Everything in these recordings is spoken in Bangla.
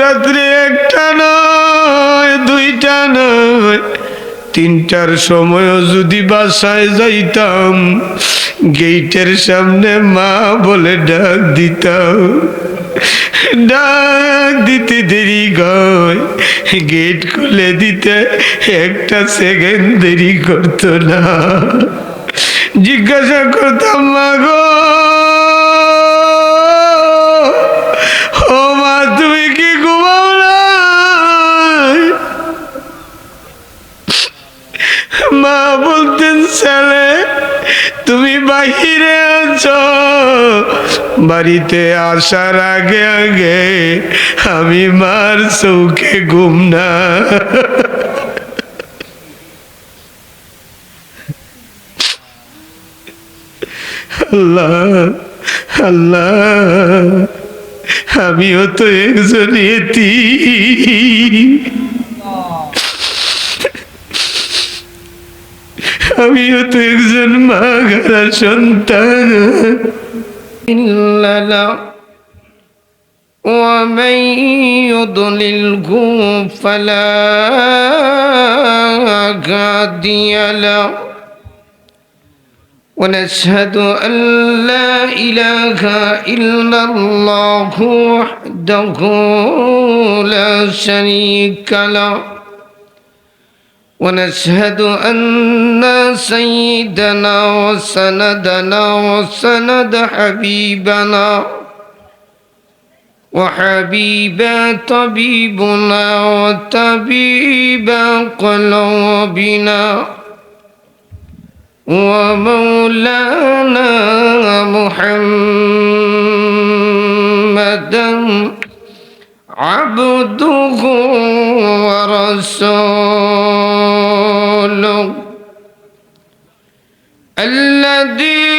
রাত্রে একটা নয়, দুইটা নয়, তিনটার সময়ও যদি বাসায় যাইতাম, গেটের সামনে মা বলে ডাক দিতাম। ডাক দিতে দেরি গয়, গেট খুলে দিতে একটা সেকেন্ড দেরি করতো না। জিজ্ঞাসা করতাম, মা গো, ও মা, তুমি কি ঘুমাও না? মা বলতেন, ছেলে তুমি বাহিরে আছো, বাড়িতে আসার আগে আগে আমি মার চৌকে ঘুম না। আল্লাহ আল্লাহ, আমিও তো একজন এতিম, আমিও তো একজন মাগারা সন্তান। ومن يضلله فلا هادي له ونشهد أن لا إله إلا الله وحده لا شريك له ونشهد أن سيدنا وسندنا وسند حبيبنا وحبيب طبيبنا وطبيب قلوبنا ومولانا محمدا عبده ورسوله الذي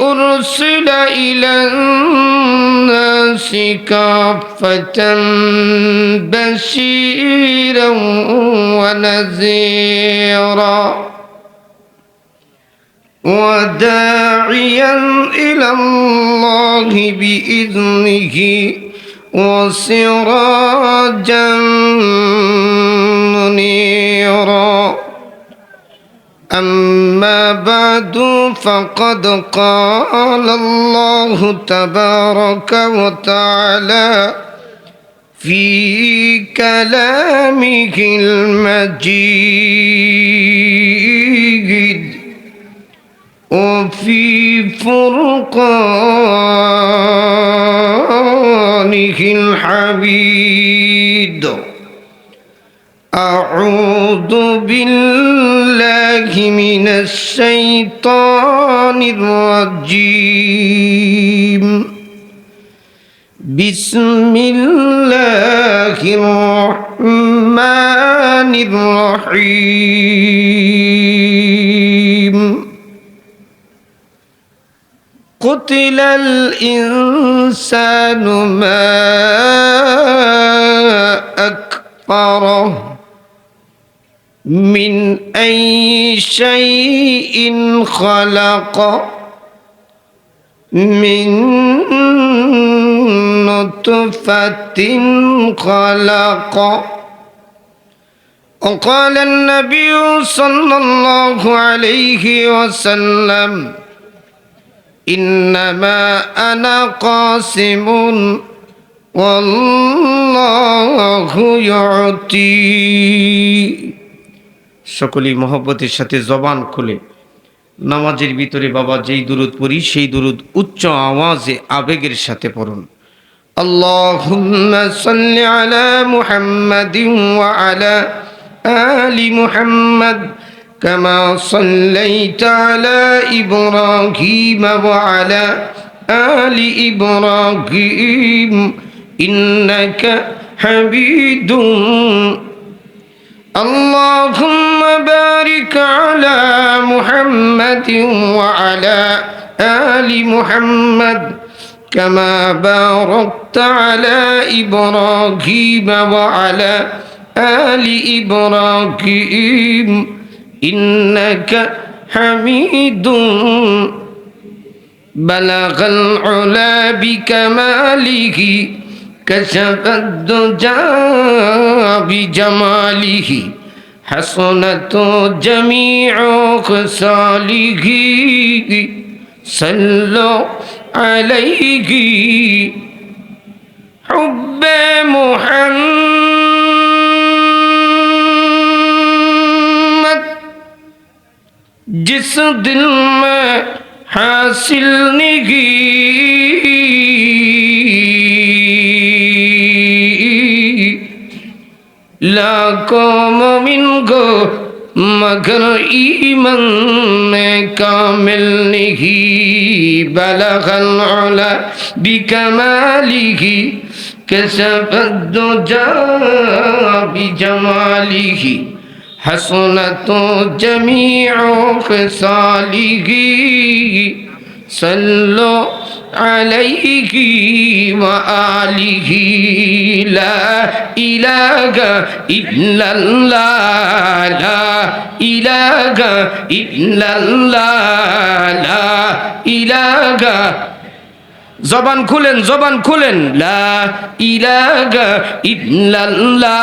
أرسل إلى الناس كافة بشيرا ونذيرا وداعيا إلى الله بإذنه وسراجا منيرا أما بعد فقد قال الله تبارك وتعالى في كلامه المجيد وفي فرقانه الحميد أعوذ بالله من الشيطان الرجيم بسم الله الرحمن الرحيم قتل الإنسان ما أكفره من أي شيء خلق من نطفة خلق وقال النبي صلى الله عليه وسلم إنما أنا قاسم والله يعطي। সকলেই মহব্বতের সাথে জবান খুলে নামাজের ভিতরে বাবা যেই দুরূদ পড়ি সেই দুরূদ উচ্চ আওয়াজে আবেগের সাথে পড়ুন। আল্লাহুম্মা সাল্লি আলা মুহাম্মাদিন ওয়া আলা আলি মুহাম্মাদ কামা সাল্লাইতা আলা ইব্রাহিম ওয়া আলা আলি ইব্রাহিম ইন্নাকা হামিদুম। اللهم بارك على محمد وعلى آل محمد كما باركت على إبراهيم وعلى آل إبراهيم إنك حميد بلغ العلا بكماله كشف الدجى بجماله حسنت جميع خصاله صلوا عليه حب محمد जिस दिल में हासिल नहीं लाखों मोमिन को मगर ईमान में कामिल नहीं बलगल उला बिकमालिही कशफद दुजा बिजमालिही हसनत जमीउ खसालिही सल्लो अलैहि व आलिहि ला इलाहा इल्लल्लाह ला इलाहा इल्लल्लाह ला इलाहा জবান খুলেন লা ইলাহা ইল্লাল্লাহ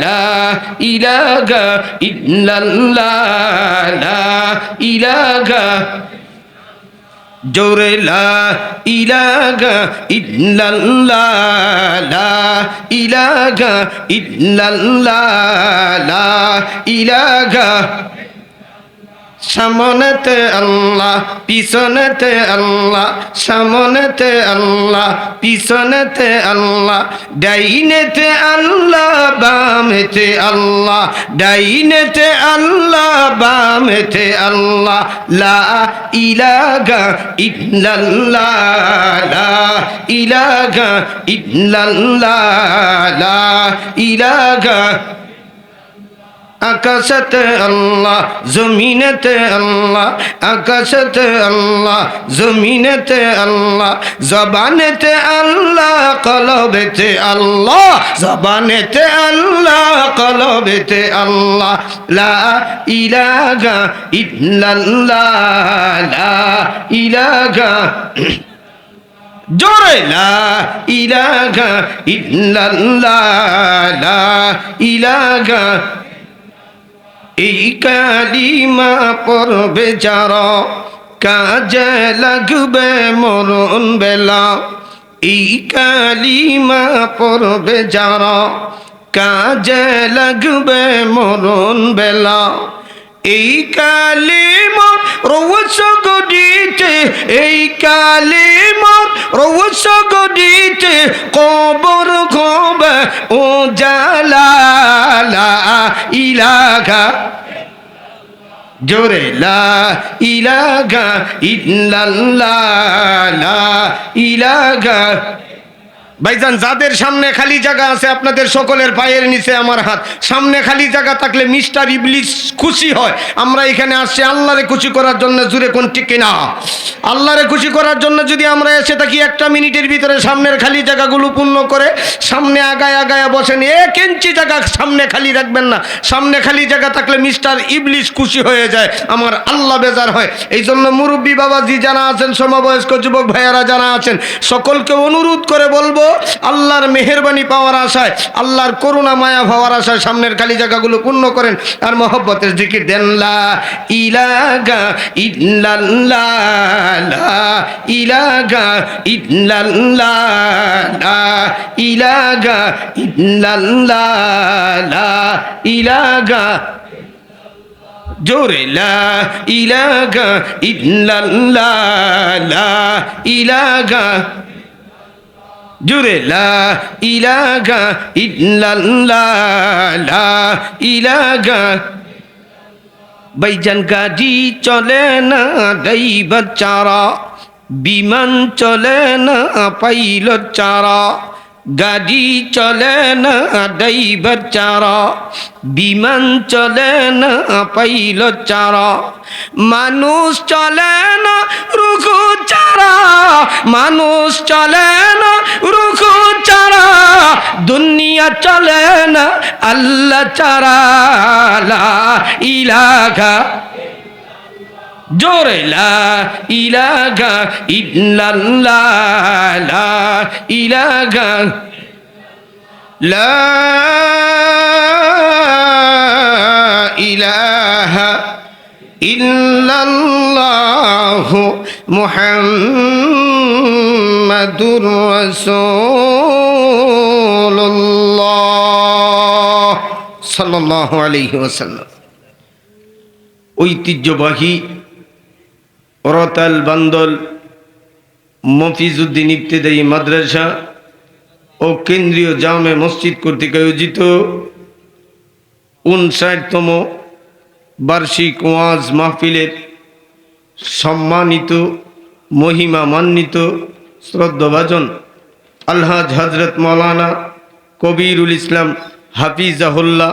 লা ইলাহা ইল্লাল্লাহ লা ইলাহা জোরে লা ইলাহা ইল্লাল্লাহ লা ইলাহা ইল্লাল্লাহ লা ইলাহা সামনেতে আল্লাহ পিছনেতে আল্লাহ সামনেতে আল্লাহ পিছনেতে আল্লাহ ডাইনেতে আল্লাহ বামেতে আল্লাহ ডাইনেতে আল্লাহ বামেতে আল্লাহ লা ইলাহা ইল্লাল্লাহ লা ইলাহা ইল্লাল্লাহ লা ইলাহা আকাশতে আল্লাহ জমিনেতে আল্লাহ আকাশতে আল্লাহ জমিনেতে আল্লাহ জবানেতে আল্লাহ কলবেতে আল্লাহ জবানেতে আল্লাহ কলবেতে আল্লাহ লা ইলাহা ইল্লাল্লাহ লা ইলাহা জোরে লা ইলাহা ইল্লাল্লাহ লা ইলাহা এই কালিমা পড়বে যারা কাজে লাগবে মরণ বেলা এই কালিমা পড়বে যারা কাজে লাগবে মরণ বেলা এই কালিমা রওয়াস গদিতে এই কালিমা রওয়াস গদিতে কবর হবে ও জালা লা ইলাহা জোরে লা ইলাহা ইল্লাল্লাহ লা ইলাহা ভাইজান যাদের সামনে খালি জায়গা আছে আপনাদের সকলের পায়ের নিচে আমার হাত সামনে খালি জায়গা থাকলে মিস্টার ইবলিস খুশি হয় আমরা এখানে আসছি আল্লাহরে খুশি করার জন্য জুরে কোন ঠিক কিনা আল্লাহরে খুশি করার জন্য যদি আমরা এসে থাকি একটা মিনিটের ভিতরে সামনের খালি জায়গাগুলো পূর্ণ করে সামনে আগায় আগায় বসেন 1 ইঞ্চি জায়গা সামনে খালি রাখবেন না সামনে খালি জায়গা থাকলে মিস্টার ইবলিস খুশি হয়ে যায় আমার আল্লাহ বেজার হয় এই জন্য মুরব্বী বাবাজি যারা আছেন সমবয়স্ক যুবক ভাইয়ারা যারা আছেন সকলকে অনুরোধ করে বলবো আল্লাহর মেহেরবানি পাওয়ার আশায় আল্লাহর করুণা মায়া পাওয়ার আশায় সামনের খালি জায়গাগুলো পূর্ণ করেন আর মহব্বতের জিকির দেন লা ইলাহা ইল্লাল্লাহ লা ইলাহা ইল্লাল্লাহ লা ইলাহা ইল্লাল্লাহ লা ইলাহা জোরে লা ইলাহা ইল্লাল্লাহ লা ইলাহা জুরে লা ইলাহা ইল্লাল্লাহ লা ইলাহা ভাইজান গাড়ি চলে না ড্রাইভার চারা বিমান চলে না পাইলট চারা গাড়ি চলে না ড্রাইভার চারা বিমান চলে না পাইলট চারা মানুষ চলে না রুকু চারা মানুষ চলে না রুকু চারা দুনিয়া চলে না আল্লাহ চারা লা ইলাহা জোরে লা ইলাহা ইল্লাল্লাহ লা ইলাহা লা ইলাহা ইল্লাল্লাহু মুহাম্মাদুর রাসূলুল্লাহ সাল্লাল্লাহু আলাইহি ওয়াসাল্লাম। ঐতিহ্যবাহী রতাল বান্দল মফিজউদ্দিন ইবতেদায়ী মাদ্রাসা ও কেন্দ্রীয় জামে মসজিদ কর্তৃক আয়োজিত 59তম বার্ষিক ওয়াজ মাহফিলের সম্মানিত মহিমান্বিত শ্রদ্ধাভাজন আলহাজ হজরত মৌলানা কবিরুল ইসলাম হাফিজাহুল্লাহ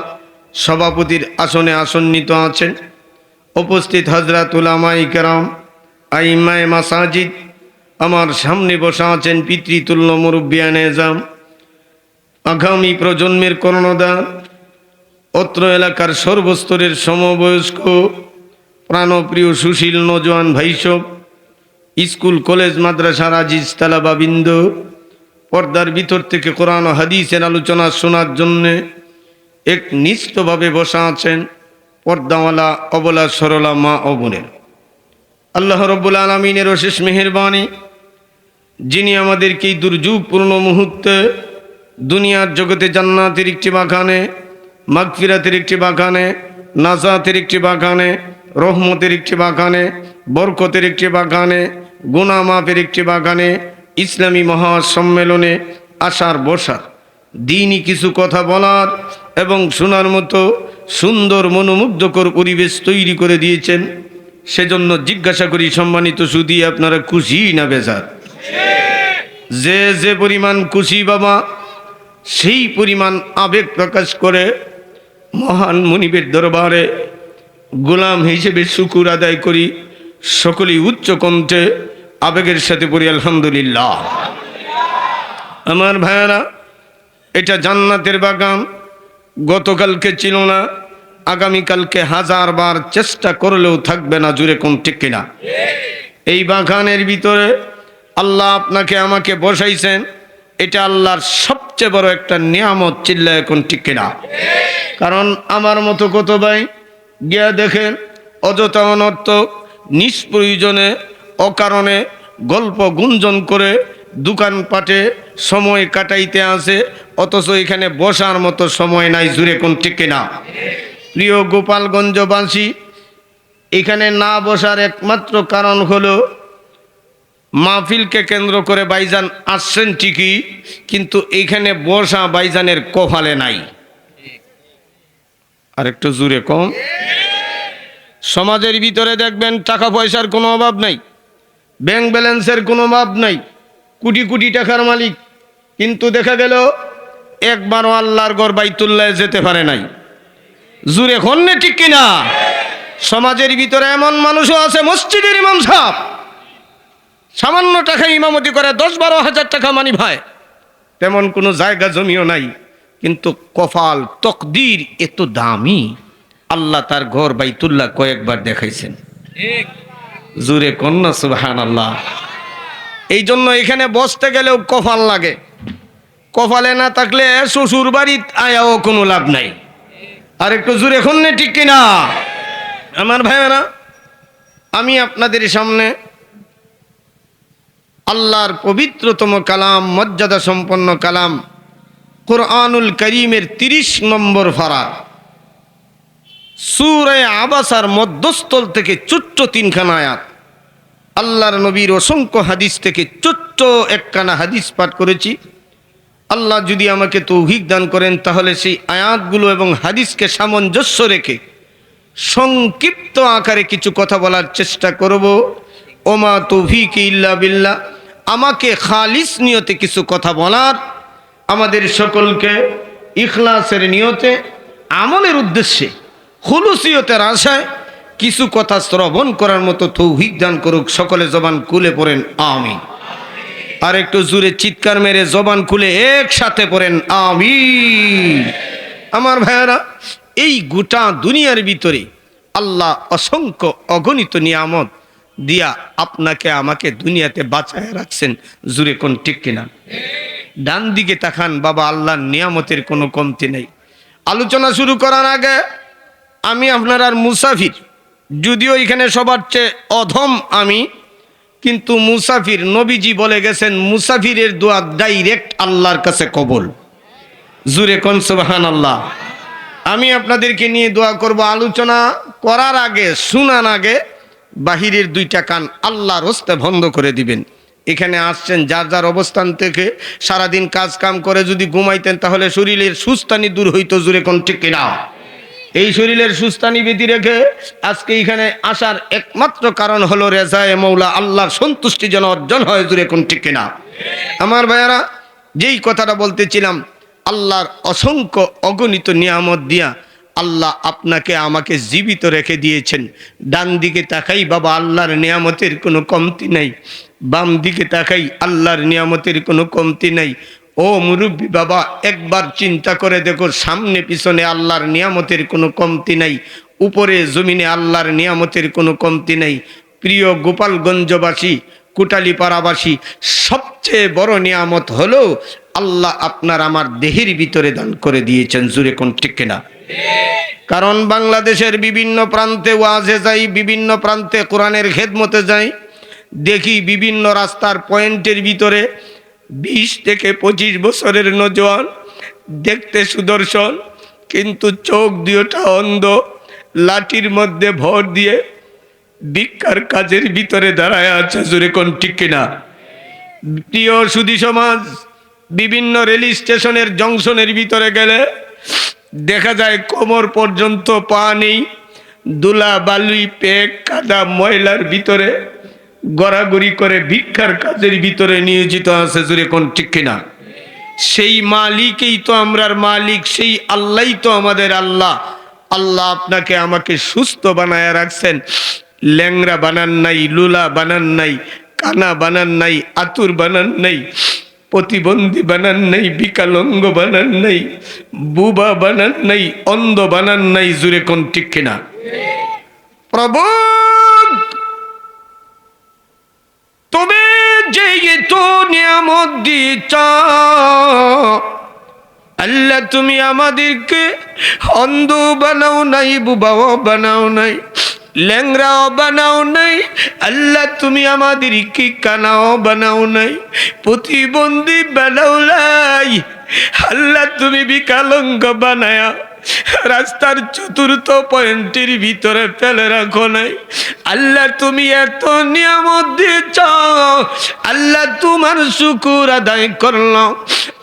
সভাপতির আসনে আসন্নিত আছেন। উপস্থিত হজরত উলামায়ে কেরাম, আইম্মায়ে মাসাজিদ, আমার সামনে বসা আছেন পিতৃতুল্য মুরব্বিয়ানে এজাম, আগামী প্রজন্মের কর্ণধার, অত্র এলাকার সর্বস্তরের সমবয়স্ক প্রাণপ্রিয় সুশীল নজওয়ান ভাইসব, স্কুল কলেজ মাদ্রাসার আজিজ তালাবাবিন্দ, পর্দার ভিতর থেকে কোরআন ও হাদিসের আলোচনা শোনার জন্যে এক নিষ্ঠভাবে বসা আছেন পর্দাওয়ালা অবলা সরলা মা ও বোনের। আল্লাহ রব্বুল আলামিনের অশেষ মেহেরবানি, যিনি আমাদেরকে এই দুর্যোগপূর্ণ মুহূর্তে দুনিয়ার জগতে জান্নাতের একটি বাগানে, মাগফিরাতের একটি বাগানে, নাজাতের একটি বাগানে, রহমতের একটি বাগানে, বরকতের একটি বাগানে, গুনাহ মাফের একটি বাগানে, ইসলামী মহাসম্মেলনে আসার বসার, দিনই কিছু কথা বলার এবং শোনার মতো সুন্দর মনোমুগ্ধকর পরিবেশ তৈরি করে দিয়েছেন। সেজন্য জিজ্ঞাসা করি, সম্মানিত সুধী, আপনারা খুশি না বেজার? যে যে পরিমাণ খুশি বাবা, সেই পরিমাণ আবেগ প্রকাশ করে মহান মুনিবের দরবারে গোলাম হিসেবে শুকুর আদায় করি। সকলেই উচ্চ কণ্ঠে আবেগের সাথে পড়ি আলহামদুলিল্লাহ। আমার ভাইয়েরা, এটা জান্নাতের বাগান। গতকালকে ছিল না, আগামীকালকে হাজারবার চেষ্টা করলেও থাকবে না। জুড়ে কোন ঠিক কিনা? এই বাগানের ভিতরে আল্লাহ আপনাকে আমাকে বসাইছেন, এটা আল্লাহর সবচেয়ে বড় একটা নিয়ামত। চিল্লায় এখন ঠিক কিনা? কারণ আমার মতো কত ভাই গিয়া দেখেন অযথা অনর্থক নিষ্প্রয়োজনে অকারণে গল্প গুঞ্জন করে দোকানপাটে সময় কাটাইতে আসে, অথচ এখানে বসার মতো সময় নাই। জুড়ে কোন ঠিক কিনা? প্রিয় গোপালগঞ্জবাসী, এখানে না বসার একমাত্র কারণ হলো মাহফিলকে কেন্দ্র করে ভাইজান আসছেন ঠিকই, কিন্তু এইখানে বসা ভাইজানের কপালে নাই। আর একটু জুড়ে কম। সমাজের ভিতরে দেখবেন টাকা পয়সার কোনো অভাব নাই, ব্যাংক ব্যালেন্সের কোনো অভাব নাই, কোটি কোটি টাকার মালিক, কিন্তু দেখা গেল একবারও আল্লাহর ঘর বাইতুল্লাহে যেতে পারে নাই। জুড়ে খন্নে ঠিক কিনা? সমাজের ভিতরে এমন মানুষও আছে, মসজিদের ইমাম সাহেব সামান্য টাকা ইমামতি করে 10-12 হাজার টাকা মানি ভাই, তেমন কোনো জায়গা জমিও নাই, কিন্তু কপাল তকদির এত দামি, আল্লাহ তার ঘর বাইতুল্লাহ কয়েকবার দেখাইছেন। জুড়ে কন্যা সুবহানাল্লাহ। এই জন্য এখানে বসতে গেলেও কপাল লাগে, কপালে না থাকলে শ্বশুর বাড়িতে আয়াও কোনো লাভ নাই। আর একটু জুড়ে খন্নে ঠিক কিনা? আমার ভাইয়েরা, আমি আপনাদের সামনে আল্লাহর পবিত্রতম কালাম, মর্যাদা সম্পন্ন কালাম কুরআনুল কারীমের 30 নম্বর পারা সূরা আবাসার মধ্যস্থল থেকে ছোট্ট 3খানা আয়াত, আল্লাহর নবীর অসংখ্য হাদিস থেকে ছোট্ট একখানা হাদিস পাঠ করেছি। আল্লাহ যদি আমাকে তৌফিক দান করেন, তাহলে সেই আয়াতগুলো এবং হাদিসকে সামঞ্জস্য রেখে সংক্ষিপ্ত আকারে কিছু কথা বলার চেষ্টা করব। ওমা তৌফিক ইল্লা বিল্লাহ। আমাকে খালিস নিয়তে কিছু কথা বলার, আমাদের সকলকে ইখলাসের নিয়তে, আমলের উদ্দেশ্যে, খুলুসিয়তের আশায় কিছু কথা শ্রবণ করার মতো তৌফিক দান করুক। সকলে জবান খুলে পড়েন আমিন। আর একটু জোরে চিৎকার মেরে জবান খুলে একসাথে পড়েন আমিন। আমার ভাইয়েরা, এই গোটা দুনিয়ার ভিতরে আল্লাহ অসংখ্য অগণিত নিয়ামত দিয়া আপনাকে আমাকে দুনিয়াতে বাঁচায় রাখছেন। জুড়ে কোন ঠিক কিনা? ডান দিকে তাকান বাবা, আল্লাহর নিয়ামতের কোনো কমতি নেই। আলোচনা শুরু করার আগে আমি আপনার আর মুসাফির, যদিও এখানে সবার চেয়ে অধম আমি, কিন্তু মুসাফির। নবীজি বলে গেছেন মুসাফিরের দোয়া ডাইরেক্ট আল্লাহর কাছে কবুল। জুরে কোন সুবহানাল্লাহ। আমি আপনাদেরকে নিয়ে দোয়া করব। আলোচনা করার আগে, শোনার আগে বাহিরের দুইটা কান আল্লাহর হস্তে বন্ধ করে দিবেন। এখানে আসছেন যার যার অবস্থান থেকে, সারাদিন কাজ কাম করে যদি ঘুমাইতেন তাহলে শরীরের সুস্থানি দূর হইতো। জুরে কোন ঠিক কিনা? এই শরীরের সুস্থানি বেঁধে রেখে আজকে এখানে আসার একমাত্র কারণ হলো রেজায়ে মৌলা, আল্লাহর সন্তুষ্টি যেন অর্জন হয়। জুরে কোন ঠিক কিনা? আমার ভাইয়ারা, যেই কথাটা বলতেছিলাম, আল্লাহর অসংখ্য অগণিত নিয়ামত দিয়া আল্লাহ আপনাকে আমাকে জীবিত রেখে দিয়েছেন। ডান দিকে তাকাই বাবা, আল্লাহর নিয়ামতের কোনো কমতি নাই। বাম দিকে তাকাই, আল্লাহর নিয়ামতের কোনো কমতি নাই। ও মুরব্বী বাবা, একবার চিন্তা করে দেখো, সামনে পিছনে আল্লাহর নিয়ামতের কোনো কমতি নাই, উপরে জমিনে আল্লাহর নিয়ামতের কোনো কমতি নাই। প্রিয় গোপালগঞ্জবাসী, কুটালীপাড়াবাসী, সবচেয়ে বড় নিয়ামত হলো আল্লাহ আপনার আমার দেহের ভিতরে দান করে দিয়েছেন। জুরে কোন ঠিক কিনা? কারণ বাংলাদেশের বিভিন্ন প্রান্তে ওয়াজে যাই, বিভিন্ন প্রান্তে কোরআনের খেদমতে যাই, দেখি বিভিন্ন রাস্তার পয়েন্টের ভিতরে 20 থেকে 25 বছরের নজওয়ান, দেখতে সুদর্শন কিন্তু চোখ দুইটা অন্ধ, লাঠির মধ্যে ভর দিয়ে ভিক্ষার কাজের ভিতরে দাঁড়ায় আছে। জোরে কোন ঠিক কিনা? প্রিয় সুধী সমাজ, বিভিন্ন রেল স্টেশনের জংশনের ভিতরে গেলে দেখা যায় কোমর পর্যন্ত পা নেই, ধুলা বালুই পেক কাদা ময়লার ভিতরে গড়াগড়ি করে ভিক্ষার কাজের ভিতরে নিয়োজিত আছে। জুড়ে কোন ঠিক কিনা? সেই মালিকই তো আমরার মালিক, সেই আল্লাহই তো আমাদের আল্লাহ। আল্লাহ আপনাকে আমাকে সুস্থ বানায় রাখছেন, ল্যাংরা বানান নাই, লুলা বানান নাই, কানা বানান নাই, আতুর বানান নাই, প্রতিবন্ধী বানান নাই, বিকলাঙ্গ বানান নাই, বুবা বানান নাই, অন্ধ বানান নাই। জুড়ে কোন ঠিক কিনা? প্রভু, তুমি যে তো নিয়ামত দিয়েছ আল্লাহ, তুমি আমাদেরকে অন্ধ বানাও নাই, বুবাও বানাও নাই, ল্যাংরাও বানাও নাই। আল্লাহ, তুমি আমাদেরকে কানাও বানাও নাই, প্রতিবন্ধী বানাও নাই। আল্লাহ, তুমি বিকলাঙ্গ বানায়া রাস্তার চতুর্থ পয়েন্টের ভিতরে ফেলে রাখো নাই। আল্লাহ, তুমি এত নিয়ামত দিয়েছ, আল্লাহ তোমার শুকর আদায় করলাম।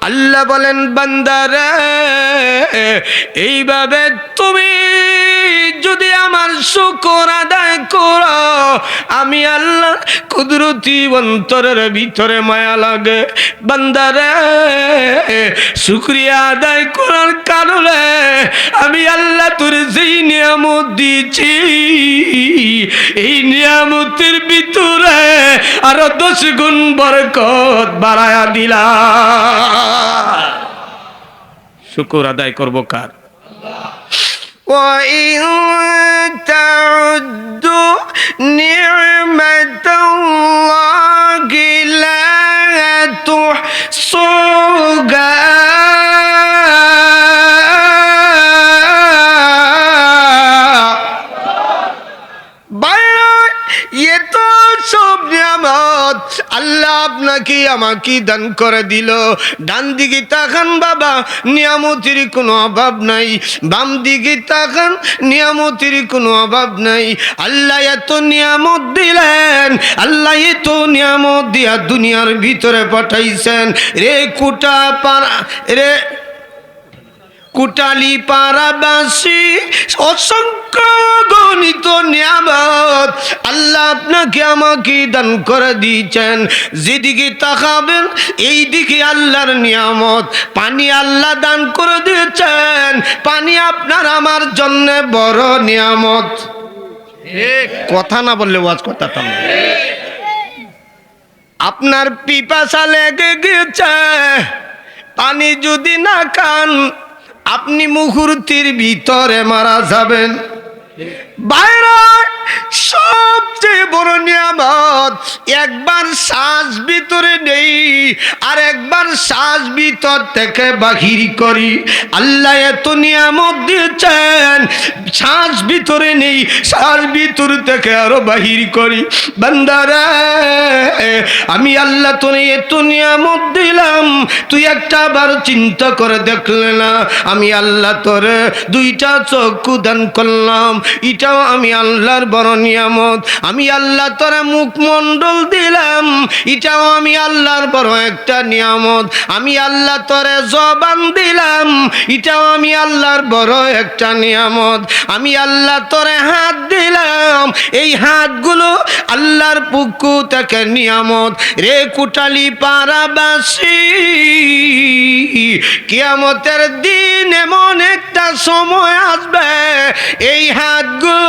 আল্লাহ বলেন, বান্দারে, এইভাবে তুমি যদি আমার শুকর আদায় করো, আমি আল্লাহ কুদরতি অন্তরের ভিতরে মায়া লাগে। বান্দারে, শুকরিয়া আদায় করার কারণে আমি আল্লাহ তোর যেই নিয়ামত দিয়েছি, এই নিয়ামতের ভিতরে আরো 10 গুণ বরকত বাড়ায়া দিলা। শুকর আদায় করবো কার? وَإِن تَعُدُّوا نِعْمَةَ اللَّهِ لَا تُحْصُوهَا আল্লাহ আপনাকে আমাকে দান করে দিল। ডান দিকে তাকান বাবা, নিয়ামতের কোনো অভাব নাই। বাম দিকে তাকান, নিয়ামতের কোনো অভাব নাই। আল্লাহ এত নিয়ামত দিলেন, আল্লাহ এত নিয়ামত দিয়া দুনিয়ার ভিতরে পাঠাইছেন। রে কুটা পাড়া, রে কুটালি পাড়াবাসী, অসংখ্য গণিত নিয়ামত আল্লাহ আপনাকে আমাকে দান করে দিয়েছেন। যেদিকে তাকাবেন এই দিকে আল্লাহর নিয়ামত। পানি আল্লাহ দান করে দিয়েছেন, পানি আপনার আমার জন্য বড় নিয়ামত। কথা না বললে ওয়াজ করতাম। আপনার পিপাসা লেগে গেছে, পানি যদি না খান আপনি মুহূর্তের ভিতরে মারা যাবেন। বাইরে সবচেয়ে বড় নিয়ামত, একবার শ্বাস ভিতরে নেই আর একবার শ্বাস ভিতর থেকে বাহির করি। আল্লাহ এত নিয়ামত দিয়েছেন, শ্বাস ভিতরে নেই, শ্বাস ভিতর থেকে আরো বাহির করি। বান্দারা, আমি আল্লাহ তোরে এত নিয়ামত দিলাম, তুই একটা বার চিন্তা করে দেখলে না? আমি আল্লাহ তোরে দুইটা চক্ষু দান করলাম, এটাও আমি আল্লাহর বড় নিয়ামত। আমি আল্লাহ তোরে মুখমণ্ডল দিলাম, এটাও আমি আল্লাহর বড় একটা নিয়ামত। আমি আল্লাহ তোরে জবান দিলাম, এটাও আমি আল্লাহর বড় একটা নিয়ামত। আমি আল্লাহ তোরে হাত দিলাম, এই হাতগুলো আল্লাহর পক্ষ থেকে নিয়ামত। রে কুটালি পাড়াবাসী, কিয়ামতের দিন এমন একটা সময় আসবে, এই হাতগুলো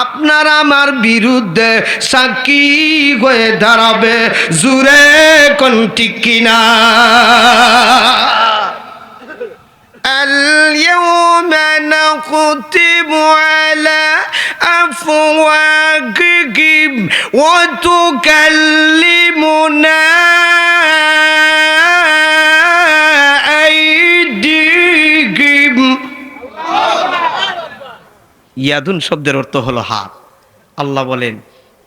আপনার আমার বিরুদ্ধে সাক্ষী হয়ে দাঁড়াবে। জুরে কোন ঠিক কিনা? اليوم نختم على أفواههم وتكلمنا أيديهم। ইয়াদুন শব্দের অর্থ হলো হাত। আল্লাহ বলেন,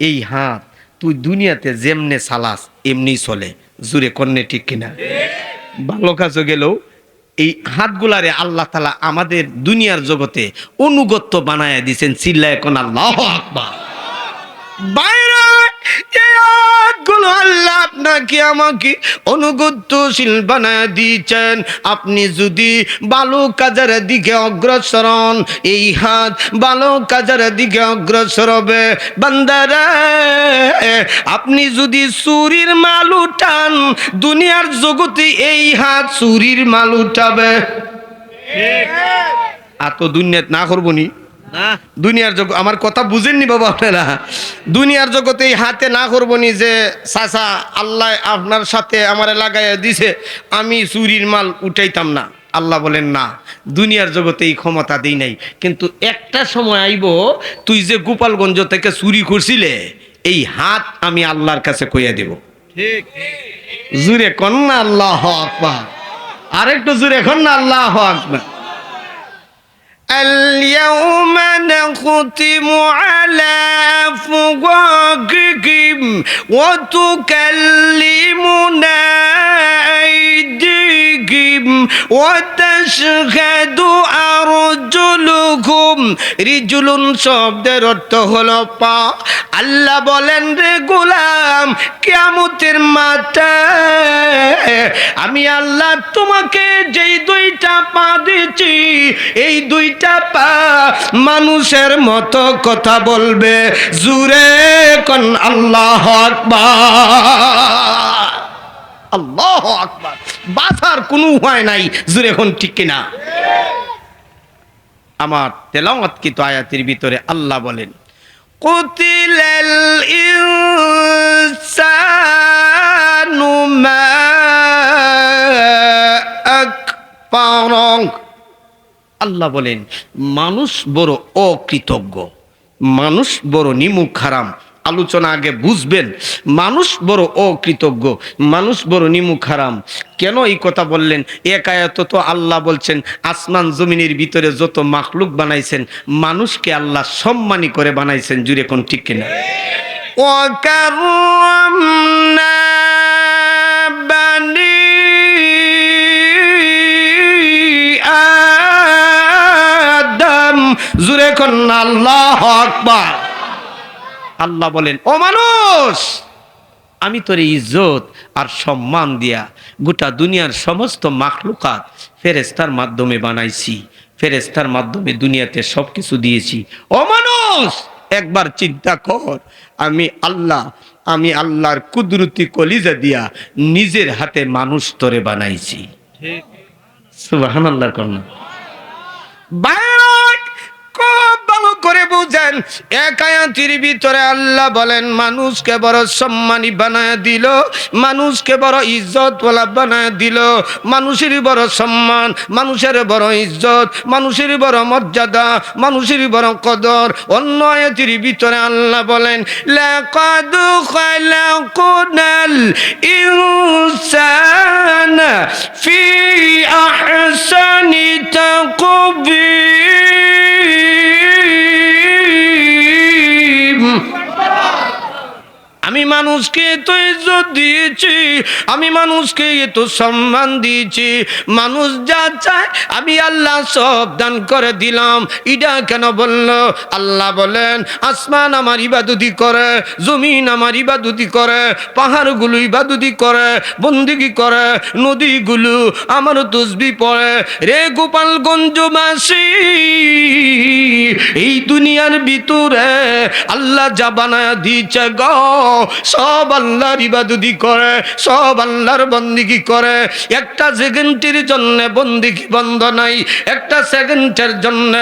এই হাত তুই দুনিয়াতে যেমনে চালাস এমনি চলে। জুরে কন্যে ঠিক কিনা? ভালো কাজে গেলেও এই হাতগুলারে আল্লাহ তাআলা আমাদের দুনিয়ার জগতে অনুগত্য বানায় দিয়েছেন। চিল্লায় কোন আল্লাহু আকবার। বাইরে এই হাতগুলো আল্লাহ আপনাকে আমাকে অনুগত্যশীল বানায় দিয়েছেন। আপনি যদি ভালো কাজের দিকে অগ্রসর হন, এই হাত ভালো কাজের দিকে অগ্রসর হবে। বান্দারা, আপনি যদি চুরির মাল উঠান, দুনিয়ার জগতে এই হাত চুরির মাল উঠাবে। আর তো দুনিয়াত না করবো নি, দুনিয়ার জগৎ, আমার কথা বুঝেননি বাবা আপনারা? দুনিয়ার জগতে এই হাতে না করবো নি যে চাচা আল্লাহ আপনার সাথে আমার লাগাইয়া দিছে, আমি চুরির মাল উঠাইতাম না। আল্লাহ বলেন না, দুনিয়ার জগতে এই ক্ষমতা দেই নাই, কিন্তু একটা সময় আইব তুই যে গোপালগঞ্জ থেকে চুরি করছিলে, এই হাত আমি আল্লাহর কাছে কইয়া দেব। ঠিক জুরে কন্যা আল্লাহু আকবার। আরেকটু জুরে কন্যা আল্লাহু আকবার। اليوم نختم على أفواههم وتكلمنا أيديهم وتشهد أرجلهم। রিজুলুন শব্দের অর্থ হলো পা। আল্লাহ বলেন, রে গোলাম, কিয়ামতের মাঠে আমি আল্লাহ তোমাকে যেই দুইটা পা দিয়েছি, এই দুইটা পা মানুষের মতো কথা বলবে। জুরে কোন আল্লাহু আকবার। আল্লাহু আকবার। বাঁচার কোনো উপায় নাই। জুরে কোন ঠিক কিনা? আমার তেলাওয়াতকৃত আয়াতের ভিতরে আল্লাহ বলেন, কুতিলাল ইনসানু মা আকফারু। আল্লাহ বলেন, মানুষ বড় অকৃতজ্ঞ, মানুষ বড় নিমুখ হারাম। আলোচনা আগে বুঝবেন, মানুষ বড় অকৃতজ্ঞ, মানুষ বড় নিমুখ হারাম। কেন এই কথা বললেন? এক আয়াতে তো আল্লাহ বলছেন, আসমান জমিনের ভিতরে যত মাখলুক বানাইছেন, মানুষকে আল্লাহ সম্মানী করে বানাইছেন। জুড়ে কোন ঠিক কিনা? ওয়াকাররামনা বানি আদম। জুড়ে কোন আল্লাহু আকবার। আল্লাহ বলেন, ও মানুষ, আমি তোর ইজ্জত আর সম্মান দিয়া গোটা দুনিয়ার সমস্ত মাখলুকাত ফেরেশতার মাধ্যমে বানাইছি, ফেরেশতার মাধ্যমে দুনিয়াতে সবকিছু দিয়েছি। ও মানুষ, একবার চিন্তা কর, আমি আল্লাহর কুদরতি কলিজা দিয়া নিজের হাতে মানুষ তোরে বানাইছি। ঠিক সুবহানাল্লাহ। কন্যা খুব ভালো করে বুঝ বুঝেন, এক আয়াতের ভিতরে আল্লাহ বলেন মানুষকে বড় সম্মানী বানায় দিল, মানুষকে বড় ইজ্জতওয়ালা বানায় দিল, মানুষের বড় সম্মান, মানুষের বড় ইজ্জত, মানুষের বড় মর্যাদা, মানুষের বড় কদর। অন্য আয়াতের ভিতরে আল্লাহ বলেন লাকাদ খালাকনাল ইনসানা ফি আহসানি তাকবীর। আমি মানুষকে এত ইজ্জত দিয়েছি, আমি মানুষকে এত সম্মান দিয়েছি, মানুষ যা চায় আমি আল্লাহ সব দান করে দিলাম। এটা কেন বলল? আল্লাহ বলেন আসমান আমার ইবাদতি করে, জমিন আমার ইবাদতি করে, পাহাড়গুলো ইবাদতি করে, বন্দেগী করে, নদীগুলো আমার তসবিহ পড়ে। রে গোপালগঞ্জবাসী, এই দুনিয়ার ভিতরে আল্লাহ যা বানায় দিয়েছে গো, সব আল্লাহর ইবাদতি করে, সব আল্লাহর বন্দেগী করে। একটা সেকেন্ডের জন্য বন্দেগী বন্ধ নাই, একটা সেকেন্ডের জন্য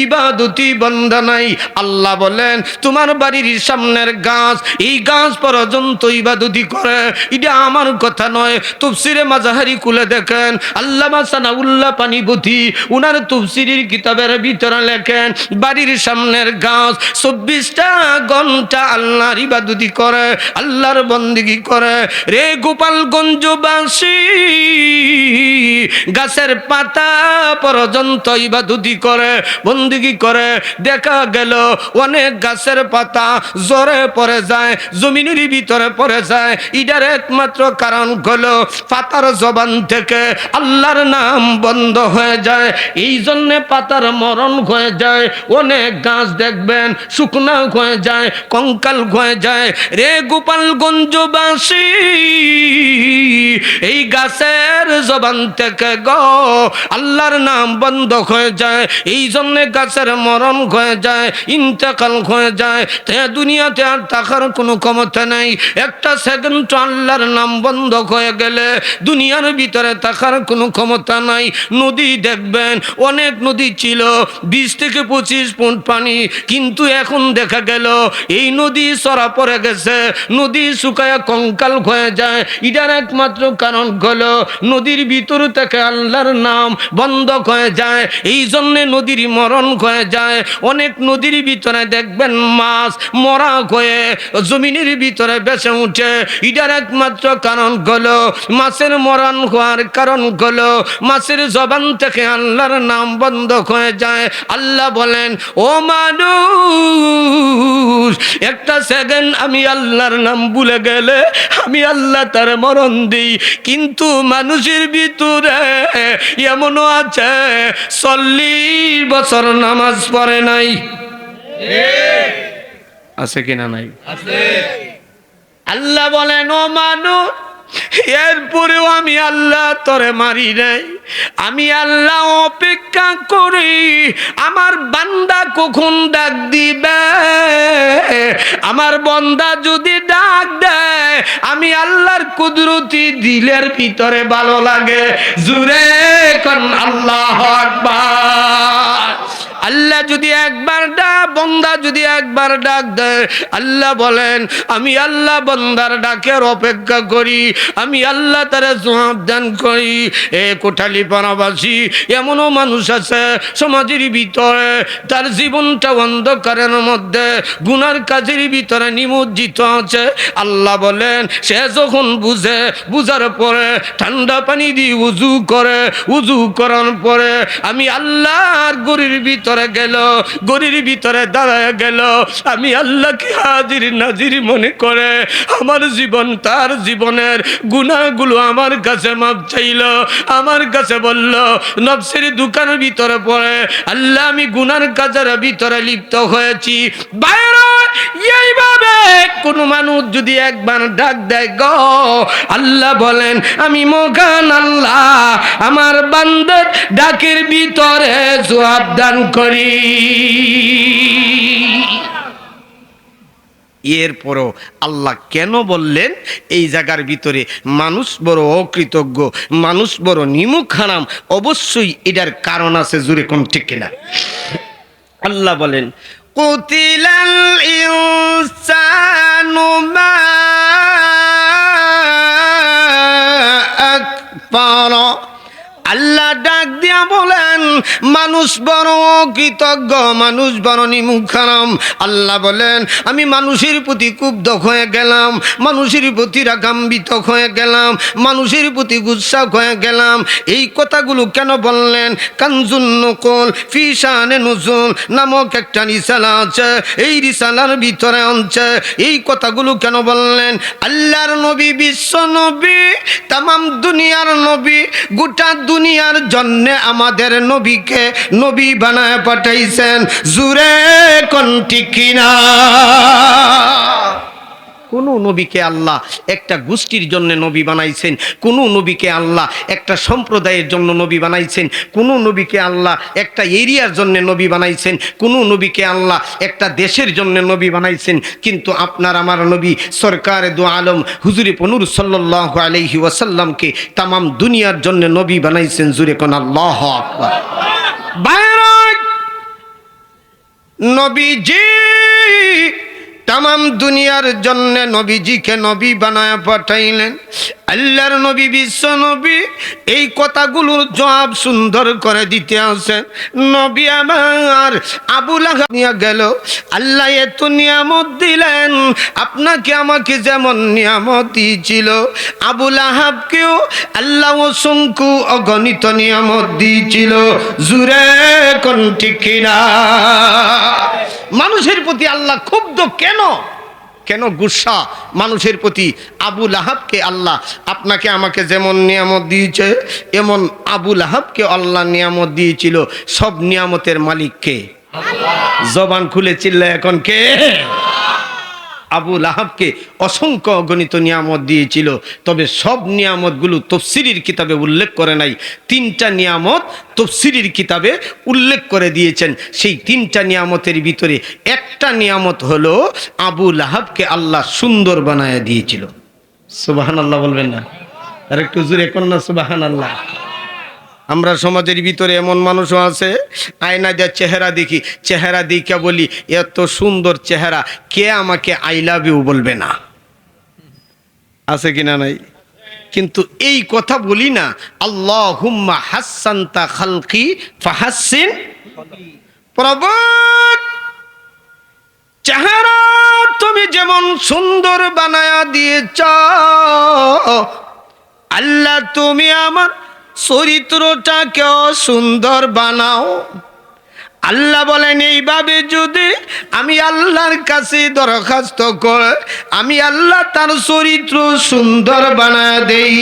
ইবাদতি বন্ধ নাই। আল্লাহ বলেন তোমার বাড়ির সামনের গাছ, এই গাছ পর্যন্ত ইবাদতি করে। এটা আমার কথা নয়, তাফসীরে মাজাহারি খুলে দেখেন, আল্লামা সানাউল্লাহ পানিপতি উনার তাফসীরের কিতাবের ভিতরে লেখেন বাড়ির সামনের গাছ 24টা ঘন্টা আল্লাহর ইবাদতি করে, আল্লাহর বন্দেগী করে। রে গোপালগঞ্জবাসী, গাছের পাতা পর্যন্ত ইবাদতি করে, বন্দেগী করে। দেখা গেল অনেক গাছের পাতা জ্বরে পড়ে যায়, জমিনের ভিতরে পড়ে যায়। এটার একমাত্র কারণ হলো পাতার জবান থেকে আল্লাহর নাম বন্ধ হয়ে যায়, এই জন্যে পাতার মরণ হয়ে যায়। অনেক গাছ দেখবেন শুকনা হয়ে যায়, কঙ্কাল হয়ে যায়। রে গোপালগঞ্জবাসী, এই গাছের জবান থেকে গো আল্লাহর নাম বন্ধ হয়ে যায়, এই জন্য গাছের মরণ হয়ে যায়, ইন্তেকাল হয়ে যায়। তে দুনিয়াতে আর থাকার কোনো ক্ষমতা নেই। একটা সেকেন্ড আল্লাহর নাম বন্ধ হয়ে গেলে দুনিয়ার ভিতরে থাকার কোনো ক্ষমতা নাই। নদী দেখবেন, অনেক নদী ছিল 20 থেকে 25 ফুট পানি, কিন্তু এখন দেখা গেল এই নদী সরা পড়ে গেছে, নদী শুকায়া কঙ্কাল হয়ে যায়। এটার একমাত্র কারণ হলো নদীর ভিতর থেকে আল্লাহর নাম বন্ধ হয়ে যায়, এই জন্যে নদীর মরণ হয়ে যায়। অনেক নদীর ভিতরে দেখবেন মাছ মরা হয়ে জমিনের ভিতরে বেঁচে উঠে। এটার একমাত্র কারণ হলো মাছের মরণ হওয়ার কারণ হলো মাছের জবান থেকে আল্লাহর নাম বন্ধ হয়ে যায়। আল্লাহ বলেন ও মানুষ, একটা সেকেন্ড আমি আল্লাহর নাম ভুলে গেলে আমি আল্লাহ তার মরণ দিই। কিন্তু মানুষের ভিতরে এমনও আছে 40 বছর নামাজ পড়ে নাই, আছে কিনা নাই? আল্লাহ বলেন ও মানুষ, এরপরেও আমি আল্লাহ তোরে মারি নাই, আমি আল্লাহ অপেক্ষা করি আমার বান্দা কখন ডাক দিবে। আমার বান্দা যদি ডাক দেয় আমি আল্লাহর কুদরতি দিলের ভিতরে ভালো লাগে। জুরে কোন আল্লাহু আকবার। আল্লাহ যদি একবার বান্দা যদি একবার ডাক দেয়, আল্লাহ বলেন আমি আল্লাহ বান্দার ডাকের অপেক্ষা করি, আমি আল্লাহ তার জবাব দান করি। এ কোঠালি পাড়াবাসী, এমনও মানুষ আছে সমাজের ভিতরে তার জীবনটা অন্ধকারের মধ্যে গুনার কাজের ভিতরে নিমজ্জিত আছে। আল্লাহ বলেন সে যখন বুঝার পরে ঠান্ডা পানি দিয়ে উজু করে, উজু করার পরে আমি আল্লাহর গরির ভিতরে গেল, গরির ভিতরে দাঁড়ায় গেল, আমি আল্লাহকে হাজির নাজির মনে করে আমার জীবন তার জীবনের গুনাহগুলো আমার কাছে মাপ চাইল, আমার কাছে বলল নফসের দোকানের ভিতরে পড়ে আল্লাহ আমি গুনার কাজের ভিতরে লিপ্ত হয়েছি। বাইরে এইভাবে কোন মানুষ যদি একবার ডাক দেয় গো, আল্লাহ বলেন আমি মহান আল্লাহ আমার বান্দার ডাকের ভিতরে জবাব দান করি। এরপরও আল্লাহ কেন বললেন এই জায়গার ভিতরে মানুষ বড় অকৃতজ্ঞ, মানুষ বড় নিমুখ হারাম? অবশ্যই এটার কারণ আছে, জোরে কোন ঠিক কিনা? আল্লাহ বলেন কুতিলাল ইনসানু মা আকফারা। আল্লাহ ডাক দিয়া বলেন, মানুষ বড় কৃতজ্ঞ, মানুষ বড় নিমুখারাম। আল্লাহ বলেন, আমি মানুষের প্রতি ক্ষুব্ধ হয়ে গেলাম, মানুষের প্রতি রাগান্বিত হয়ে গেলাম, মানুষের প্রতি গুসা হয়ে গেলাম। এই কথাগুলো কেন বললেন? কানজুন নকুল ফি শানে নুজুল নামক একটা রিসালা আছে, এই রিসালার ভিতরে আছে। এই কথাগুলো কেন বললেন? আল্লাহর নবী, বিশ্ব নবী, তামাম দুনিয়ার নবী, গোটা দুনিয়ার জন্য আমাদের নবীকে নবী বানায় পাঠাইছেন। জুরে কোন ঠিক কিনা? কোন নবীকে আল্লাহ একটা গোষ্ঠীর জন্য নবী বানাইছেন, কোন নবীকে আল্লাহ একটা সম্প্রদায়ের জন্য নবী বানাইছেন, কোন নবীকে আল্লাহ একটা এরিয়ার জন্য নবী বানাইছেন, কোন নবীকে আল্লাহ একটা দেশের জন্য নবী বানাইছেন। কিন্তু আপনার আমার নবী সরকার দু আলম হুজুরে পনুর সাল্লাল্লাহু আলাইহি ওয়াসাল্লামকে তামাম দুনিয়ার জন্য নবী বানাইছেন। জুরে কোন আল্লাহু আকবার। বাইরাক নবীজি তামাম দুনিয়ার জন্য নবীজিকে নবী বানায় পাঠাইলেন। আল্লাহর নবী, বিশ্ব নবী এই কথাগুলোর জবাব সুন্দর করে দিতে আসেন। নবী আমার আবু লাহাব নিয়ে গেল, আল্লাহ এত নিয়ামত দিলেন, আপনাকে আমাকে যেমন নিয়ামত দিয়েছিল, আবু লাহাবকেও আল্লাহ অসংখ্য অগণিত নিয়ামত দিয়েছিল। জুরে কোন ঠিক কিনা? মানুষের প্রতি আল্লাহ ক্ষুব্ধ কেন? কেন গুসা মানুষের প্রতি? আবু লাহাবকে আল্লাহ আপনাকে আমাকে যেমন নিয়ামত দিয়েছে, এমন আবু লাহাবকে আল্লাহ নিয়ামত দিয়েছিল। সব নিয়ামতের মালিক কে? জবান খুলে চিল্লায় এখন কে? আবু লাহাবকে অসংখ্য অগণিত নিয়ামত দিয়েছিল, তবে সব নিয়ামতগুলো তফসিরের কিতাবে উল্লেখ করে নাই। তিনটা নিয়ামত তফসিরের কিতাবে উল্লেখ করে দিয়েছেন। সেই তিনটা নিয়ামতের ভিতরে একটা নিয়ামত হলো আবু লাহাবকে আল্লাহ সুন্দর বানায় দিয়েছিল। সুবহানাল্লাহ বলবেন না? আর একটু জোরে কোন না সুবহানাল্লাহ। আমরা সমাজের ভিতরে এমন মানুষও আছে, আয়না যা চেহারা দেখি, চেহারা দিকে বলি এত সুন্দর চেহারা, কে আমাকে আই লাভ ইউ বলবে না? আছে কিনা নাই? কিন্তু এই কথা বলি না, আল্লাহুম্মা হাসানতা খালকি ফাহাসিন। প্রভু চেহারা তুমি যেমন সুন্দর বানায়া দিয়েছ, আল্লাহ তুমি আমার চরিত্রটাকেও সুন্দর বানাও। আল্লাহ বলেন, এইভাবে যদি আমি আল্লাহর কাছে দরখাস্ত করে আমি আল্লাহ তার চরিত্র সুন্দর বানায় দেই।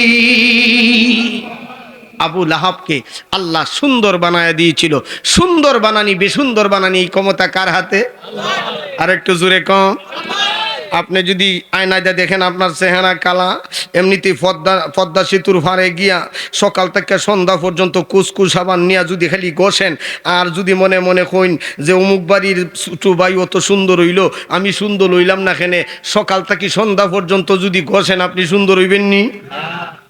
আবু লাহাবকে আল্লাহ সুন্দর বানায় দিয়েছিল। সুন্দর বানানি বেসুন্দর বানানি এই ক্ষমতা কার হাতে? আর একটু জোরে কম। আপনি যদি আয়নায় দেখেন আপনার চেহারা কালা, এমনিতেই পদ্মা সেতুর ফারে গিয়া সকাল থেকে সন্ধ্যা পর্যন্ত কুসকুস সাবান নিয়ে যদি খালি ঘষেন, আর যদি মনে মনে কইন যে অমুক বাড়ির ছোট ভাই অত সুন্দর হইল, আমি সুন্দর হইলাম না, কেনে সকাল থেকে সন্ধ্যা পর্যন্ত যদি ঘষেন আপনি সুন্দর হইবেন নি?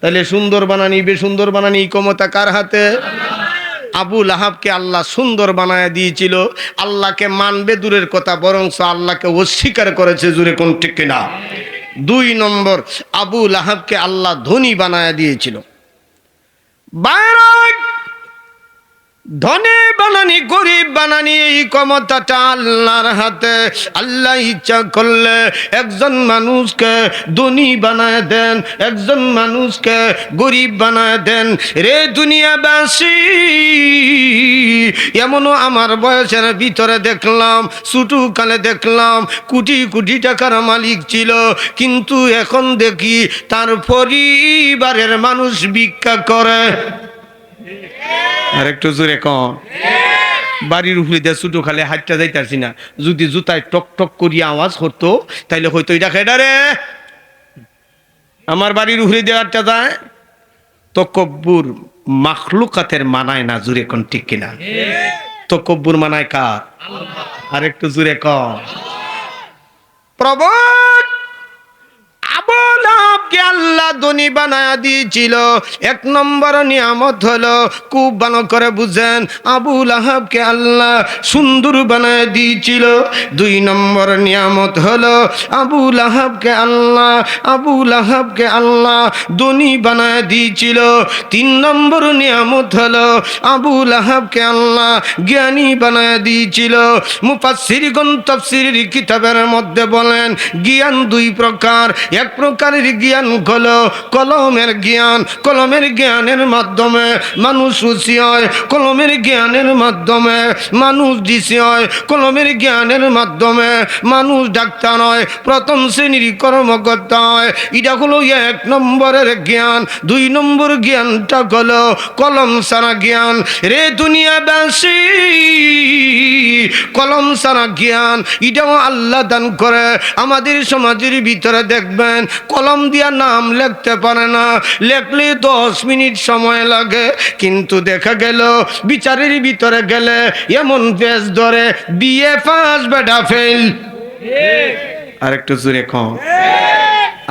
তাহলে সুন্দর বানানি বেসুন্দর বানানি এই ক্ষমতা কার হাতে? আবু লাহাবকে আল্লাহ সুন্দর বানায় দিয়েছিল। আল্লাহকে মানবে দূরের কথা, বরং আল্লাহকে অস্বীকার করেছে। জুরে কোন ঠিক কিনা? 2 নম্বর, আবু লাহাবকে আল্লাহ ধনী বানায় দিয়েছিল। ধনী বানানি গরিব বানানি এই ক্ষমতাটা আল্লাহর হাতে। আল্লাহ ইচ্ছা করলে একজন মানুষকে ধনী বানায় দেন, একজন মানুষকে গরিব বানায় দেন। রে দুনিয়াবাসী, এমনও আমার বয়সের ভিতরে দেখলাম, ছোট কালে দেখলাম কোটি কোটি টাকার মালিক ছিল, কিন্তু এখন দেখি তার পরিবারের মানুষ ভিক্ষা করে। আর একটু জোরে কম। বাড়ির উপরে দিয়ে ছোট খালে হাঁটতে যাইতাছি না, যদি জুতায় টক টক করিয়া আওয়াজ করতো তাইলে হয়তো এটা খেটা রে আমার বাড়ির উপরে দিয়ে হাঁটতে যায়। তকব্বুর মাখলুকাতের মানায় না। জুরে কোন ঠিক কিনা? তকব্বুর মানায় কার? আর একটু জুরে কম। প্রভু আবু লাহাব লাহাবকে আল্লাহ ধনী বানায়া দিয়েছিল। এক নম্বর নিয়ামত হলো, খুব ভালো করে বুঝেন, আবু লাহাবকে আল্লাহ সুন্দর বানায়া দিয়েছিল। দুই নম্বর নিয়ামত হলো আবু লাহাবকে আল্লাহ ধনী বানায়া দিয়েছিল। তিন নম্বর নিয়ামত হলো আবু লাহাবকে আল্লাহ জ্ঞানী বানায়া দিয়েছিল। মুফাসসিরগণ তাফসীরের কিতাবের মধ্যে বলেন, জ্ঞান দুই প্রকার। এক প্রকারের জ্ঞান হলো কলমের জ্ঞান। কলমের জ্ঞানের মাধ্যমে মানুষ সুশী হয়, কলমের জ্ঞানের মাধ্যমে মানুষ ডিসি হয়, কলমের জ্ঞানের মাধ্যমে মানুষ ডাক্তার হয়, প্রথম শ্রেণীর কর্মকর্তা হয়। এটা হলো এক নম্বরের জ্ঞান। দুই নম্বর জ্ঞানটা হলো কলম সারা জ্ঞান। রে দুনিয়াবাসী, কলম সারা জ্ঞান এটাও আল্লাহ দান করে। আমাদের সমাজের ভিতরে দেখবেন কলম দিয়া নাম লিখতে পারে না, লেখলে 10 মিনিট সময় লাগে, কিন্তু দেখা গেল বিচারের ভিতরে গেলে এমন পেজ ধরে বিএ পাস বেটা ফেল। আর একটু জোরে কম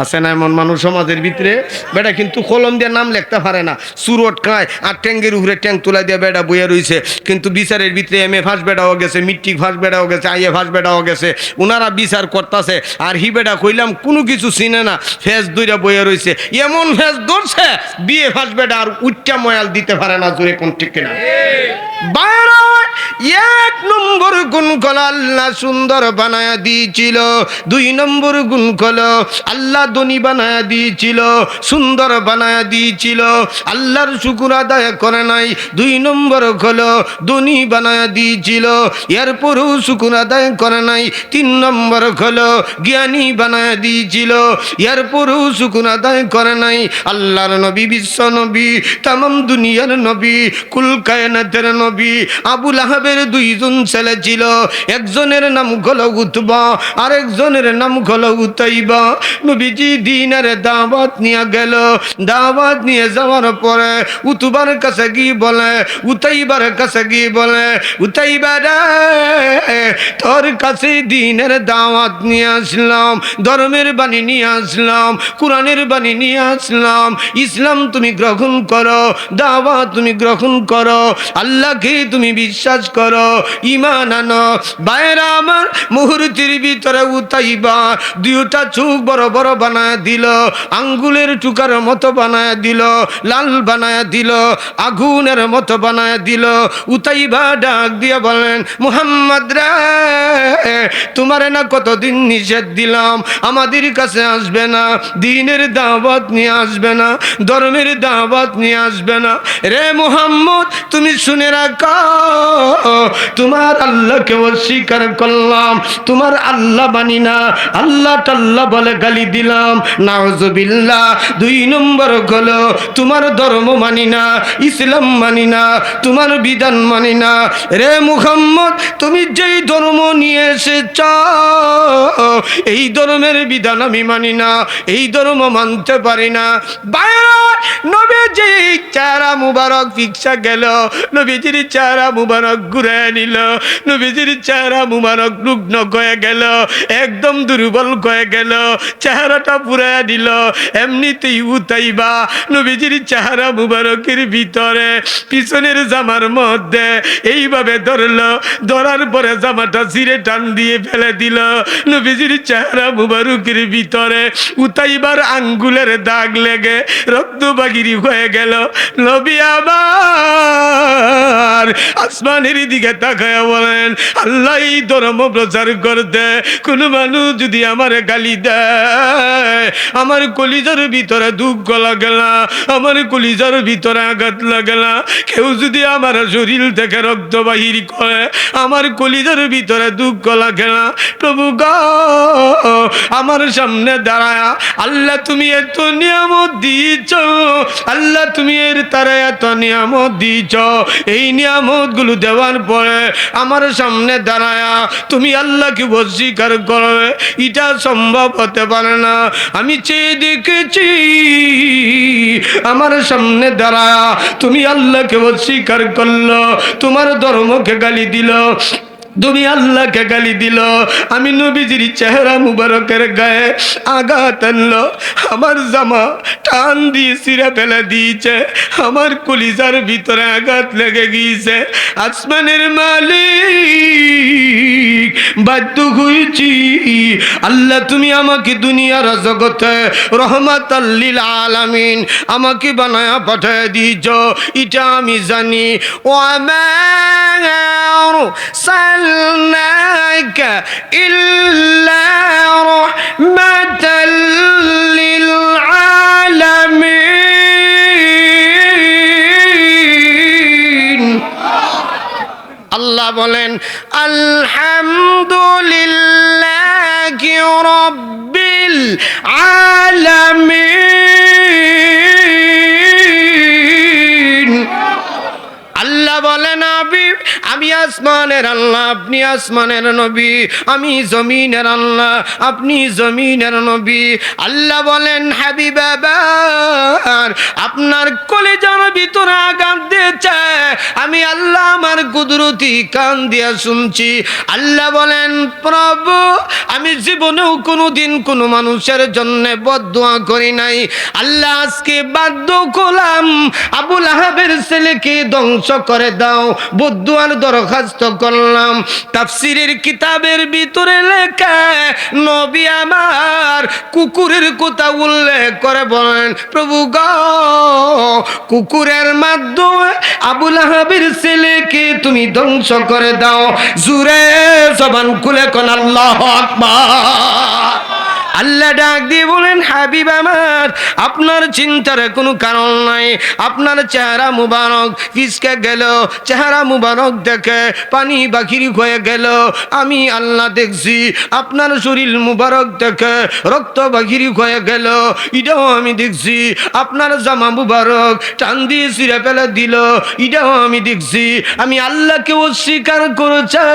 আছে না এমন মানুষ সমাজের ভিতরে? বেটা কিন্তু কলম দিয়ে নাম লিখতে পারে না, সুরট খায় আর ট্যাঙ্গের উপরে ট্যাঙ্ক তুলা দিয়ে বেটা বইয়া রয়েছে, কিন্তু বিচারের ভিতরে MA ফার্স্ট বেটাও গেছে, মিট্রিক ফার্স্ট বেটাও গেছে, IA ফার্স্ট বেটাও গেছে, ওনারা বিচার করতেছে। আর হি বেটা কইলাম কোনো কিছু চিনে না, ফেস দুইটা বইয়া রয়েছে, এমন ফেস ধরছে বিএ ফার্স্ট বেটা আর উচ্চা ময়াল দিতে পারে না। জোরে কোন ঠিক কিনা? বাইরে এক নম্বর গুণ হলো আল্লাহ সুন্দর বানায়া দিয়েছিল। দুই নম্বর গুণ হলো আল্লাহ ধনী বানায়া দিয়েছিল, সুন্দর বানায়া দিয়েছিল, আল্লাহর শুকর আদায় করে নাই। দুই নম্বর হলো ধনী বানায়া দিয়েছিল, এরপরও শুকর আদায় করে নাই। তিন নম্বর হলো জ্ঞানী বানায়া দিয়েছিল, এরপরও শুকর আদায় করে নাই। আল্লাহর নবী, বিশ্ব নবী, তামাম দুনিয়ার নবী, কুল কায়নাতের নবী আবু লাহাবের দুইজন ছেলে ছিল। একজনের নাম হলো উতবা, আরেকজনের নাম হলো উতাইবা। নবীজি দিনের দাওয়াত নিয়ে গেল। দাওয়াত নিয়ে যাওয়ার পরে উতবার কাছে গিয়ে বলে, উতাইবার কাছে গিয়ে বলে, উতাইবা রে, তোর কাছে দিনের দাওয়াত নিয়ে আসলাম, ধর্মের বাণী নিয়ে আসলাম, কোরআনের বাণী নিয়ে আসলাম, ইসলাম তুমি গ্রহণ করো, দাওয়াত তুমি গ্রহণ করো, আল্লাহকে তুমি বিশ্বাস করো, ঈমান আনো। বাইরা আমার মুহূর্তের ভিতরে উতাইবা দুইটা চোখ বড় বড় বানায় দিল, আঙ্গুলের টুকার মতো বানায় দিল, লাল বানায় দিল, আগুনের মতো বানায় দিল। উতাইবা ডাক দিয়ে বলেন, মুহাম্মদ রে, তোমার না কতদিন নিষেধ দিলাম আমাদের কাছে আসবে না, দ্বীনের দাওয়াত নিয়ে আসবে না, ধর্মের দাওয়াত নিয়ে আসবে না। রে মুহাম্মদ, তুমি শুনে রাখো, তোমার আল্লাহকে অস্বীকার করলাম, তোমার আল্লাহ মানি না, আল্লাহ টাল্লাহ বলে গালি দিলাম, নাউজুবিল্লাহ। দুই নম্বর হলো তোমার ধর্ম মানি না, ইসলাম মানি না, তোমার বিধান মানি না। রে মুহাম্মদ, তুমি যেই ধর্ম নিয়ে এসেছ এই ধর্মের বিধান আমি মানি না, এই ধর্ম মানতে পারি না। বাইরে নবীজি চেহারা মুবারক ফিক্সা গেল, নবীজির চেহারা মুবারক ঘুরে নিল, নবীজির চেহারা মুবারক রুগ্ন হয়ে গেল, একদম দুর্বল হয়ে গেল, চেহারাটা পুরাইয়া দিল। এমনিতেই উতাইবা নবীজির চেহারা মুবারকের ভিতরে পিছনের জামার মধ্যে এইভাবে ধরলো, ধরার পরে জামাটা ছিঁড়ে টান দিয়ে ফেলে দিল। নবীজির চেহারা মুবারকের ভিতরে উতাইবার আঙ্গুলের দাগ লেগে রক্ত বাগিরি হয়ে গেল। নবী আমার আসমানের দিকে তাকায়া বলেন, আল্লাহ এই ধর্ম প্রচার করতে কোন মানুষ যদি আমার গালি দেয়, আমার কলিজার ভিতরে দুঃখ লাগে না, আমার কলিজার ভিতরে আঘাত লাগে না। কেউ যদি আমার শরীর থেকে রক্ত বাহির করে, আমার কলিজার ভিতরে দুঃখ লাগে না। প্রভু গো, আমার সামনে দাঁড়ায়া আল্লাহ তুমি এত নিয়ামত দিয়েছ, আল্লাহ তুমি এর তারা এত নিয়ামত দিয়েছ, এই নিয়ামত গুলো দেওয়ার পরে আমার সামনে দাঁড়ায়া তুমি আল্লাহকে অস্বীকার করবে, এটা সম্ভব হতে পারে না। আমি চেয়ে দেখেছি আমার সামনে দাঁড়ায়া তুমি আল্লাহকে অস্বীকার করলো, তোমার ধর্মকে গালি দিল, তুমি আল্লাহকে গালি দিল, আমি নবীজির চেহারা মুবারকের গায়ে আঘাত আনলো, আমার জামা টান দিয়ে ছিঁড়ে ফেলে দিয়েছে, আমার কলিজার ভিতরে আঘাত লেগে গিয়েছে। আসমানের মালিক বাধ্য হয়েছি, আল্লাহ তুমি আমাকে দুনিয়ার জগতে রহমাতাল লিল আলামিন আমাকে বানায়া পাঠিয়ে দিয়েছ, এটা আমি জানি। ওয়া أرسلناك إلا رحمة للعالمين। আল্লাহ বলেন আলহামদুলিল্লাহি রাব্বিল আলামিন। আল্লাহ বলেন আমি আসমানের আল্লাহ, আপনি আসমানের নবী, আমি জমিনের আল্লাহ, আপনি জমিনের নবী। আল্লাহ বলেন হাবিব আমার আপনার কলিজার ভিতরে আঘাত দিয়েছে, আমি আল্লাহ আমার কুদরতি কান দিয়া শুনছি। আল্লাহ বলেন প্রভু আমি জীবনেও কোনোদিন কোনো মানুষের জন্য বদদুয়া করি নাই, আল্লাহ আজকে বাধ্য করলাম আবুল আহাবের ছেলেকে ধ্বংস করে দাও, বদদুয়ার দরখাস্ত করলাম। তাফসীরের কিতাবের ভিতরে লেখা নবী আমার কুকুরের কথা উল্লেখ করে বলেন প্রভু গো, কুকুরের মাধ্যমে আবুল আহাবের ছেলেকে তুমি ধ্বংস করে দাও। জুরে জবান খুলে কোন আল্লাহু আকবার। আল্লাহ ডাক দিয়ে বলেন হাবিব আমার আপনার চিন্তার কোনো কারণ নাই, আপনার চেহারা মুবারক ফিসকে গেল, চেহারা মুবারক দেখে পানি বাকির হয়ে গেল, আমি আল্লাহ দেখছি। আপনার শরীর মুবারক দেখে রক্ত বাকির হয়ে গেল, এটাও আমি দেখছি। আপনার জামা মুবারক টান দিয়ে ছিঁড়ে ফেলে দিল, এটাও আমি দেখছি। আমি আল্লাহকে অস্বীকার করেছে,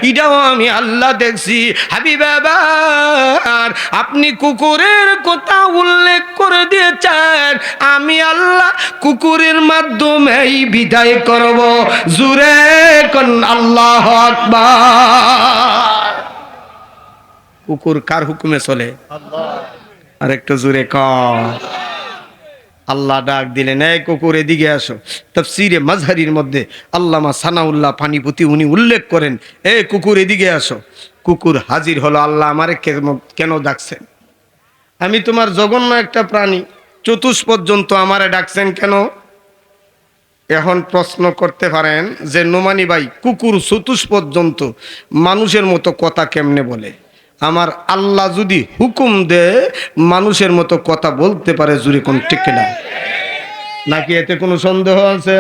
এটাও আমি আল্লাহ দেখছি। হাবিব আবার আপনি কুকুরের কথা উল্লেখ করে দিয়েছেন, আমি আল্লাহ কুকুরের মাধ্যমেই বিদায় করব। জুরে কোন আল্লাহু আকবার। কুকুর কার হুকুমে চলে? আর একটু জুরে কর। আল্লাহ ডাক দিলেন এই কুকুর এদিকে আসো। তাফসীরে মাজহারির মধ্যে আল্লামা সানাউল্লাহ পানিপতি উনি উল্লেখ করেন এই কুকুর এদিকে আসো। কুকুর হাজির হলো। আল্লাহ আমারে কেন ডাকছেন? আমি তোমার জঘন্য একটা প্রাণী, চতুষ্পদ জন্তু, আমারে ডাকছেন কেন? এখন প্রশ্ন করতে পারেন যে নোমানি ভাই কুকুর চতুষ্পদ জন্তু মানুষের মতো কথা কেমনে বলে? আমার আল্লাহ যদি হুকুম দেয় মানুষের মতো কথা বলতে পারে, জুরি কোন ঠিক না নাকি? এতে কোনো সন্দেহ আছে?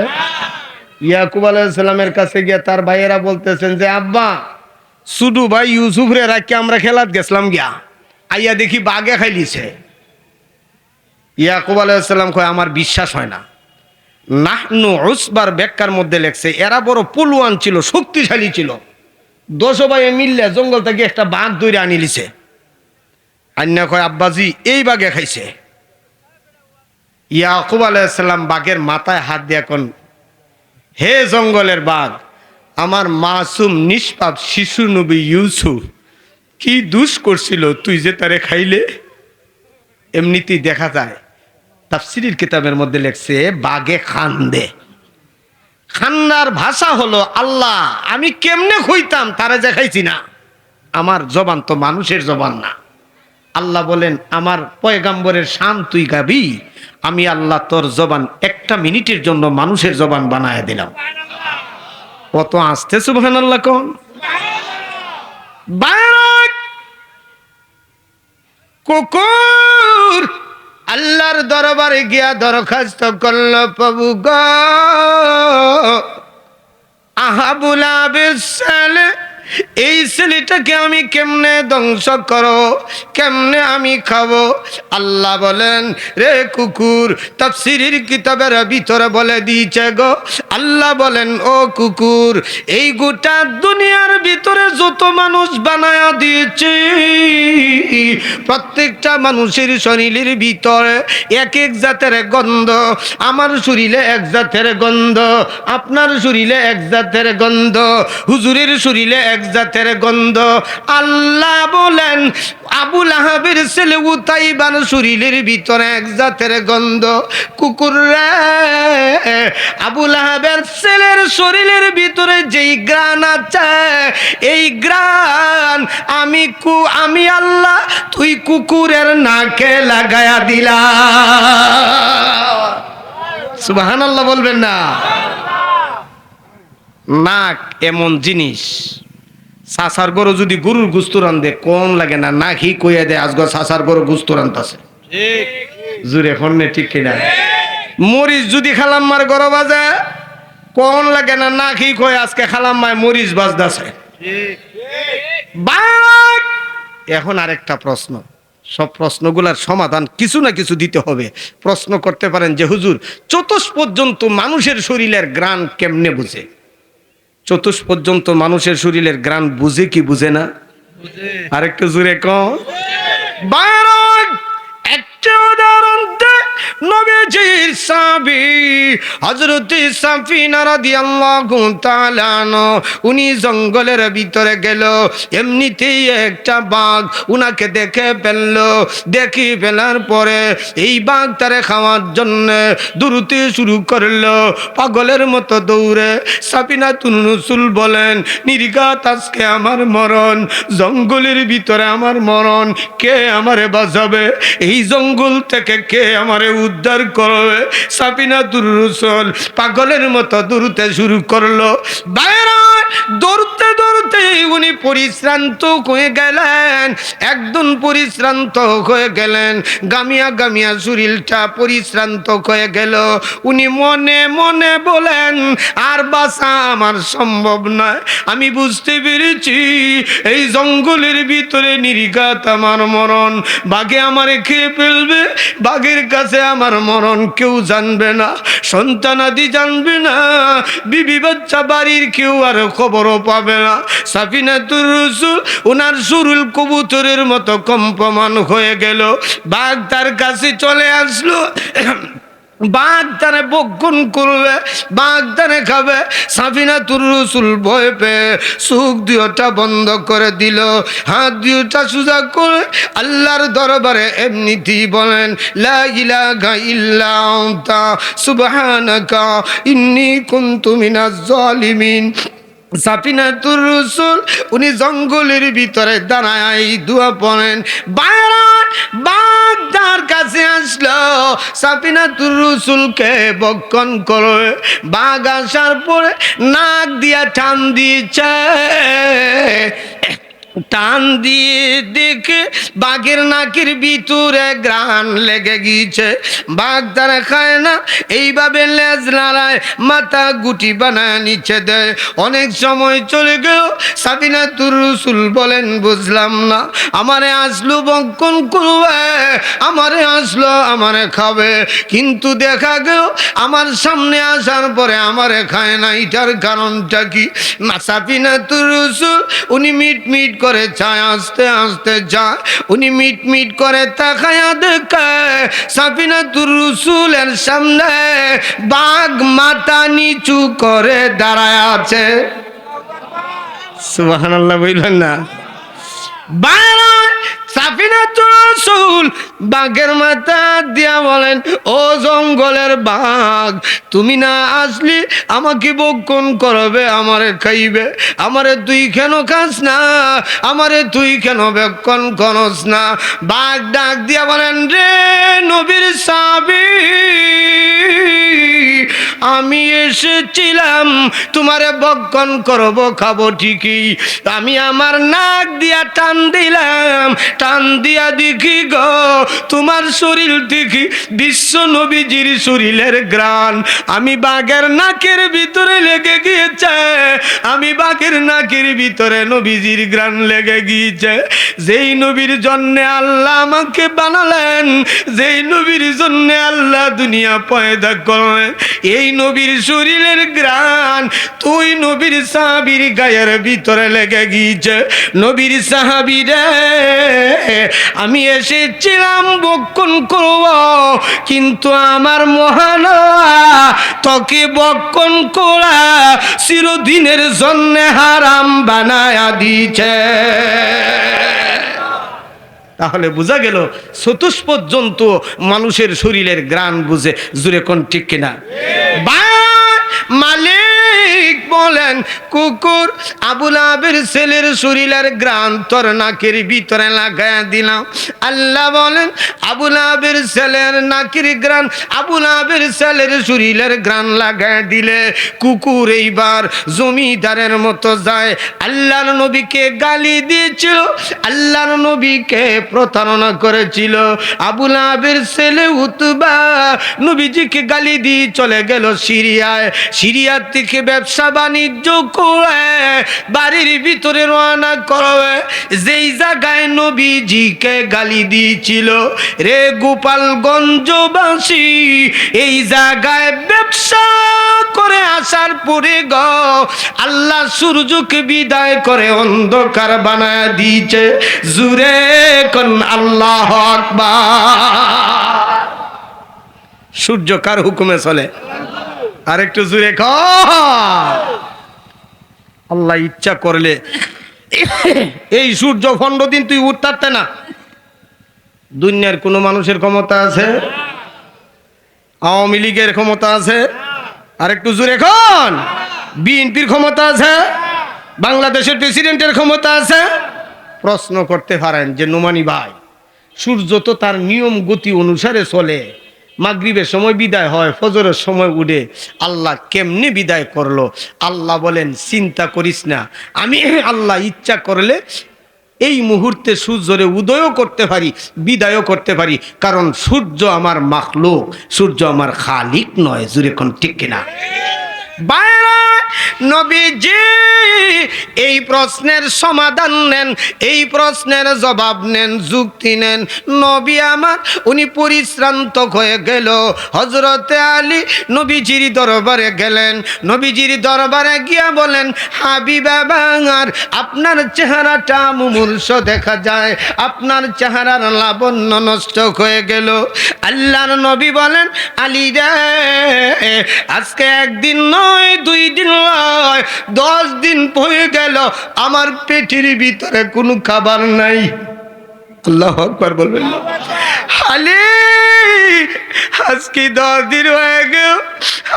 ইয়াকুব আলাইহিস সালামের কাছে গিয়ে তার ভাইয়েরা বলতেছেন যে আব্বা সুডু ভাই ইউসুফ রে রাখি আমরা খেলাত গেছিলাম গিয়া, আইয়া দেখি বাঘে খাইলিছে। ইয়াকুব আলাইহিস সালাম কয় আমার বিশ্বাস হয় না। নাহনু উসবার ব্যাখ্যার মধ্যে লেখছে এরা বড় পলুয়ান ছিল, শক্তিশালী ছিল। 10 ভাই মিললে জঙ্গল থেকে একটা বাঘ ধরে আনিলিছে। আন্না কয় আব্বাজি এই বাঘে খাইছে। ইয়াকুব আলাইহিস সালাম বাঘের মাথায় হাত দিয়ে কোন হে জঙ্গলের বাঘ, আমার মাসুম নিষ্পাপ শিশু নবী ইউসুফ কি দুষ করছিল তুই যে তারে খাইলে? এমনিতেই দেখা যায় তাফসীরের কিতাবের মধ্যে লেখছে বাঘে খান্দে। খান্নার ভাষা হলো আল্লাহ আমি কেমনে খুইতাম তারে যে খাইছি না, আমার জবান তো মানুষের জবান না। আল্লাহ বলেন আমার পয়গাম্বরের শান তুই গাবি, আমি আল্লাহ তোর জবান একটা মিনিটের জন্য মানুষের জবান বানায় দিলাম। কত আসতে সুবহানাল্লাহ কোন বারাক কুকুর আল্লাহর দরবারে গিয়া দরখাস্ত করল প্রভু গো আহাবুল আবিসাল এই ছেলেটাকে আমি কেমনে ধ্বংস করো, কেমনে আমি খাবো? আল্লাহ বলেন, রে কুকুর, তাফসীরের কিতাবের ভিতরে বলে দিয়েছে গো, আল্লাহ বলেন, ও কুকুর, এই গোটা দুনিয়ার ভিতরে যত মানুষ বানায়া দিয়েছি, প্রত্যেকটা মানুষের শরীরের ভিতরে এক এক জাতের গন্ধ। আমার শরীরে এক জাতের গন্ধ, আপনার শরীরে এক জাতের গন্ধ, হুজুরের শরীরে এক জাতের গন্ধ। আল্লাহ বলেন, আবু লাহাবের ছেলে উতাইবার শরীরের ভিতরে এক জাতের গন্ধ। কুকুর রে, আবু লাহাবের ছেলের শরীরের ভিতরে যেই গ্রান আছে, এই গ্রান আমি আল্লাহ তুই কুকুরের নাকে লাগায়া দিলা। সুবহানাল্লাহ বলবেন না? নাক এমন জিনিস, সাসার গরু যদি গরুর গুস্ত রান্ধে কোন লাগে না, নাকি কইয়া দেয় আজগো সাসার গরু গুস্ত রান্ধতাছে। জুরে ফোনে ঠিক কিনা? মরিচ যদি খালাম্মার গরু বাজে কোন লাগে না, নাকি কই আজকে খালাম্মায় মরিচ বাজদাছে। এখন আরেকটা প্রশ্ন, সব প্রশ্নগুলার সমাধান কিছু না কিছু দিতে হবে। প্রশ্ন করতে পারেন যে হুজুর, চতুষ্পর্যন্ত মানুষের শরীরের গ্রাণ কেমনে বুঝে? চতুষ্পর্যন্ত মানুষের শরীরের গ্রাণ বুঝে কি বুঝে না? আরেকটু জোরে কম। একটা উদাহরণ দে, নবীজির সাহাবী হযরত সাফিনা রাদিয়াল্লাহু তাআলা আনহা, উনি জঙ্গলের ভিতরে গেল, এমনিতেই একটা বাঘ উনাকে দেখে ফেলল। দেখে ফেলার পরে এই বাঘ তারে খাওয়ার জন্য দৌড়তে শুরু করলো, পাগলের মতো দৌড়ে। সাফিনাতুন রাসূল বলেন, নির্ঘাত আজকে আমার মরণ, জঙ্গলের ভিতরে আমার মরণ, কে আমারে বাঁচাবে? এই জঙ্গল থেকে কে আমারে উদ্ধার করবে? সাফিনাতুর রাসূল পাগলের মতো দৌড়তে শুরু করলো। বাইরে দৌড়তে দৌড়তে উনি পরিশ্রান্ত হয়ে গেলেন, একদম পরিশ্রান্ত হয়ে গেলেন, গামিয়া গামিয়া শরীরটা পরিশ্রান্ত হয়ে গেল। উনি মনে মনে বলেন, আর বাঁচা আমার সম্ভব নয়, আমি বুঝতে পেরেছি এই জঙ্গলের ভিতরে নির্ঘাত আমার মরণ, বাঘে আমারে খেয়ে ফেলবে, বাঘের কাছে আমার মরণ কেউ জানবে না, সন্তানাদি জানবে না, বিবি বাচ্চা বাড়ির কেউ আর খবরও পাবে না। সাফিনাতুর রাসূল ওনার শরীর কবুতরের মতো কম্পমান হয়ে গেল। বাঘ তার কাছে চলে আসলো, বাঘ তারে বক্ষণ করবে, বাঘ তারে খাবে। সাফিনাতুর রাসূল ভয় পেয়ে চোখ দুইটা বন্ধ করে দিল, হাত দুইটা সোজা করে আল্লাহর দরবারে এমনিতেই বলেন, লা ইলাহা ইল্লা আনতা সুবহানাকা ইন্নী কুনতু মিনাজ জালিমিন। সাফিনাতুর রাসূল উনি জঙ্গলের ভিতরে দাঁড়ায় দোয়া পড়েন। বাঘ তার কাছে আসলো, সাফিনাতুর রাসূলকে বক্ষণ করে। বাঘ আসার পরে নাক দিয়া টান দিয়েছে, টান দিয়ে দেখে বাঘের নাকের ভিতরে গ্রাণ লেগে গিয়েছে। বাঘ তারা খায় না, এইভাবে লেজ নাড়ায়, মাথা গুটি বানায় নিচে দেয়। অনেক সময় চলে গেল। সাফিনাতুর রাসূল বলেন, বুঝলাম না, আমারে আসলো বক্ষণ করবে, আমারে আসলো আমারে খাবে, কিন্তু দেখা গেল আমার সামনে আসার পরে আমারে খায় না, এটার কারণটা কি? সাফিনাতুর রাসূল উনি মিট মিট করে চায়, আস্তে আস্তে যায়, উনি মিট মিট করে তাকায়া দেখে সাফিনাতুর রাসূলের সামনে বাঘ মাথা নিচু করে দাঁড়ায় আছে। সুবহানাল্লাহ বললেন না? সাফিনাতুর রাসূল বাঘের মাথা দিয়া বলেন, ও জঙ্গলের বাঘ, তুমি না আসলে আমাকে বক্ষণ করবে, আমারে খাইবে, আমারে তুই কেন খাস না, আমারে তুই কেন বক্ষণ করস না? বাঘ ডাক দিয়া বলেন, রে নবীর সাহাবী, আমি এসেছিলাম তোমারে বক্ষণ করব, খাবো ঠিকই। আমি আমার নাক দিয়া টান দিলাম, টান দিয়া দেখি গো তোমার শরীর দেখি বিশ্ব নবীজির শরীরের গ্রাণ আমি বাঘের নাকের ভিতরে লেগে গিয়েছে, আমি বাঘের নাকের ভিতরে নবীজির গ্রাণ লেগে গিয়েছে। যেই নবীর জন্যে আল্লাহ আমাকে বানালেন, যেই নবীর জন্যে আল্লাহ দুনিয়া পয়দা করলেন, এই নবীর শরীরের গ্রাণ তুই নবীর সাহাবীর গায়ের ভিতরে লেগে গিয়েছে। নবীর সাহাবী রে, আমি এসেছিলাম বক্ষণ করব, কিন্তু আমার মহান তোকে বক্ষণ করা চিরদিনের জন্য হারাম বানায়া দিয়েছে। তাহলে বোঝা গেল চতুষ্পদ জন্তু মানুষের শরীরের গ্রাণ বুঝে। জুড়ে কোন ঠিক কিনা? মালিক বলেন কুকুর আবু লাহাবের ছেলের শরীরের গ্রাণ তোর নাকের ভিতরে লাগায়া দিলাম। আল্লাহ বলেন আবু লাহাবের ছেলের নাকের গ্রাণ আবু লাহাবের ছেলের শরীরের গ্রাণ লাগায়া দিলে কুকুর এইবার জমিদারের মতো যায়। আল্লাহর নবীকে গালি দিয়েছিল, আল্লাহর নবীকে প্রতারণা করেছিল। আবু লাহাবের ছেলে উতবা নবীজিকে গালি দিয়ে চলে গেল সিরিয়ায়। সিরিয়া থেকে ব্যবসা বাণিজ্য করে বাড়ির ভিতরে রওনা করবে। যেই জায়গায় নবীজিকে গালি দিয়েছিল রে গোপালগঞ্জবাসী, এই জায়গায় ব্যবসা করে আসার পরে গো আল্লাহ সূর্যকে বিদায় করে অন্ধকার বানায় দিয়েছে। জুরে কোন আল্লাহু আকবার। সূর্য কার হুকুমে চলে? আর একটু জুড়ে ক। আল্লাহ ইচ্ছা করলে এই সূর্য 15 দিন তুই উঠতে না। দুনিয়ার কোন মানুষের ক্ষমতা আছে? আওয়ামী লীগের ক্ষমতা আছে? আর একটু জুড়ে খন। বিএনপির ক্ষমতা আছে? বাংলাদেশের প্রেসিডেন্টের ক্ষমতা আছে? প্রশ্ন করতে পারেন যে নোমানি ভাই, সূর্য তো তার নিয়ম গতি অনুসারে চলে, মাগরিবের সময় বিদায় হয়, ফজরের সময় উঠে, আল্লাহ কেমনে বিদায় করলো? আল্লাহ বলেন চিন্তা করিস না, আমি আল্লাহ ইচ্ছা করলে এই মুহূর্তে সূর্যরে উদয়ও করতে পারি, বিদায়ও করতে পারি, কারণ সূর্য আমার মাখলুক, সূর্য আমার খালিক নয়। জুরে কোন ঠিক কিনা? বাইরে নবীজি এই প্রশ্নের সমাধান নেন, এই প্রশ্নের জবাব নেন, যুক্তি নেন। নবী আমার উনি পরিশ্রান্ত হয়ে গেল। হযরতে আলী নবীজির দরবারে গেলেন। নবীজির দরবারে গিয়া বলেন, হাবিব আমার, আপনার চেহারাটা মুমূর্ষ দেখা যায়, আপনার চেহারার লাবণ্য নষ্ট হয়ে গেল। আল্লাহর নবী বলেন, আলী রে, আজকে একদিন নয়, 2 দিন নয়, 10 দিন হয়ে গেল আমার পেটের ভিতরে কোনো খাবার নাই। আল্লাহু আকবার বলবেন। আলী, আজকে 10 দিন হয়ে গেল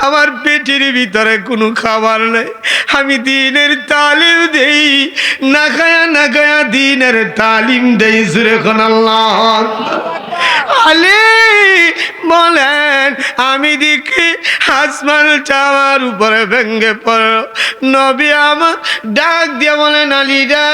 আমার পেটের ভিতরে কোনো খাবার নাই। আমি দিনের তালিম দেই, না খায়া দিনের তালিম দেই। সুরে কোন আল্লাহ। আলী বলেন, আমি দেখি আসমান চাওয়ার উপরে ভেঙ্গে পড়ো। নবী আমার ডাক দিয়ে বলেন, আলী রে,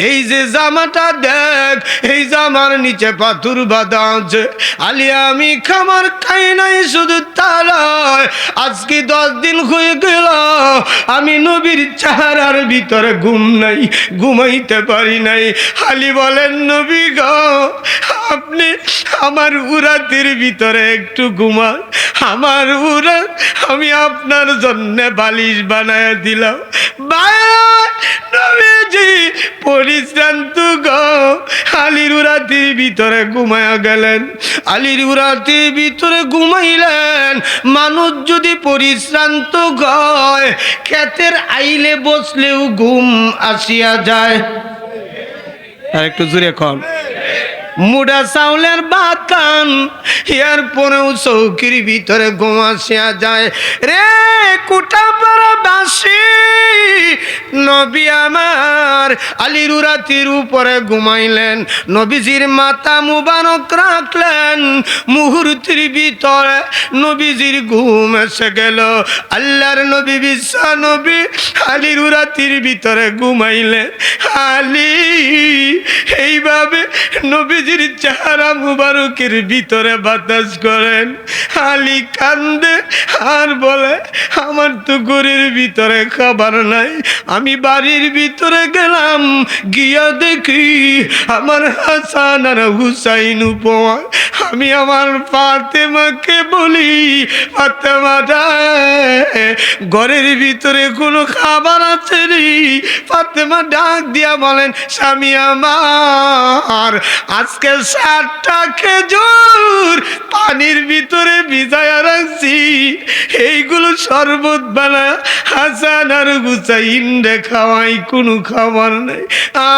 এই যে জামাটা দেখ, এই জামার নিচে পাথর বাঁধা আছে। আলী, আমি খাবার খাই নাই, শুধু তা নয়, আজকে 10 দিন হয়ে গেল আমি নবীর চেহারার ভিতরে ঘুম নাই, ঘুমাইতে পারি নাই। আলী বলেন, নবী গো, আপনি আমার উরাতের ভিতরে একটু ঘুমান, আমার উরাত আমি আপনার জন্য বালিশ বানায় দিলাম। নবীজি পরিশ্রান্ত গো আলীর উরাতির ভিতরে ঘুমায়া গেলেন। আলীর উরাতির ভিতরে ঘুমাইলেন। মানুষ যদি পরিশ্রান্ত গয়, ক্ষেতের আইলে বসলেও ঘুম আসিয়া যায়। আর একটু জোরে কন। মুড়া চাউলের ভাত খান, এরপরেও চৌকির ভিতরে ঘুম আসিয়া যায়। রে কুটা পাড়া বাসি, নবী আমার আলীর উরাতির উপরে ঘুমাইলেন, নবীজির মাথা মুবারক রাখলেন, মুহূর্তের ভিতরে নবীজির ঘুম এসে গেল। আল্লাহর নবী বিশ্ব নবী আলীর উরাতির ভিতরে ঘুমাইলেন। আলী এইভাবে নবীজির চেহারা মুবারকের ভিতরে বাতাস করেন। আলী কান্দে আর বলে, আমার তো ঘরের ভিতরে খাবার নাই, আমি বাড়ির ভিতরে গেলাম, গিয়া দেখি আমার হাসান আর হুসাইন উপমা। আমি আমার ফাতেমাকে বলি, ফাতেমাটা ঘরের ভিতরে কোনো খাবার আছে নি? ফাতেমা ডাক দিয়া বলেন, স্বামী আমার, আজকে 7টা খেজুর পানির ভিতরে ভিজায়া রাখছি, এইগুলো শরবত বানা হাসান আর হুসাইন রে খাওয়াই, কোনো খাবার নেই।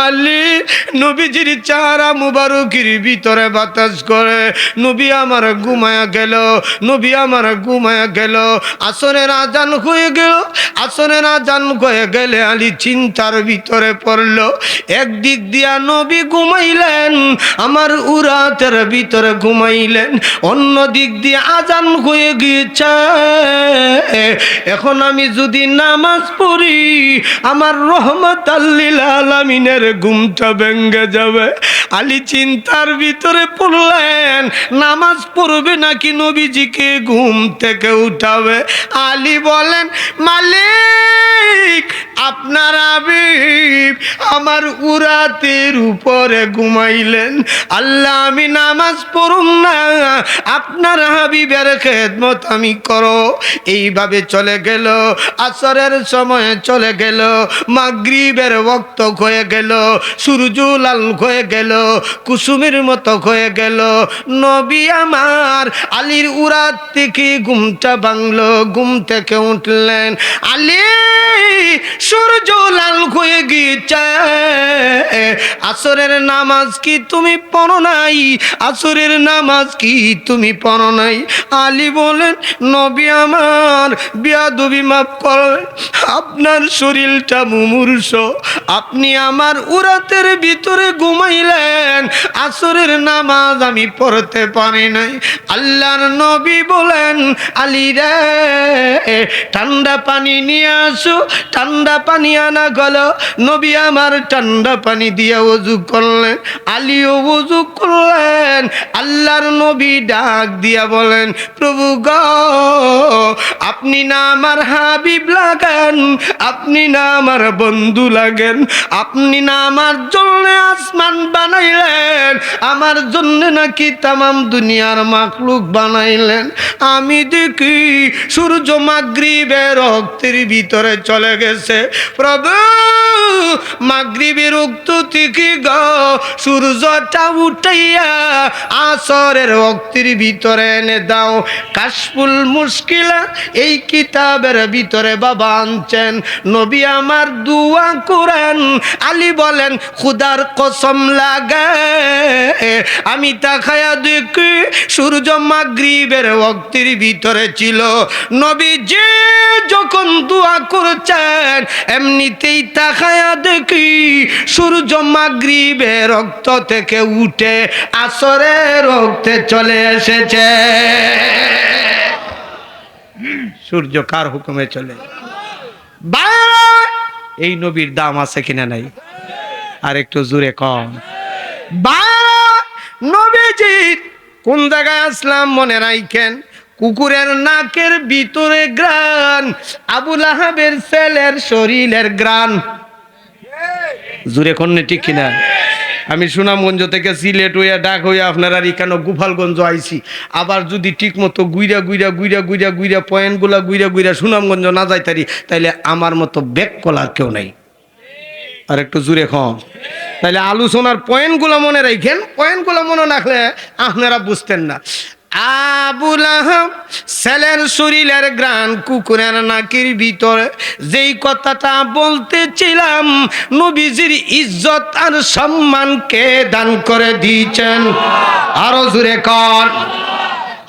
আলী নবীজির চেহারা মুবারকের ভিতরে বাতাস করে, নবী আমার ঘুমায়া গেল, নবী আমার ঘুমায়া গেল। আসরের আজান হয়ে গেল, আসরের আজান হয়ে গেলে আলী চিন্তার ভিতরে পড়ল। একদিক দিয়া নবী ঘুমাইলেন, আমার উরাতের ভিতরে ঘুমাইলেন, অন্য দিক দিয়ে আজান হয়ে গিয়েছে। এখন আমি যদি নামাজ পড়ি, আমার রহমাতাল লিল আলামিনের ঘুমটা ভেঙে যাবে। আলী চিন্তার ভিতরে পড়লেন, নামাজ পড়বে নাকি নবীজিকে ঘুম থেকে উঠাবে। আলী বলেন, মালিক, আপনার হাবিব আমার উরাতের উপরে ঘুমাইলেন, আল্লাহ আমি নামাজ পড়ুম না, আপনার হাবিবের খেদমত আমি করো। এইভাবে চলে গেল, আসরের সময় চলে গেল, মাগরিবের ওয়াক্ত হয়ে গেল, সূর্য লাল হয়ে গেল, কুসুমের মতো হয়ে গেল। নবী আমার আলীর উরাত থেকে ঘুমটা ভাঙলো, ঘুম থেকে উঠলেন। আলী, সূর্য লাল হয়ে গিয়েছে, আসরের নামাজ কি তুমি পড়ো নাই? আসরের নামাজ কি তুমি পড়ো নাই? আলী বলেন, নবী আমার, বেয়াদবি মাফ করবেন, আপনার শরীরটা মুমূর্ষ, আপনি আমার উরাতের ভিতরে ঘুমাইলেন, আসরের নামাজ আমি পড়তে পারি নাই। আল্লাহর নবী বলেন, আলী রে, ঠান্ডা পানি নিয়ে আসো। ঠান্ডা পানি আনা গেল, নবী আমার ঠান্ডা পানি দিয়ে ওযু করলেন, আলীও ওযু করলেন। আল্লাহর নবী ডাক দিয়া বলেন, প্রভু গো, আপনি না আমার হাবিব লাগেন, আপনি না আমার বন্ধু লাগেন, আপনি না আমার জন্য আসমান বানাইলেন, আমার জন্য নাকি তামাম দুনিয়ার মাখলুক বানাইলেন। আমি দেখি সূর্য মাগরিবের রক্তের ভিতরে চলে গেছে। প্রভু, মাগরিবের রক্ত থেকে গো সূর্যটা উঠাইয়া আসরের রক্তের ভিতরে এনে দাও। কাশফুল মুশকিলা এই কিতাবের ভিতরে বাবা আনছেন, নবী আমার দুয়া করেন। আলী বলেন, খুদার কসম লাগে, আমি তাকায়া দেখি সূর্য মাগরিবের ওয়াক্তের ভিতরে ছিল। নবীজি যখন দোয়া করছেন, এমনিতেই তাকায়া দেখি সূর্য মাগরিবের রক্ত থেকে উঠে আসরের রক্তে চলে এসেছে। সূর্য কার হুকুমে চলে? এই নবীর দাম আছে কিনা নাই? আর একটু জোরে কম। নবীজি কোন জায়গায় আসলাম মনে রাখেন, কুকুরের নাকের ভিতরে গ্রান, আবু লাহাবের ছেলের শরীরের গ্রান। জোরে কন্যা ঠিক কিনা? আমি সুনামগঞ্জ থেকে সিলেট হইয়া ডাক হইয়া আপনারা এখানে গোপালগঞ্জ আইছি। আবার যদি ঠিক মতো গুইরা গুইরা গুইরা গুইরা গুইরা পয়েন্টগুলা গুইরা গুইরা সুনামগঞ্জ না যাইতারি, তাইলে আমার মতো ব্যাক কলার কেউ নাই। আর একটু জোরে কম। তাইলে আলোচনার পয়েন্টগুলো মনে রাখেন, পয়েন্টগুলো মনে রাখলে আপনারা বুঝতেন না। আবু লাহাব ছেলের শরীরের গ্রান, কুকুরের নাকের ভিতরে। যেই কথাটা বলতেছিলাম, নবীজির ইজ্জত আর সম্মানকে দান করে দিয়েছেন। আরো জোরে কর।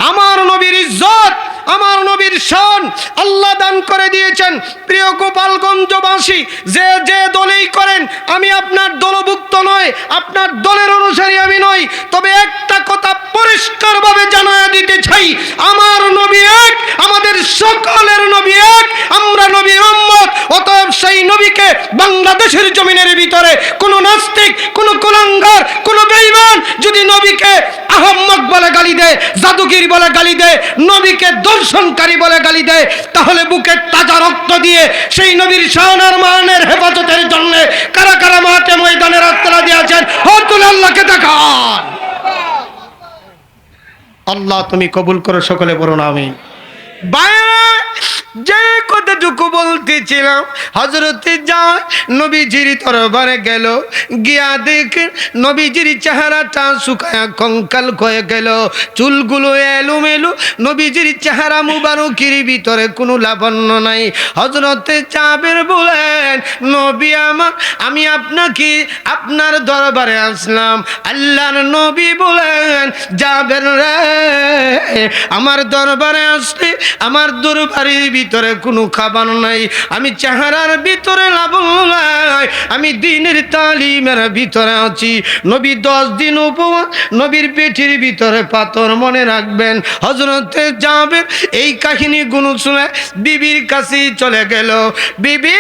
আমার নবীর ইজ্জত আমার নবীর শান আল্লাহ দান করে দিয়েছেন। প্রিয় গোপালগঞ্জবাসী, যে যে দলেই করেন, আমি আপনার দলভুক্ত নয়, আপনার দলের অনুসারী আমি নই, তবে একটা কথা পরিষ্কারভাবে জানায়া দিতে চাই, আমার নবী এক, আমাদের সকলের নবী এক, আমরা নবীর উম্মত। অতএব সেই নবীকে বাংলাদেশের জমিনের ভিতরে কোন নাস্তিক, কোন কুলাঙ্গার, কোন বেঈমান যদি নবীকে আহম্মক বলে গালি দেয়, জাদুগির বলে গালি দেয়, নবীকে দর্শনকারী বলে গালি দেয়, তাহলে বুকের তাজা রক্ত দিয়ে সেই নবীর শান আর মানের হেফাজতের জন্য কারা কারা মাঠে ময়দানে রাস্তারা দিয়েছেন, হতুল আল্লাহকে দেখান। আল্লাহ তুমি কবুল করো, সকলে পড়ুন আমিন। যে কথাটুকু বলতেছিলাম, হযরতে যায় নবীজির দরবারে গেল, গিয়া দেখে নবীজির চেহারাটা শুকায়া কঙ্কাল হয়ে গেল, চুলগুলো এলোমেলো, নবীজির চেহারা মুবারকের ভিতরে কোনো লাবণ্য নাই। হযরতে জাবের বলেন, নবী আমার, আমি আপনাকে আপনার দরবারে আসলাম। আল্লাহর নবী বলেন, জাবের রে, আমার দরবারে আসলে আমার দরবারের ভিতরে কোনো খাবার নাই, আমি চেহারার ভিতরে লাবণ্য নাই, আমি দ্বীনের তালিমের ভিতরে আছি। নবী 10 দিন উপবাস, নবীর পেটের ভিতরে পাথর, মনে রাখবেন। হযরতে জাবের এই কাহিনীগুলো শুনে বিবির কাছে চলে গেল। বিবি,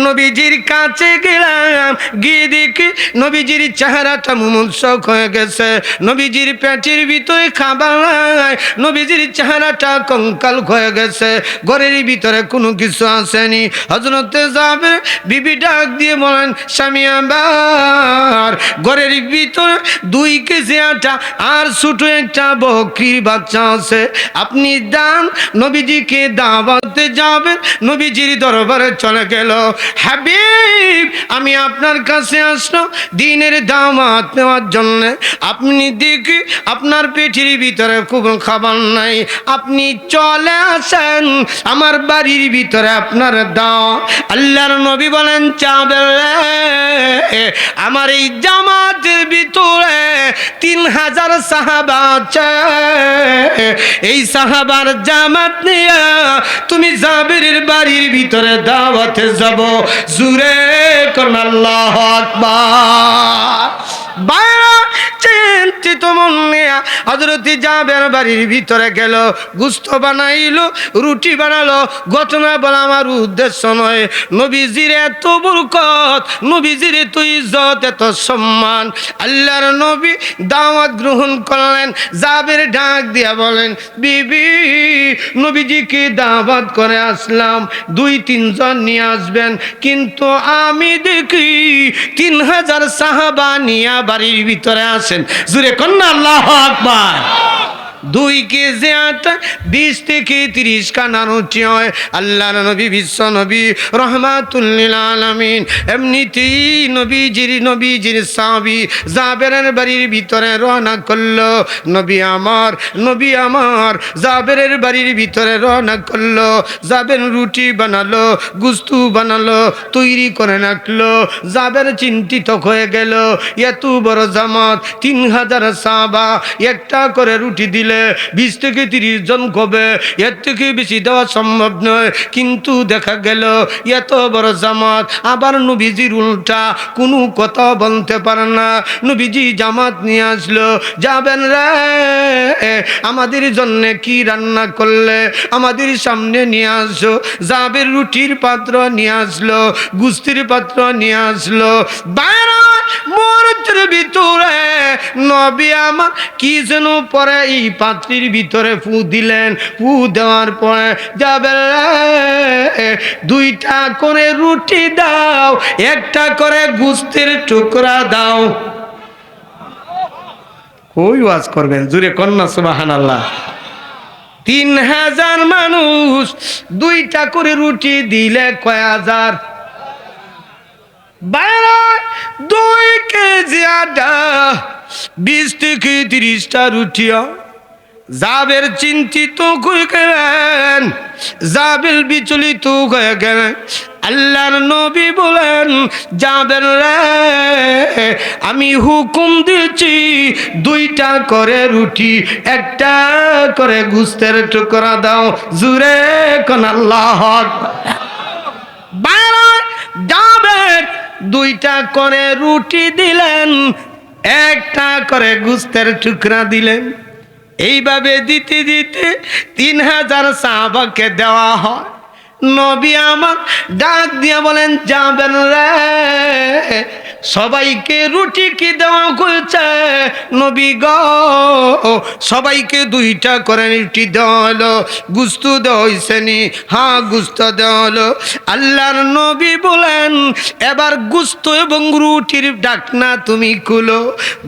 নবীজির কাছে গেলাম, গিয়ে দেখি নবীজির চেহারাটা মুমূর্ষক হয়ে গেছে, নবীজির পেটের ভিতরে খাবার নাই, নবীজির চেহারাটা কঙ্কাল হয়ে গেছে, ঘরের ভিতরে কোনো কিছু আসেনি। হযরতে জাবের বিবি ডাক দিয়ে বলেন, স্বামী আমার ঘরের ভিতরে 2 কেজি আটা আর ছোট একটা বকরির বাচ্চা আছে, আপনি দান, নবীজিকে দাওয়াতে যাবেন। নবীজির দরবারে চলে গেল। হাবিব, আমি আপনার কাছে আসলাম দ্বীনের দাওয়াত নেওয়ার জন্য, আপনি দেখি আপনার পেটের ভিতরে খুব খাবার নাই, আপনি চলে আসেন আমার বাড়ির ভিতরে আপনার দাও। আল্লাহর নবী বলেন, চাবে আমার এই জামাতের ভিতরে 3000 সাহাবা আছে, এই সাহাবার জামাত নিয়ে তুমি জাবেরের বাড়ির ভিতরে দাওয়াতে যাব। জুরে কোন আল্লাহু আকবার। বাইরা চিন্তিত মন নিয়ে হযরতে জাবের বাড়ির ভিতরে গেল, গুস্ত বানাইলো, রুটি বানালো। ঘটনা বলা আমার উদ্দেশ্য নয়, নবীজির এত বরকত, নবীজির এত ইজ্জত, এত সম্মান। আল্লাহর নবী দাওয়াত গ্রহণ করলেন। জাবের ডাক দিয়া বলেন, বিবি, নবীজিকে দাওয়াত করে আসলাম, 2-3 জন নিয়ে আসবেন, কিন্তু আমি দেখি 3000 সাহাবা নিয়ে বাড়ির ভিতরে আসেন। জুরে কন্যা আল্লাহু আকবার। 2 কেজি আটা 20 থেকে 30 কানা রুটি হয়। আল্লাহর নবী, বিশ্ব নবী, রহমাতুল লিল আলামিন, এমনিতেই নবীজির সাহাবী জাবেরের বাড়ির ভিতরে রওনা করলো। নবী আমার জাবেরের বাড়ির ভিতরে রওনা করলো। জাবের রুটি বানালো, গুস্তু বানালো, তৈরি করে রাখলো। জাবের চিন্তিত হয়ে গেল, এত বড় জামাত, 3000 সাহাবা, একটা করে রুটি দিল 20 থেকে 30 জন কবে, এর থেকে বেশি দেওয়া সম্ভব নয়। কিন্তু দেখা গেল এত বড় জামাত, আবার নবীজির উল্টা কোনো কথা বলতে পারে না। নবীজি জামাত নিয়ে আসলো, যাবেন রে, আমাদের জন্য কি রান্না করলে আমাদের সামনে নিয়ে আসো। জাবের রুটির পাত্র নিয়ে আসলো, গুস্তির পাত্র নিয়ে আসলো। বাইরে মরচের ভিতরে নবী আমার কি যেন পরে এই পাত্রের ভিতরে ফু দিলেন। ফু দেওয়ার পরে যাবে, 2টা করে রুটি দাও, একটা করে গুস্তির টুকরা দাও। কই ওয়াজ করবেন, জুরে কন্যা সুবহানাল্লাহ। 3000 মানুষ, 2টা করে রুটি দিলে কয় হাজার? 2 কেজি আটা, 20 থেকে 30টা রুটি। জাবের চিন্তিত হয়ে গেলেন, জাবের বিচলিত হয়ে গেলেন। আল্লাহর নবী বলেন, যাবেন রে, আমি হুকুম দিচ্ছি 2টা করে রুটি, 1টা করে গোশতের টুকরা দাও। জুরে কোন আল্লাহু আকবার। বাইরে যাবেন, 2টা করে রুটি দিলেন, 1টা করে গোশতের টুকরা দিলেন। এইভাবে দিতে দিতে 3000 সাহাবাকে দেওয়া হয়। নবী আমার ডাক দিয়া বলেন, যাবেন রে, সবাইকে রুটি কি দেওয়া হয়েছে? নবী গো, সবাইকে 2টা করে রুটি দেওয়া হলো। গোশত দেওয়া হয়েছে নি? হ্যাঁ, গোশত দেওয়া হলো। আল্লাহর নবী বলেন, এবার গোশত এবং রুটির ডাকনা তুমি খুলো।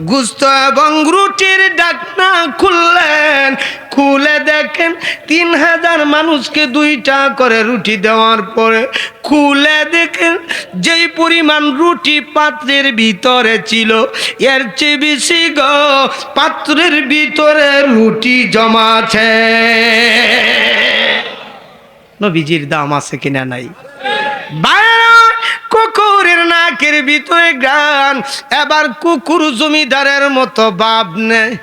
গোশত এবং রুটির ডাকনা খুললেন, খুলে দেখেন 3000 মানুষকে 2টা করে রুটি দেওয়ার পরে খুলে দেখেন যেই পরিমাণ রুটি পাত্রের ভিতরে ছিল, এর চেয়ে বেশি গো পাত্রের ভিতরে রুটি জমা আছে। নবীজির দাম আছে কিনা নাই? বাইরে কুকুরের নাকের ভিতরে গান, এবার কুকুর জমিদারের মতো ভাব নেয়,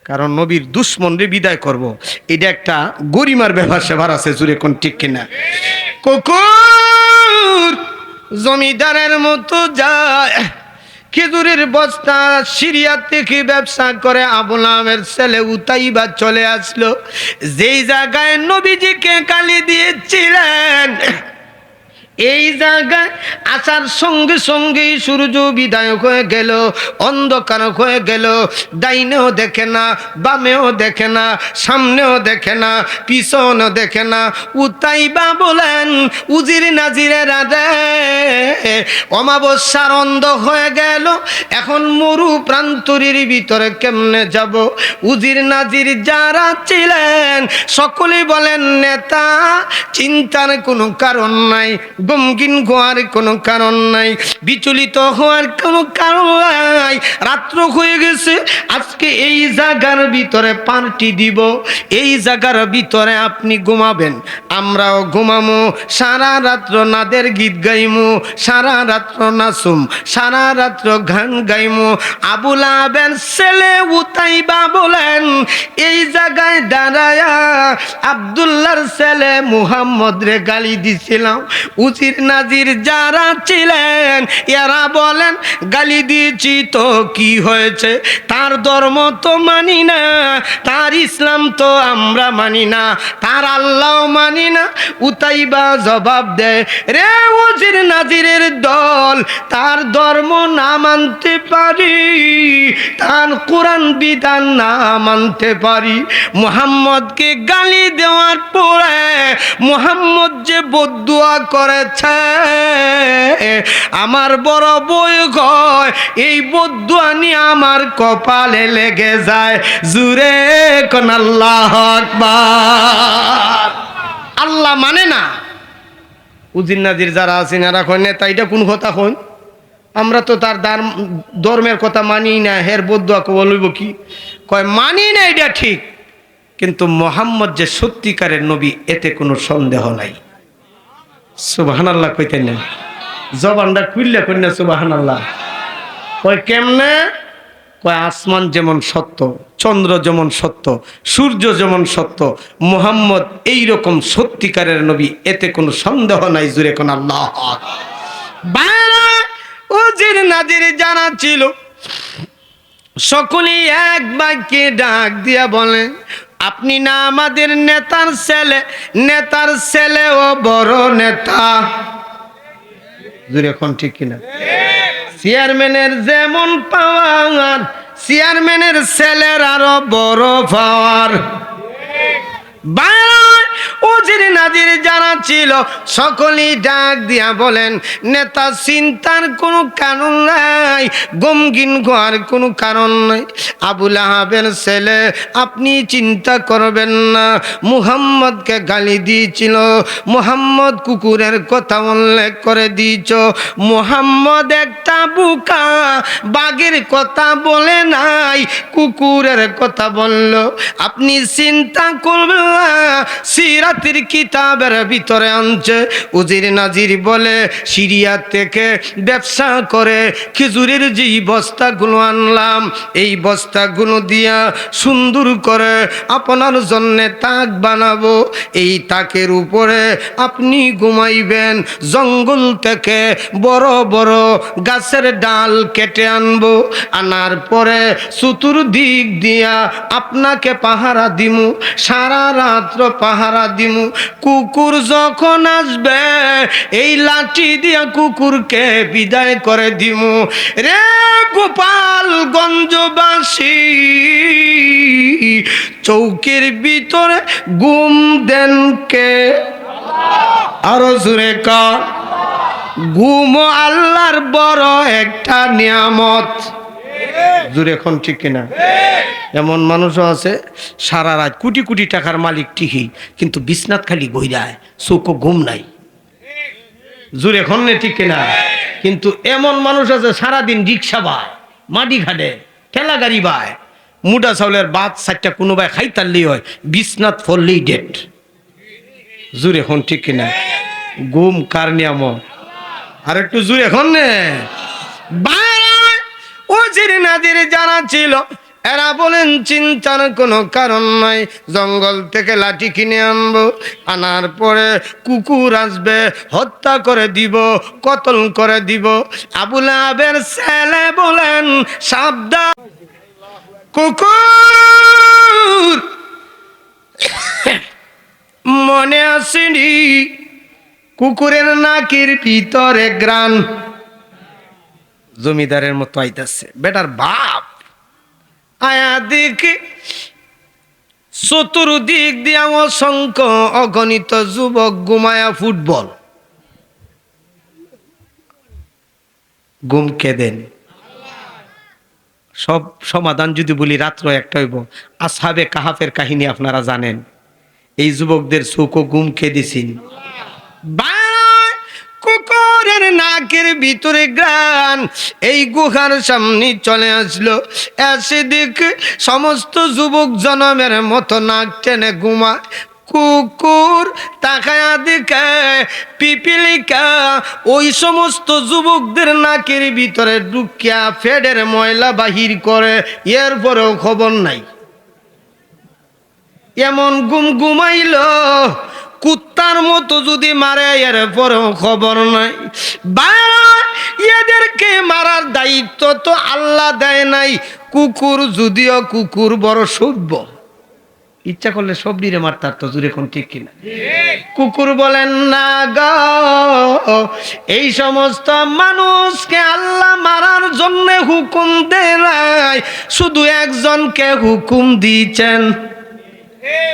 কারণ নবীর দুশ্মনরে বিদায় করব, এটা একটা গরিমার ব্যাপার সেবার আছে। জুড়ে কোন ঠিক কিনা? কুকুর জমিদারের মতো যায়, খেজুরের বস্তা সিরিয়া থেকে ব্যবসা করে আবুল আমের ছেলে উতাইবা চলে আসলো, যেই জায়গায় নবীজিকে গালি দিয়েছিলেন, এই জায়গায় আসার সঙ্গে সঙ্গেই সূর্য বিদায় হয়ে গেল, অন্ধকার হয়ে গেল। ডাইনেও দেখে না, বামেও দেখে না, সামনেও দেখে না, পিছনেও দেখে না। উতাইবা বলেন, উজির নাজিরের রাধে, অমাবস্যার অন্ধ হয়ে গেল, এখন মরু প্রান্তরের ভিতরে কেমনে যাব? উজির নাজির যারা ছিলেন সকলে বলেন, নেতা চিন্তার কোনো কারণ নাই, গমগিন গোয়ার কোনো কারণ নাই, বিচলিত হওয়ার কোনো কারণ নাই। রাত্র হয়ে গেছে, আজকে এই জায়গার ভিতরে পার্টি দিব, এই জায়গার ভিতরে আপনি ঘুমাবেন, আমরাও ঘুমামো, সারা রাত্র নাদের গীত গাইমু, সারা রাত্র নাচুম, সারা রাত্র গান গাইমু। আবুল আবের ছেলে উতাইবা বলেন, এই জায়গায় দাঁড়ায়া আব্দুল্লাহর ছেলে মুহাম্মদ রে গালি দিছিলাম। উজির নাজির যারা ছিলেন এরা বলেন, গালি দিয়েছি তো কি হয়েছে? তার ধর্ম তো মানি না, তার ইসলাম তো আমরা মানি না, তার আল্লাহ মানি না। উতাইবা জবাব দেয়, রে উজির নাজিরের দল, তার ধর্ম না মানতে পারি, তার কোরআন বিধান না মানতে পারি। মুহাম্মদকে গালি দেওয়ার পরে মুহাম্মদ যে বদদুয়া করেছে, আমার বড় বই গয়, এই বদদুয়া নিয়ে আমার কপালে লেগে যায়। জুরে কোন আল্লাহু আকবার। আল্লাহ মানে না। উজির নাজির যারা আছেন এরা কয়, নেতা এটা কোন কথা কন? আমরা তো তার ধর্মের কথা মানি না, হের বদদুয়া বলব কি? কয় মানি না, এটা ঠিক, কিন্তু মুহাম্মদ যে সত্যিকারের নবী এতে কোনো সন্দেহ নাই। সুবহানাল্লাহ কইতেন না, জবানটা খুললে কই না সুবহানাল্লাহ। কয় কেমনে? কয় আসমান যেমন সত্য, চন্দ্র যেমন সত্য, সূর্য যেমন সত্য, মুহাম্মদ এইরকম সত্যিকারের নবী, এতে কোনো সন্দেহ নাই। জুরে কোন আল্লাহ আকবার। উজির নাজির জানা ছিল সকলেই এক বাক্যে ডাক দিয়া বলেন, আপনি না আমাদের নেতার ছেলে, নেতার ছেলেও বড় নেতা। জুরে কোন ঠিক কিনা? চেয়ারম্যানের যেমন পাওয়ার, চেয়ারম্যানের ছেলের আরো বড় পাওয়ার। উজির নাজির যারা ছিল সকলেই ডাক দিয়া বলেন, নেতা চিন্তার কোনো কারণ নাই, গমগিন গোয়ার কোনো কারণ নাই। আবুল আহাবের ছেলে, আপনি চিন্তা করবেন না, মুহাম্মদকে গালি দিয়েছিল, মুহাম্মদ কুকুরের কথা উল্লেখ করে দিয়েছ, মুহাম্মদ একটা বুকা, বাঘের কথা বলে নাই, কুকুরের কথা বলল। আপনি চিন্তা করবেন না, সিরাতের কিতাবের ভিতরে আনছে। উজির নাজির বলে সিরিয়া থেকে ব্যবসা করে খেজুরের যেই বস্তাগুলো আনলাম, এই বস্তাগুলো দিয়া সুন্দর করে আপনার জন্যে তাক বানাবো। এই তাকের উপরে আপনি ঘুমাইবেন। জঙ্গল থেকে বড় বড় গাছের ডাল কেটে আনবো, আনার পরে চতুর্দিক দিয়া আপনাকে পাহারা দিমু, সারা রাত্র পাহারা দিমু। কুকুর যখন আসবে এই লাঠি দিয়া কুকুরকে বিদায় করে দিমু। রে গোপালগঞ্জবাসী, চৌকির ভিতরে ঘুম দেন কে? আরো জোরে কর। ঘুম আল্লাহর বড় একটা নিয়ামত। জোরে এখন ঠিক কিনা? এমন মানুষও আছে সারা রাত কোটি কোটি টাকার মালিক ঠিকই, কিন্তু বিছনাত খালি বইরায়, চোখও ঘুম নাই। জোরে এখন ঠিক কিনা? কিন্তু এমন মানুষ আছে সারাদিন রিক্সা বায়, মাটি ঘাটে, ঠেলা গাড়ি বায়, মুডা চাউলের ভাত চারটা কোনো ভাই খাইতারলেই হয়, বিছনাত ফললেই ডেট। জোরে এখন ঠিক কিনা? ঘুম কার নিয়ামত? আর একটু জোরে এখন নে। ওজির নাজির যারা ছিল এরা বলেন চিন্তার কোনো কারণ নাই, জঙ্গল থেকে লাঠি কিনে আনবো, আনার পরে কুকুর আসবে, হত্যা করে দিব, কতল করে দিব। আবু লাহাবের ছেলে বলেন সাবধান, কুকুর মনে আসেনি কুকুরের নাকির ভিতরে গ্রান। জমিদারের মতো আইতাছে বেটার বাপ, আয়া দেখি চতুর্দিক দিয়া অসংখ্য অগণিত যুবক ঘুমায়া ফুটবল। ঘুম কে দেন? সব সমাধান যদি বলি রাত্র একটা হইব। আসহাবে কাহাফের কাহিনী আপনারা জানেন। এই যুবকদের চোখও ঘুম কে দিছেন? কুকুরের নাকের ভিতরে গ্রান। এই গুহার সামনে চলে আসলো, এসে দেখে সমস্ত যুবক জনমের মতো নাক টেনে ঘুমায়। কুকুর তাকায়া দেখে পিপিলিকা ওই সমস্ত যুবকদের নাকের ভিতরে ঢুকিয়া ফেডের ময়লা বাহির করে, এরপরেও খবর নাই। এমন ঘুম ঘুমাইল কুত্তার মতো যদি মারে, এর পরেও খবর নাই। এদেরকে মারার দায়িত্ব তো আল্লাহ দেয় নাই। কুকুর যদিও কুকুর বড় সভ্য, ইচ্ছা করলে সবজিরে মারতার তো। জুড়ে কোন ঠিক কিনা? কুকুর বলেন না গো, এই সমস্ত মানুষকে আল্লাহ মারার জন্য হুকুম দেয় নাই, শুধু একজনকে হুকুম দিয়েছেন।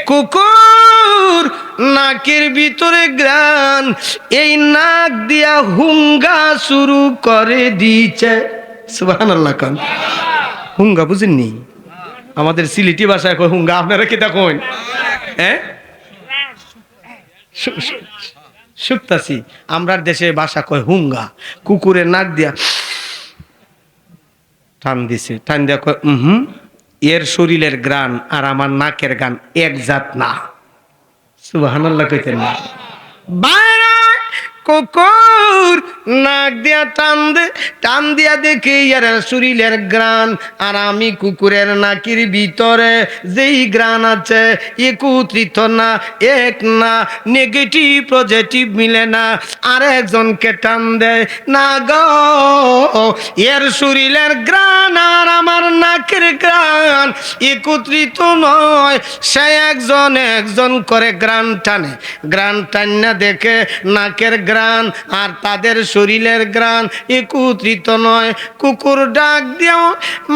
কুকুর নাকের ভিতরে গ্রান, এই নাক দিয়া হুঙ্গা শুরু করে দিয়েছে। সুবহানাল্লাহ। কান হুঙ্গা বুঝেননি? আমাদের সিলেটি ভাষায় কয় হুঙ্গা, আপনারা কি দেখুন? হ্যাঁ, শুকতাছি। আমরা দেশে ভাষা কয় হুঙ্গা। কুকুরের নাক দিয়া টান দিছে, টান দিয়া কয় এর শরীরের গ্রান আর আমার নাকের গান এক জাত না। সুবহানাল্লাহ কইতেন না? কুকুর নাক দিয়া টান দিয়া দেখে এর শরীরের গ্রান আর আমি কুকুরের নাকির ভিতরে যেই গ্রান আছে একত্রিত না, এক না, নেগেটিভ পজিটিভ মিলে না। আর একজনকে টান দেয় না গো, এর শরীরের গ্রান আর আমার নাকের গ্রান একত্রিত নয়। সে একজন করে গ্রান টানে, গ্রান টান্না দেখে নাকের গ্রান আর তাদের শরীরের গ্রান একত্রিত নয়। কুকুর ডাক দিও,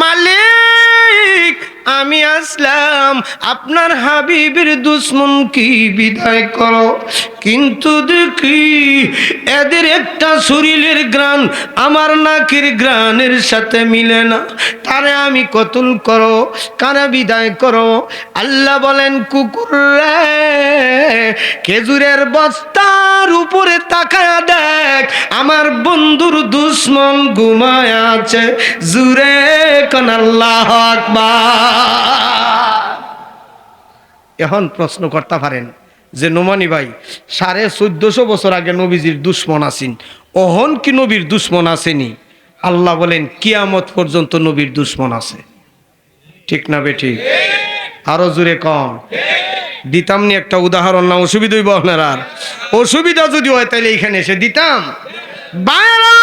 মালিক আমি আসলাম আপনার হাবিবের দুশ্মন কি বিদায় করো। কিন্তু দেখি এদের একটা শরীরের গ্রান আমার নাকের গ্রানের সাথে মিলে না, তারে আমি কতল করো, কারা বিদায় করো। আল্লাহ বলেন কুকুর রে, খেজুরের বস্তার উপরে তাকায়া দেখ আমার বন্ধুর দুশ্মন ঘুমায় আছে। জুরে কোন আল্লাহু আকবার। এখন প্রশ্ন করতে পারেন যে নোমানি ভাই 1450 বছর আগে নবীজির দুশ্মন আসেন, অহন কি নবীর দুশ্মন আসেনি? আল্লাহ বলেন কিয়ামত পর্যন্ত নবীর দুশ্মন আছে। ঠিক না বেঠিক? আরো জোরে কম। দিতাম নি একটা উদাহরণ, না অসুবিধা হইব আপনার? আর অসুবিধা যদি হয় তাহলে এখানে এসে দিতাম। বাইরা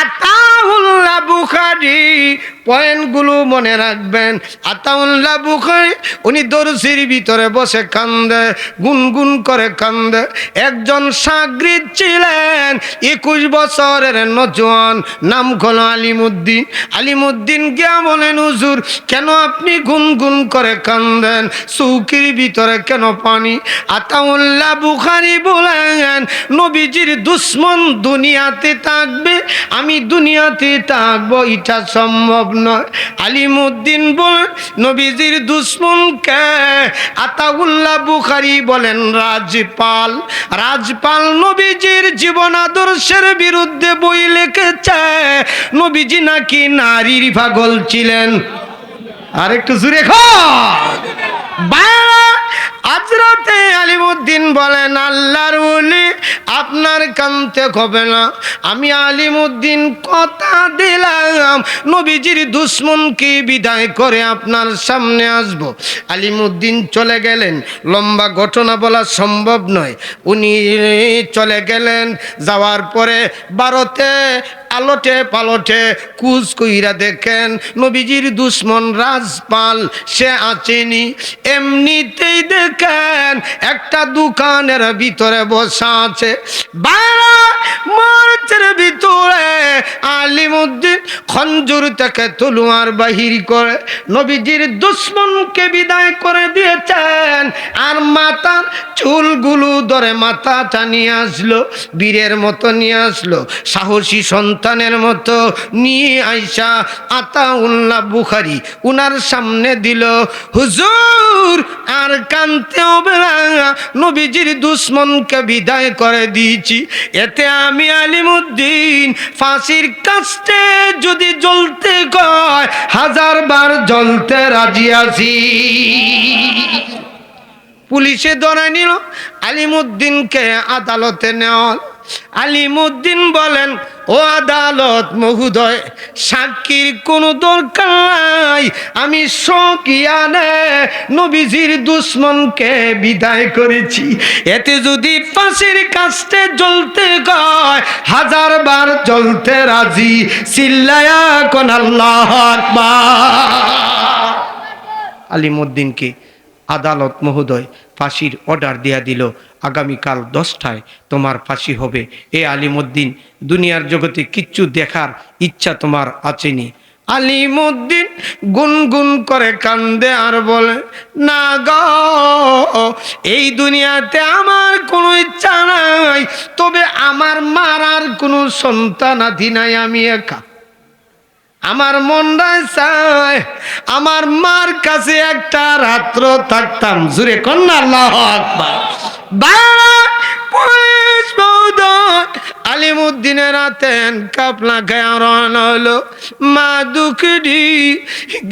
আতাউল্লাহ বুখারী, পয়েন্টগুলো মনে রাখবেন। আতাউল্লাহ বুখারী উনি দরজির ভিতরে বসে কান্দে, গুনগুন করে কান্দে। একজন শাগরিদ ছিলেন 21 বছরের নজওয়ান, নাম হলো আলিমউদ্দিন। আলিমউদ্দিন গিয়া বলেন হুজুর কেন আপনি গুনগুন করে কান্দেন, চৌকির ভিতরে কেন পানি? আতাউল্লাহ বুখারী বলেন নবীজির দুশ্মন দুনিয়াতে থাকবে, আমি দুনিয়াতে থাকবো, এটা সম্ভব নয়। আলিমউদ্দিন বলেন নবীজির দুশ্মন কে? আতাউল্লাহ বুখারী বলেন রাজপাল। রাজপাল নবীজির জীবন আদর্শের বিরুদ্ধে বই লিখেছে, নবীজি নাকি নারীর পাগল ছিলেন। আর একটু জুড়ে হযরতে আলিমউদ্দিন বলেন আল্লাহর ওলি আপনার কানতে হবে না, আমি আলিমউদ্দিন কথা দিলাম নবীজির দুশ্মনকে বিদায় করে আপনার সামনে আসব। আলিমউদ্দিন চলে গেলেন, লম্বা ঘটনা বলা সম্ভব নয়। উনি চলে গেলেন, যাওয়ার পরে ভারতে আলোটে পালটে কুচ কইরা দেখেন নবীজির দুশ্মন রাজপাল সে আছেনি। এমনিতেই দেখেন একটা দোকানের ভিতরে বসা আছে। বাইরে মার্চের ভিতরে আলিমউদ্দিন খঞ্জুর থেকে তলোয়ার বাহির করে নবীজির দুশ্মনকে বিদায় করে দিয়েছেন। আর মাথার চুলগুলো ধরে মাথাটা নিয়ে আসলো, বীরের মতো নিয়ে আসলো, সাহসী সন্তানের মতো নিয়ে আইসা আতাউল্লাহ বুখারী উনার সামনে দিল। হুজুর আর কানতে হবে না, নবীজির দুশ্মনকে বিদায় করে দিয়েছি। এতে আমি আলিমউদ্দিন ফাঁসির কাস্টে যদি জ্বলতে কয় 1000 বার জ্বলতে রাজি আছি। পুলিশে ধরে নিল, আলিমউদ্দিনকে আদালতে নেওয়া। আলিমউদ্দিন বলেন ও আদালত মহোদয়, সাক্ষীর কোনো দরকার নাই, আমি সকিয়ানে নবীজির দুশ্মনকে বিদায় করেছি। এতে যদি ফাঁসির কাস্টে জ্বলতে কয় 1000 বার জ্বলতে রাজি। চিল্লায়া কোন আল্লাহু আকবার। আলিমউদ্দিনকে আদালত মহোদয় ফাঁসির অর্ডার দেয়া দিল, আগামীকাল 10টায় তোমার ফাঁসি হবে। এ আলিমউদ্দিন দুনিয়ার জগতে কিচ্ছু দেখার ইচ্ছা তোমার আছেনি? আলিমউদ্দিন গুনগুন করে কান্দে আর বলে না গো, এই দুনিয়াতে আমার কোনো ইচ্ছা নাই, তবে আমার মারার কোনো সন্তান আদি নাই, আমি একা। আমার মনটা চায় আমার মার কাছে একটা রাত্র থাকতাম। জুরে কন্যা আল্লাহু আকবার। পুলিশ মহোদয় আলিমউদ্দিনের রাতে কাপলা গায়ে রওনা হলো। মা দুঃখী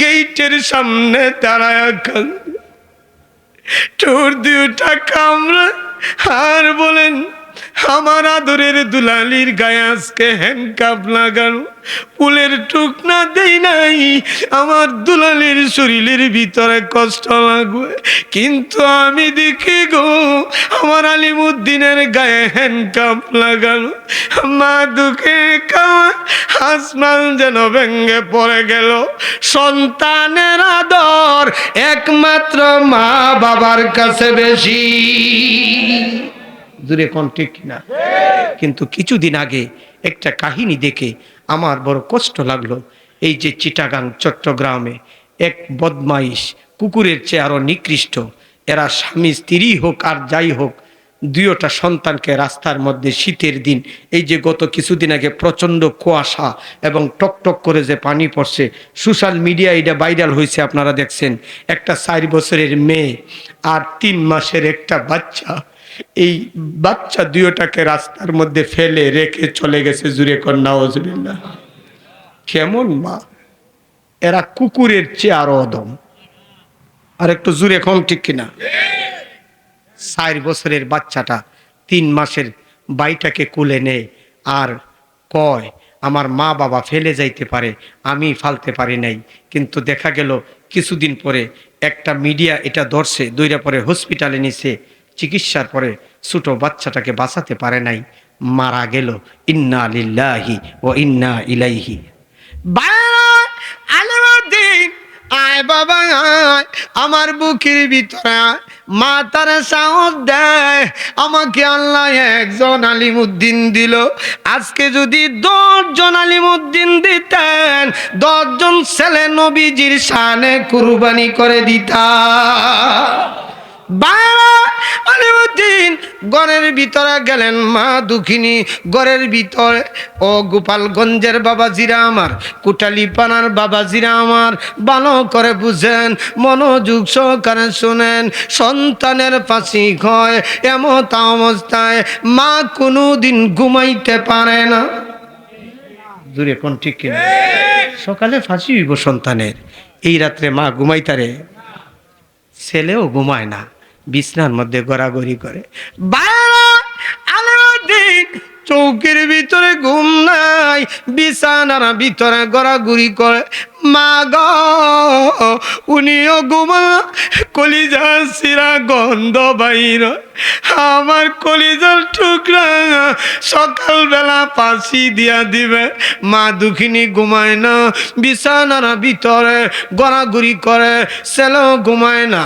গেটের সামনে দাঁড়ায় ঠোঁট দুটা কামড়ে আর বলেন আমার আদরের দুলালির গায়ে আজকে হ্যান্ডকাপ লাগানো, ফুলের টুকনা দেই নাই, আমার দুলালির শরীরের ভিতরে কষ্ট লাগবে, কিন্তু আমি দেখি গো আমার আলিমউদ্দিনের গায়ে হ্যান্ডকাপ লাগানো। মা দুঃখে আসমান যেন ভেঙে পড়ে গেল। সন্তানের আদর একমাত্র মা বাবার কাছে বেশি। দূরে কোন ঠিক কিনা? কিন্তু কিছুদিন আগে একটা কাহিনী দেখে আমার বড় কষ্ট লাগলো। এই যে চিটাগাং চট্টগ্রামে এক বদমাইশ, কুকুরের চেয়ে আরো নিকৃষ্ট, এরা স্বামী স্ত্রী হোক আর যাই হোক, দুইটা সন্তানকে রাস্তার মধ্যে শীতের দিন, এই যে গত কিছুদিন আগে প্রচণ্ড কুয়াশা এবং টকটক করে যে পানি পড়ছে, সোশ্যাল মিডিয়ায় এটা ভাইরাল হয়েছে, আপনারা দেখছেন। একটা 4 বছরের মেয়ে আর 3 মাসের একটা বাচ্চা, এই বাচ্চা দুইটাকে রাস্তার মধ্যে ফেলে রেখে চলে গেছে। জুরে কন্যা নাউজুবিল্লাহ। কেমন মা! এরা কুকুরের চেয়ে আরো অদম। আর একটু জুরে কম ঠিক কিনা? 4 বছরের বাচ্চাটা 3 মাসের বাইটাকে কোলে নেয় আর কয় আমার মা বাবা ফেলে যাইতে পারে, আমি ফালতে পারি নাই। কিন্তু দেখা গেল কিছুদিন পরে একটা মিডিয়া এটা ধরছে, দইরা পরে হসপিটালে নিছে। চিকিৎসার পরে ছোট বাচ্চাটাকে বাঁচাতে পারে নাই, মারা গেল। ইন্না লিল্লাহি ওয়া ইন্না ইলাইহি। আলিমুদ্দিন আয় বাবা আয়, আমার বুকের ভিতরে মা তার সাহস দেয়। আমাকে আল্লাহ একজন আলিমুদ্দিন দিল। আজকে যদি 10 জন আলিমুদ্দিন দিতেন, 10 জন ছেলে নবীজির শানে কুরবানি করে দিতা। আলিমুদ্দিন ঘরের ভিতরে গেলেন, মা দুঃখিনী ঘরের ভিতরে। ও গোপালগঞ্জের বাবাজিরা আমার, কুটালিপানার বাবাজিরা আমার, ভালো করে বুঝেন, মনোযোগ সহকারে শুনেন। সন্তানের ফাঁসি হয় এমত অবস্থায় মা কোনোদিন ঘুমাইতে পারে না। দূরে কোন ঠিক কিনা? সকালে ফাঁসি হইব সন্তানের, এই রাত্রে মা ঘুমাইতারে? ছেলেও ঘুমায় না, বিছনার মধ্যে গড়াগড়ি করে। চৌকির ভিতরে ঘুম নাই, বিছানার ভিতরে গড়াগড়ি করে। মা গো উনিও ঘুমা, কলিজা সিরা গন্ধ বাইর, আমার কলিজার টুকরা সকালবেলা ফাঁসি দিয়া দিবে। মা দুঃখিনী ঘুমায় না, বিছানার ভিতরে গড়াগড়ি করে। ছেলেও ঘুমায় না,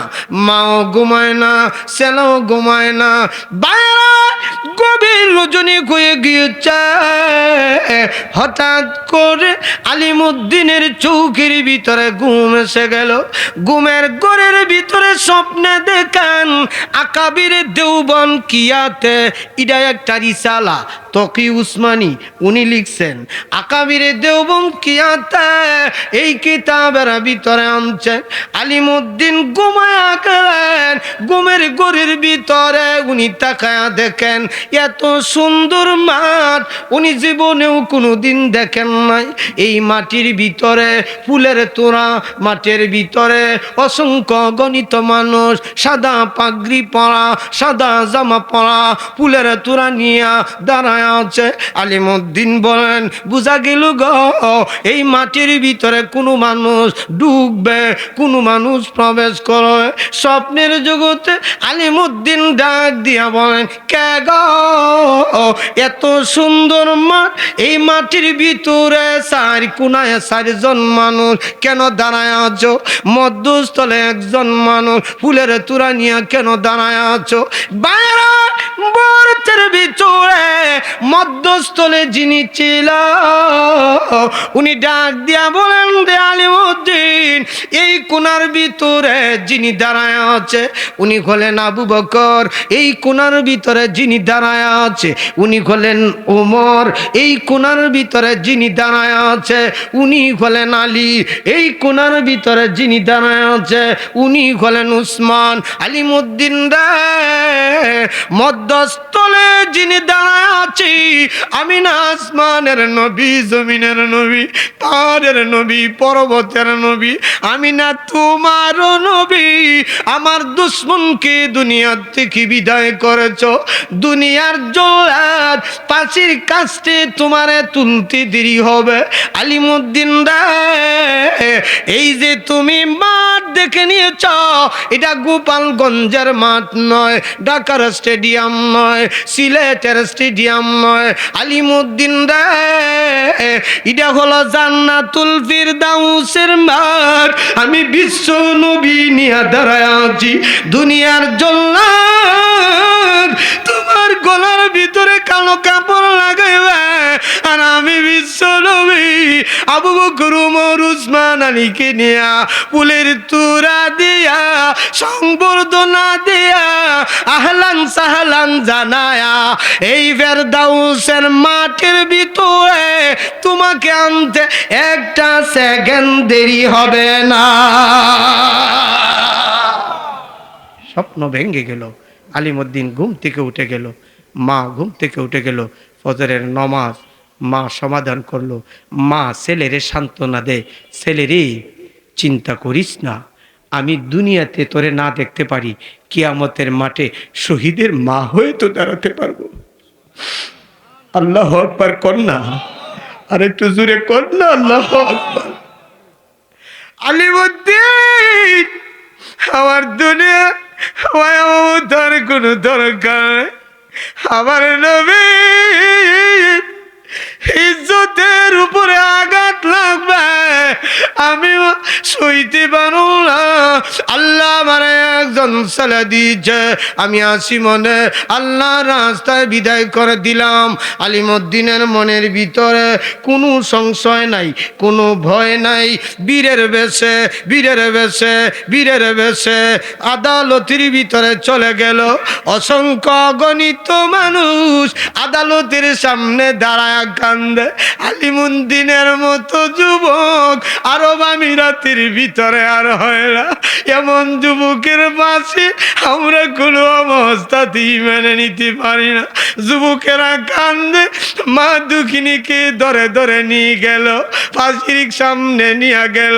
মাও ঘুমায় না, ছেলেও ঘুমায় না। বাইরে গভীর রজনী হয়ে গিয়েছে। হঠাৎ করে আলিমুদ্দিনের চৌকির ভিতরে ঘুম এসে গেল। ঘুমের ঘরের ভিতরে স্বপ্নে দেখেন আকাবির দেওবন কিয়াতে, এটা একটা রিসালা তকি উসমানী উনি লিখছেন। আকাবিরে দেওবন কিয়াতে এই কিতাবের ভিতরে আনছেন। আলিমুদ্দিন ঘুমায়া গেলেন, ঘুমের ঘরের ভিতরে উনি তাকায়া দেখেন এত সুন্দর মাঠ উনি জীবনেও কোনোদিন দেখেন নাই। এই মাটির ভিতরে ফুলের তোড়া, মাঠের ভিতরে অসংখ্য গণিত মানুষ, সাদা পাগড়ি পরা, সাদা জামা পরা, ফুলের তোড়া নিয়া দাঁড়ায় আছে। আলিমুদ্দিন বলেন বুঝা গেল গো, এই মাটির ভিতরে কোনো মানুষ ঢুকবে, কোনো মানুষ প্রবেশ করে। স্বপ্নের জগতে আলিমুদ্দিন ডাক দিয়া বলেন কে গো, এত সুন্দর মাঠ, এই মাটির ভিতরে 4 কোনায় 4 জন মানুষ কেন দাঁড়ায় আছো? মধ্যস্থলে একজন মানুষ ফুলের তোড়া নিয়ে কেন দাঁড়ায় আছো? বাইরে বরতের ভিতরে মধ্যস্থলে যিনি ছিল উনি ডাক দিয়া বলেন রে আলিমুদ্দিন, এই কোনার ভিতরে যিনি দাঁড়ায় আছে উনি হলেন আবু বকর। এই কোনার ভিতরে যিনি দাঁড়ায় আছে উনি হলেন ওমর। এই কোনার ভিতরে যিনি দাঁড়ায় আছে উনি হলেন আলী। এই কোনার ভিতরে যিনি দাঁড়ায় আছে উনি হলেন উসমান। আলিমুদ্দিন রে, মধ্যস্থলে যিনি দাঁড়ায় আছি আমি না আসমানের নবী, জমিনের নবী, পাহাড়ের নবী, পর্বতের নবী, আমি না তোমারও নবী। আমার দুশ্মনকে দুনিয়ার থেকে বিদায় করেছ। দুনিয়ার জল্লাদ পাঁচির কাছে তোমারে তুলতে দেরি হবে। আলিমুদ্দিন রে, এই যে তুমি মাঠ দেখে নিয়েছ, এটা গোপালগঞ্জের মাঠ নয়, ঢাকার স্টেডিয়াম নয়, সিলেটের স্টেডিয়াম নয়। আলিমুদ্দিন রে, এটা হলো জান্নাতুল ফিরদাউসের মাঠ। আমি বিশ্ব নবী নিয়ে দাঁড়ায় আছি। দুনিয়ার জল্লাদ তোমার গলার ভিতরে কালো কাপড় লাগাইবে, আর আমি বিশ্ব নবী আবু বকর ওমর উসমান আলীকে নিয়া ফুলের তোড়া দিয়া সংবর্ধনা দিয়া আহলান সাহলান জানায়া এই ফেরদাউসের মাঠের ভিতরে তোমাকে আনতে একটা সেকেন্ড দেরি হবে না। স্বপ্ন ভেঙে গেল। আলিমুদ্দিন ঘুম থেকে উঠে গেল, মা ঘুম থেকে উঠে গেল। ফজরের নামাজ মা সমাধান করলো। মা ছেলেরে সান্ত্বনা দেয়, ছেলেরে চিন্তা করিস না, আমি দুনিয়াতে তোরে না দেখতে পারি, কিয়ামতের মাঠে শহীদের মা হয়ে তো দাঁড়াতে পারবো। আল্লাহু আকবার কর না, আর একটু জোরে কর না, আল্লাহু আকবার। আলিমুদ্দিন, আমার দুনিয়া তার কোনো দরকার নেই। আমার নবী ইজ্জতের উপরে আঘাত লাগবে, আমি সইতে পারো না। আল্লাহ আমার একজন সালা দিয়েছে, আমি আসি মনে আল্লাহ রাস্তায় বিদায় করে দিলাম। আলিমুদ্দিনের মনের ভিতরে কোনো সংশয় নাই, কোনো ভয় নাই। বীরের বেশে বীরের বেশে বীরের বেশে আদালতের ভিতরে চলে গেল। অসংখ্য অগণিত মানুষ আদালতের সামনে দাঁড়ায় কান্দে। আলিমুদ্দিনের মতো যুবক আরব আমিরাতের ভিতরে আর হয় না। এমন যুবকের পাশে আমরা কোনো অবস্থাতেই মেনে নিতে পারি না। যুবকেরা কান্দে, মা দুঃখিনীকে ধরে ধরে নিয়ে গেল, ফাঁসির সামনে নিয়ে গেল।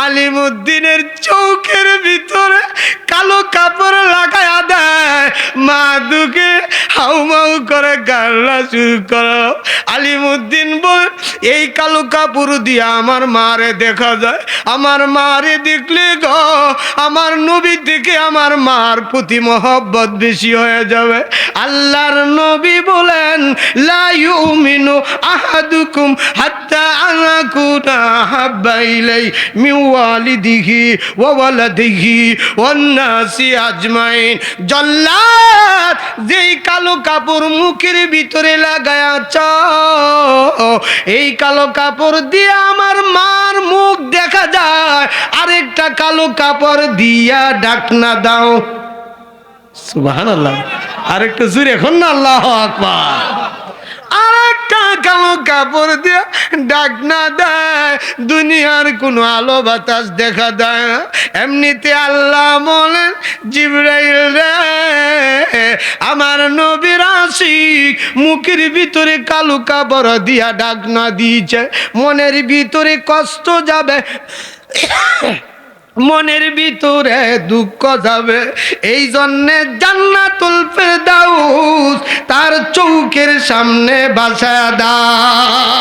আলিমুদ্দিনের চৌকের ভিতরে কালো কাপড় লাগায়া দেয়, মা দুঃখে হাউমাউ করে কান্না শুরু করো। আলিমুদ্দিন বল, এই কালো কাপড় দিয়ে আমার মারে দেখা যায়, আমার মারে দেখলে গো আমার নবী থেকে আমার মার প্রতি মহব্বত বেশি হয়ে যাবে। আল্লাহর নবী বলেন, লা ইউমিনু আহাদুকুম হাত্তা আনাকুনা হাব্বা ইলাই মিন ওয়ালিদিহি ওয়া ওয়ালাদিহি ওয়ান নাসি আজমাইন। জল্লাদ, যেই কালো কাপড় মুখের ভিতরে লাগায়াছ, এই কালো কাপড় দিয়ে আমার মার মুখ দেখা যায়, আরেকটা কালো কাপড় দিয়া ঢাকনা দাও। সুবহানাল্লাহ, আরেকটু জোরে এখন না, আল্লাহু আকবার। আরেকটা কালো কাপড় দিয়ে ঢাকনা দেয়, দুনিয়ার কোনো আলো বাতাস দেখা দেয় না। এমনিতে আল্লাহ বলেন, জিবরাইল রে, আমার নবীর আশিক মুখের ভিতরে কালো কাপড় দিয়া ঢাকনা দিয়েছে, মনের ভিতরে কষ্ট যাবে, মনের ভিতরে দুঃখ যাবে। এই জন্যে জান্নাতুল ফেরদাউস তার চৌকের সামনে বাসায় দাও।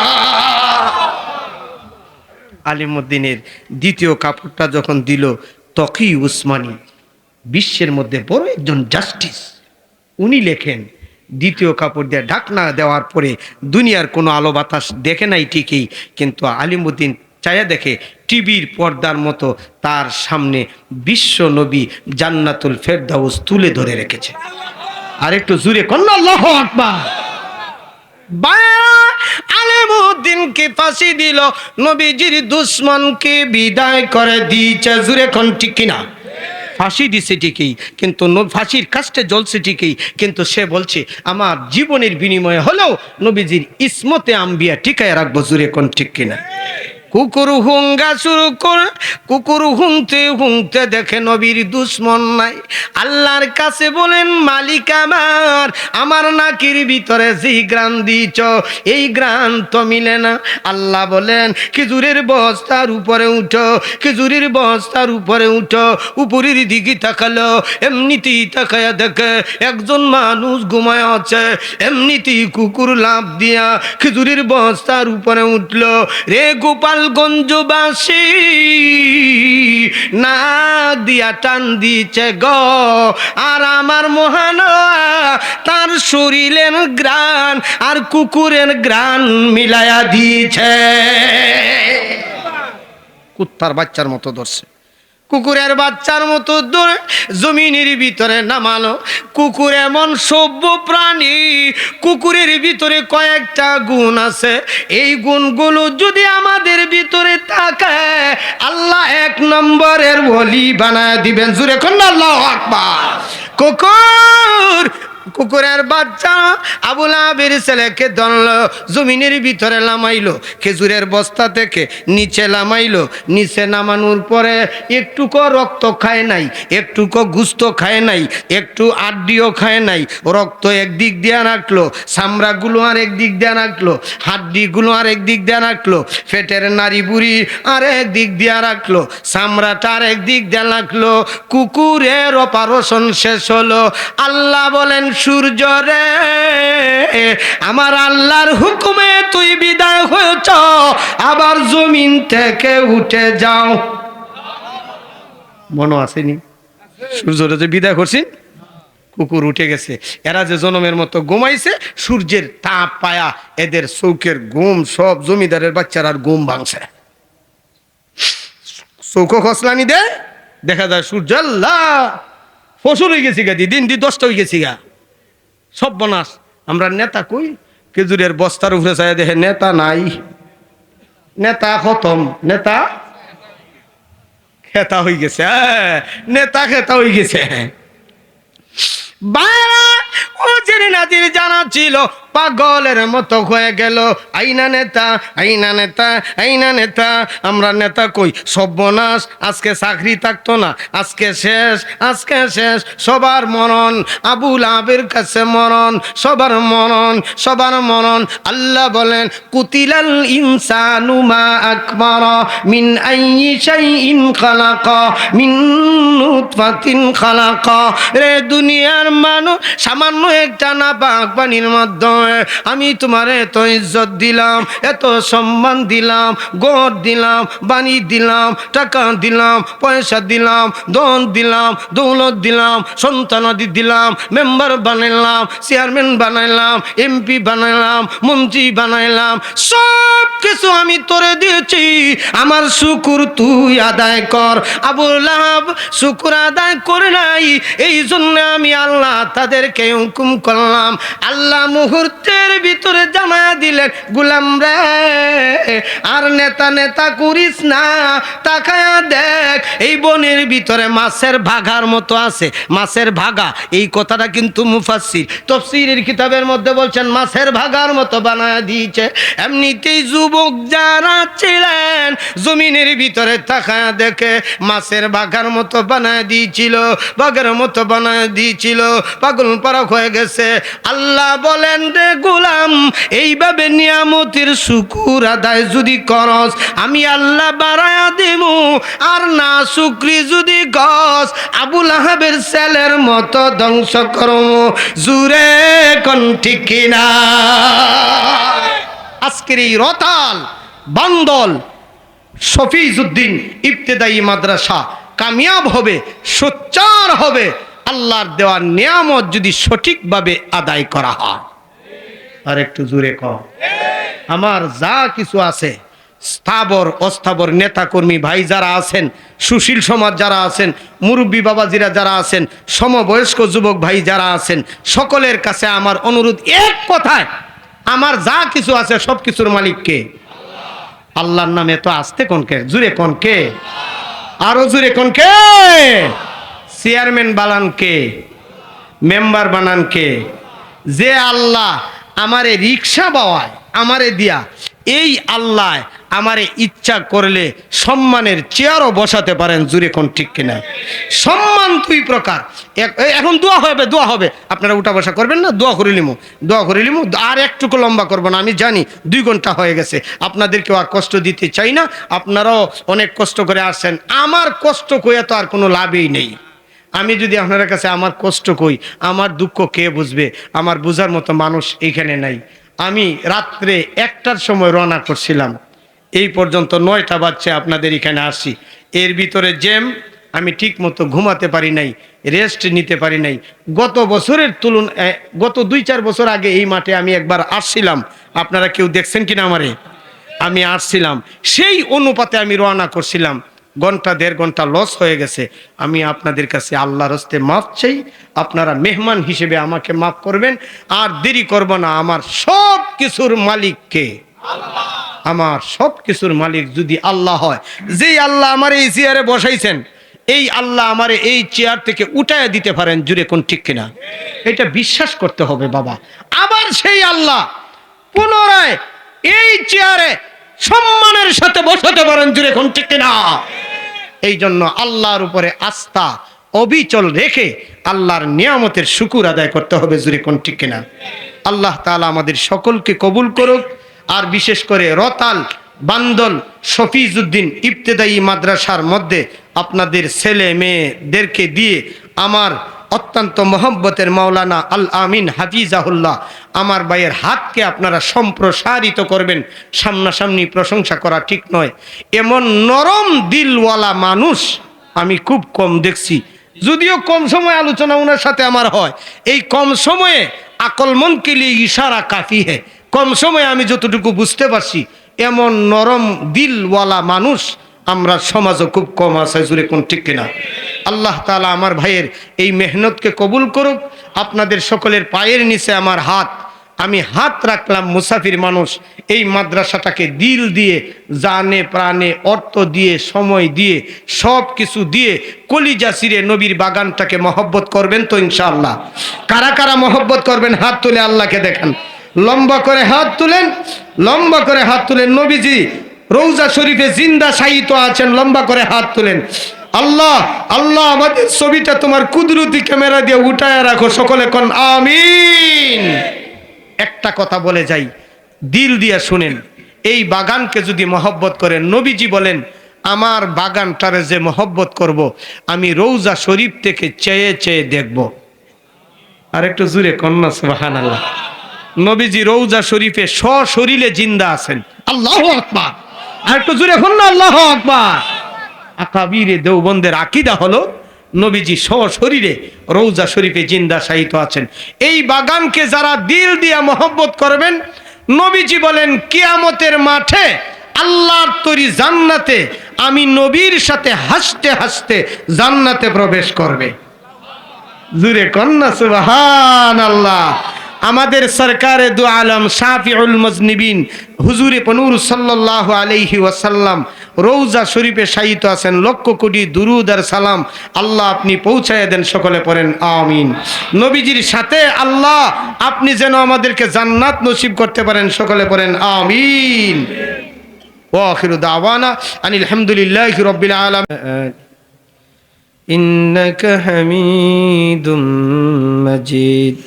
আলিমুদ্দিনের দ্বিতীয় কাপড়টা যখন দিল, তকি উসমানী বিশ্বের মধ্যে বড় একজন জাস্টিস, উনি লেখেন, দ্বিতীয় কাপড় দিয়ে ঢাকনা দেওয়ার পরে দুনিয়ার কোনো আলো বাতাস দেখে নাই ঠিকই, কিন্তু আলিমুদ্দিন চায়া দেখে টিভির পর্দার মতো তার সামনে বিশ্ব নবী জান্নাতুল ফেরদাউস তুলে ধরে রেখেছে। আর একটু জোরে কন্যা, আল্লাহু আকবার। আলিমুদ্দিনকে ফাঁসি দিল, নবীজির দুশ্মনকে বিদায় করে দিয়েছে। জোরে কোন ঠিক কিনা? ফাঁসি দিছে ঠিকই, কিন্তু ফাঁসির কাস্টে জ্বলছে ঠিকই, কিন্তু সে বলছে আমার জীবনের বিনিময়ে হলেও নবীজির ইসমতে আম্বিয়া টিকায় রাখবো। জোরে কোন ঠিক কিনা? কুকুর হুঙ্গা শুরু করে, কুকুর হুংতে হুংতে দেখে নবীর দুশ্মন নাই। আল্লাহর কাছে বলেন, মালিক আমার, আমার নাকির ভিতরে যে গ্রান দিয়েছ, এই গ্রান তো মিলে না। আল্লাহ বলেন, খেজুরের বস্তার উপরে উঠো, খেজুরের বস্তার উপরে উঠো। উপরের দিকে তাকালো, এমনিতেই তাকায়া দেখে একজন মানুষ ঘুমায় আছে। এমনিতেই কুকুর লাফ দিয়া খেজুরের বস্তার উপরে উঠলো। রে গোপালগঞ্জবাসী, নাক দিয়া টান দিচ্ছে গো, আর আমার মহান তার শরীরের গ্রান আর কুকুরের গ্রান মিলায়া দিয়েছে। কুত্তার বাচ্চার মতো ধরছে, কুকুরের বাচ্চার মতো ধরে জমিনের ভিতরে নামালো। কুকুর এমন সভ্য প্রাণী, কুকুরের ভিতরে কয়েকটা গুণ আছে। এই গুণগুলো যদি আমাদের ভিতরে থাকে, আল্লাহ 1 নম্বরের ওলি বানায় দিবেন। জোরে কোন আল্লাহু আকবার। কুকুর কুকুরের বাচ্চা আবুল আহাবের ছেলেকে ধরলো, জমিনের ভিতরে নামাইলো, খেজুরের বস্তা থেকে নিচে নামাইলো। নিচে নামানোর পরে একটুকু রক্ত খায় নাই, একটুকু গুস্ত খায় নাই, একটু আড্ডিও খায় নাই। রক্ত একদিক দিয়ে রাখলো, চামড়াগুলো আর একদিক দিয়ে রাখলো, হাড্ডিগুলো আর একদিক দিয়ে রাখলো, পেটের নাড়ি বুড়ি আর একদিক দিয়ে রাখলো, চামড়াটা আর একদিক দিয়ে রাখলো। কুকুরের অপারেশন শেষ হলো। আল্লাহ বলেন, সূর্য রে, আমার আল্লাহর হুকুমে তুই বিদায় হয়েছ, আবার জমিন থেকে উঠে যাও। মনে আসেনি সূর্যরে যে বিদায় করছি, কুকুর উঠে গেছে। এরা যে জনমের মতো ঘুমাইছে, সূর্যের তাপ পায়া এদের চৌকের ঘুম, সব জমিদারের বাচ্চারা ঘুম ভাঙছে। চৌকো খসলানি দে, দেখা যায় সূর্য আল্লাহ ফসল হয়ে গেছি গা, দিন 10টা হয়ে গেছি গা, সব বনাস। আমরা নেতা কই, খেজুরের বস্তার উপরে চাই দেখে নেতা নাই, নেতা খতম, নেতা খেতা হয়ে গেছে, নেতা খেতা হয়ে গেছে। বাইরা ও নাজির জানা ছিল, পাগলের মতো হয়ে গেল। আইনা নেতা, আইনা নেতা, আইনা নেতা। আমরা নেতা কই, সর্বনাশ, আজকে চাকরি থাকতো না, আজকে শেষ, আজকে শেষ। সবার মরণ, আবুল আহাবের কাছে মরণ, সবার মরণ, সবার মরণ। আল্লাহ বলেন, কুতিলাল ইনসানু মা আকবারা মিন আইয়ি শাইইন খালাকা মিন নুতফাতিন খালাকা। রে দুনিয়ার মানুষ, সামান্য একটা নাপাক পানির মাধ্যমে আমি তোমারে এত ইজ্জত দিলাম, এত সম্মান দিলাম, গড় দিলাম, বাণী দিলাম, টাকা দিলাম, পয়সা দিলাম, ধন দিলাম, দৌলত দিলাম, সন্তানাদি দিলাম, মেম্বার বানাইলাম, চেয়ারম্যান বানাইলাম, এমপি বানাইলাম, মন্ত্রী বানাইলাম, সব কিছু আমি তোরে দিয়েছি, আমার শুকুর তুই আদায় কর। আবুল আহাব শুকুর আদায় করে নাই, এই জন্য আমি আল্লাহ তাদেরকে হুকুম করলাম। আল্লাহ মুহূর্তের ভিতরে জানায়া দিলেন, গোলাম রে, আর নেতা নেতা করিস না, তাকায়া দেখ, এই বনের ভিতরে মাছের ভাগার মতো আছে। মাছের ভাগা, এই কথাটা কিন্তু মুফাসসির তাফসীরের কিতাবের মধ্যে বলছেন, মাছের ভাগার মতো বানায়া দিয়েছে। এমনিতেই যুবক যারা ছিলেন, জমিনের ভিতরে তাকায়া দেখে মাছের ভাগার মতো বানায়া দিয়েছিল, বাঘের মতো বানায়া দিয়েছিল, পাগল পারা হয়ে গেছে। আল্লাহ বলেন, রে গোলাম, এইভাবে নিয়ামতের শুকুর আদায় যদি করস, আমি আল্লাহ বাড়ায়া দিব, আর না শুকরি যদি গস, আবুল আহাবের ছেলের মতো ধ্বংস করব। জুরে কোন ঠিক কিনা? আজকের এই রতাল বান্দল শফিজউদ্দিন ইবতেদায়ী মাদ্রাসা কামিয়াব হবে, সোচ্চার হবে, আল্লাহর দেওয়া নিয়ামত যদি সঠিকভাবে আদায় করা হয়। আর একটু জোরে কও। আমার যা কিছু আছে, স্থাবর অস্থাবর নেতাকর্মী ভাই যারা আছেন, সুশীল সমাজ যারা আছেন, মুরব্বী বাবাজিরা যারা আছেন, সমবয়স্ক যুবক ভাই যারা আছেন, সকলের কাছে আমার অনুরোধ এক কথায়, আমার যা কিছু আছে সব কিছুর মালিক কে? আল্লাহর নামে তো আসতে কোনকে, জুড়ে কোনকে, আরো জুড়ে কোনকে? চেয়ারম্যান বানান কে? মেম্বার বানান কে? যে আল্লাহ আমারে রিক্সা বাওয়ায়, আমারে দিয়া, এই আল্লাহ আমারে ইচ্ছা করলে সম্মানের চেয়ারও বসাতে পারেন। জুড়ে কোন ঠিক কিনা? সম্মান দুই প্রকার। এখন দোয়া হবে, দোয়া হবে, আপনারা উঠা বসা করবেন না, দোয়া করে লিমু, দোয়া করে লিমু। আর একটুকু লম্বা করবো না, আমি জানি 2 ঘন্টা হয়ে গেছে, আপনাদেরকেও আর কষ্ট দিতে চাই না, আপনারাও অনেক কষ্ট করে আসছেন। আমার কষ্ট কইয়া তো আর কোনো লাভই নেই। আমি যদি আপনার কাছে আমার কষ্ট কই, আমার দুঃখ কে বুঝবে? আমার বোঝার মতো মানুষ এইখানে নাই। আমি রাত্রে 1টার সময় রওনা করছিলাম, এই পর্যন্ত 9টা বাজছে আপনাদের এখানে আসি। এর ভিতরে জ্যাম, আমি ঠিক মতো ঘুমাতে পারি নাই, রেস্ট নিতে পারি নাই। গত বছরের তুলনায়, গত 2-4 বছর আগে এই মাঠে আমি একবার আসছিলাম, আপনারা কেউ দেখছেন কিনা আমারে? আমি আসছিলাম, সেই অনুপাতে আমি রওনা করছিলাম। 1-1.5 ঘন্টা লস হয়ে গেছে। আমি আপনাদের কাছে আল্লাহর হস্তে মাফ চাই, আপনারা মেহমান হিসেবে আমাকে মাফ করবেন। আর দেরি করব না। আমার সব কিছুর মালিক কে? আল্লাহ। আমার সব কিছুর মালিক যদি আল্লাহ হয়, যেই আল্লাহ আমার এই চেয়ারে বসাইছেন, এই আল্লাহ আমারে এই চেয়ার থেকে উঠায় দিতে পারেন, জুড়ে কোন ঠিক কিনা? এটা বিশ্বাস করতে হবে বাবা। আবার সেই আল্লাহ পুনরায় এই চেয়ারে সম্মানের সাথে বসাতে পারেন, জুড়ে কোন ঠিক কিনা? এই জন্য আল্লাহর উপরে আস্থা অবিচল রেখে আল্লাহর নিয়ামতের শুকুর আদায় করতে হবে, জুড়ে কোন ঠিক কিনা? আল্লাহ তাআলা আমাদের সকলকে কবুল করুক। আর বিশেষ করে রতাল বান্দল শফিজউদ্দিন ইবতেদায়ী মাদ্রাসার মধ্যে আপনাদের ছেলে মেয়েদেরকে দিয়ে আমার অত্যন্ত মহব্বতের মাওলানা আল আমিন হাফিজাহুল্লাহ আমার ভাইয়ের হাতকে আপনারা সম্প্রসারিত করবেন। সামনাসামনি প্রশংসা করা ঠিক নয়। এমন নরম দিলওয়ালা মানুষ আমি খুব কম দেখছি, যদিও কম সময় আলোচনা ওনার সাথে আমার হয়। এই কম সময়ে আকলমন কে লিয়ে ইশারা কাফি হ্যায়। কম সময়ে আমি যতটুকু বুঝতে পারছি, এমন নরম দিলওয়ালা মানুষ আমরা সমাজও খুব কম আছে, জুড়ে কোন ঠিক কিনা? আল্লাহ তাআলা আমার ভাইয়ের এই মেহনতকে কবুল করুক। আপনাদের সকলের পায়ের নিচে আমার হাত, আমি হাত রাখলাম। মুসাফির মানুষ এই মাদ্রাসাটাকে দিল দিয়ে, জানে প্রাণে, অর্থ দিয়ে, সময় দিয়ে, সব কিছু দিয়ে কলিজা চিরে নবীর বাগানটাকে মহব্বত করবেন তো ইনশাআল্লাহ? কারা কারা মহব্বত করবেন হাত তুলে আল্লাহকে দেখান। লম্বা করে হাত তুলেন, লম্বা করে হাত তুলেন। নবীজি রওজা শরীফে জিন্দা শায়িত আছেন, লম্বা করে হাত তুলেন। আল্লাহ আল্লাহ আমাদের ছবিটা তোমার কুদরতি ক্যামেরা দিয়ে উঠায় রাখো, সকলে কোন আমিন। একটা কথা বলে যাই, দিল দিয়ে শুনেন। এই বাগানকে যদি মহব্বত করেন, নবীজি বলেন আমার বাগানটারে যে মহব্বত করব, আমি রওজা শরীফ থেকে চেয়ে চেয়ে দেখব। আর একটু জুড়ে কন্যা সুবহানাল্লাহ। নবীজি রওজা শরীফে সশরীরে জিন্দা আছেন। আল্লাহু আকবার। আর একটু জুড়ে কন্যা আল্লাহু আকবার। আকাবিরে দেওবন্দের আকীদা হলো নবীজি সশরীরে রওজা শরীফে জিন্দা শায়িত আছেন। এই বাগানকে যারা দিল দিয়ে মহব্বত করবেন, নবীজি বলেন কিয়ামতের মাঠে আল্লাহর তৈরি জান্নাতে আমি নবীর সাথে হাসতে হাসতে জান্নাতে প্রবেশ করবে। জুরে কন্যা সুবহানাল্লাহ। আমাদের সরকারে দু আলম শাফিউল মুজনিবিন হুজুরে পনুর সাল্লাল্লাহু আলাইহি ওয়াসাল্লাম রওজা শরীফে শায়িত আছেন। লক্ষ কোটি দুরুদ আর সালাম আল্লাহ আপনি পৌঁছায় দেন, সকলে পড়েন আমিন। নবীজির সাথে আল্লাহ আপনি যেন আমাদেরকে জান্নাত নসিব করতে পারেন, সকলে পড়েন আমিন। ওয়া আখিরু দাওয়ানা আনিল হামদুলিল্লাহি রাব্বিল আলামিন। ইন্নাকা হামিদুম মাজিদ।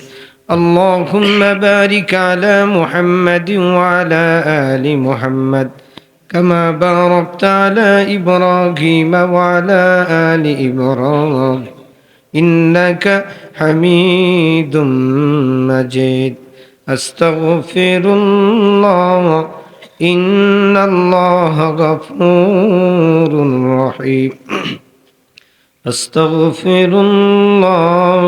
اللهم بارك على محمد وعلى آل محمد كما باركت على إبراهيم وعلى آل إبراهيم إنك حميد مجيد. أستغفر الله إن الله غفور رحيم. أستغفر الله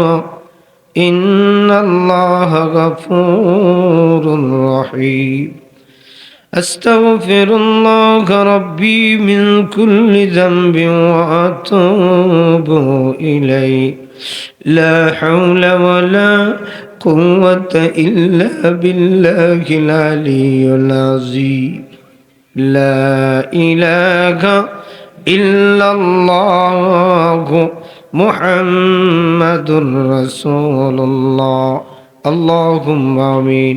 إن الله غفور رحيم. أستغفر الله ربي من كل ذنب وأتوب إليه. لا حول ولا قوة إلا بالله العلي العظيم. لا إله إلا الله محمد رسول الله. اللهم آمين.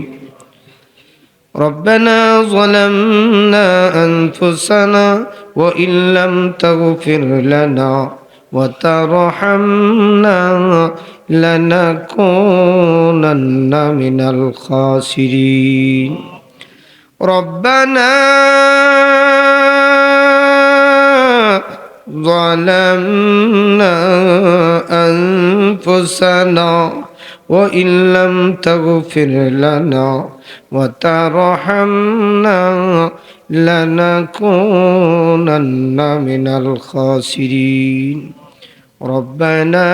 ربنا ظلمنا أنفسنا وإن لم تغفر لنا وترحمنا لنكونن من الخاسرين. ربنا ظلمنا أنفسنا وإن لم تغفر لنا وترحمنا لنكونن من الخاسرين. ربنا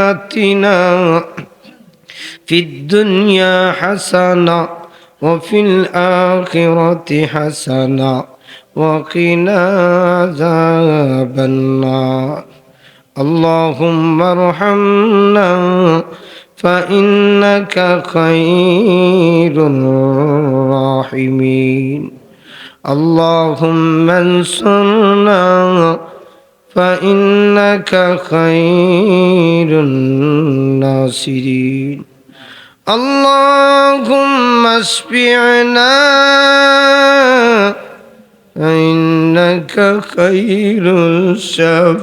آتنا في الدنيا حسنة وفي الآخرة حسنة وقنا عذاب النار. اللهم ارحمنا فإنك خير الراحمين. اللهم انصرنا فإنك خير الناصرين اللهم اشفعنا إنك خير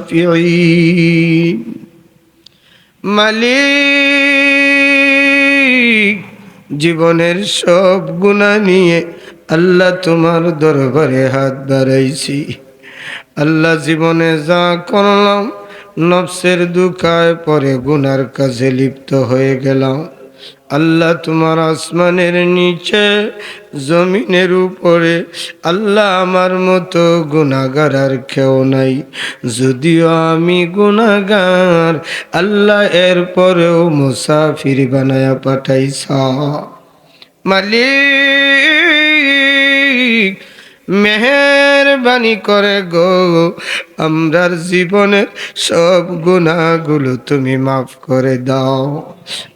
الشافعين মালিক জীবনের সব গুনাহ নিয়ে আল্লাহ তোমার দরবারে হাত বাড়াইছি আল্লাহ জীবনে যা করলাম নফসের দুঃখায় পরে গুনার কাজে লিপ্ত হয়ে গেলাম আল্লাহ তোমার আসমানের নিচে জমিনের উপরে আল্লাহ আমার মতো গুনাহগার আর কেউ নাই যদিও আমি গুনাহগার আল্লাহ এরপরেও মুসাফির বানায়া পাঠাইছা মালিক মেহেরবানি করে গো আমরার জীবনের সব গুনাহগুলো তুমি মাফ করে দাও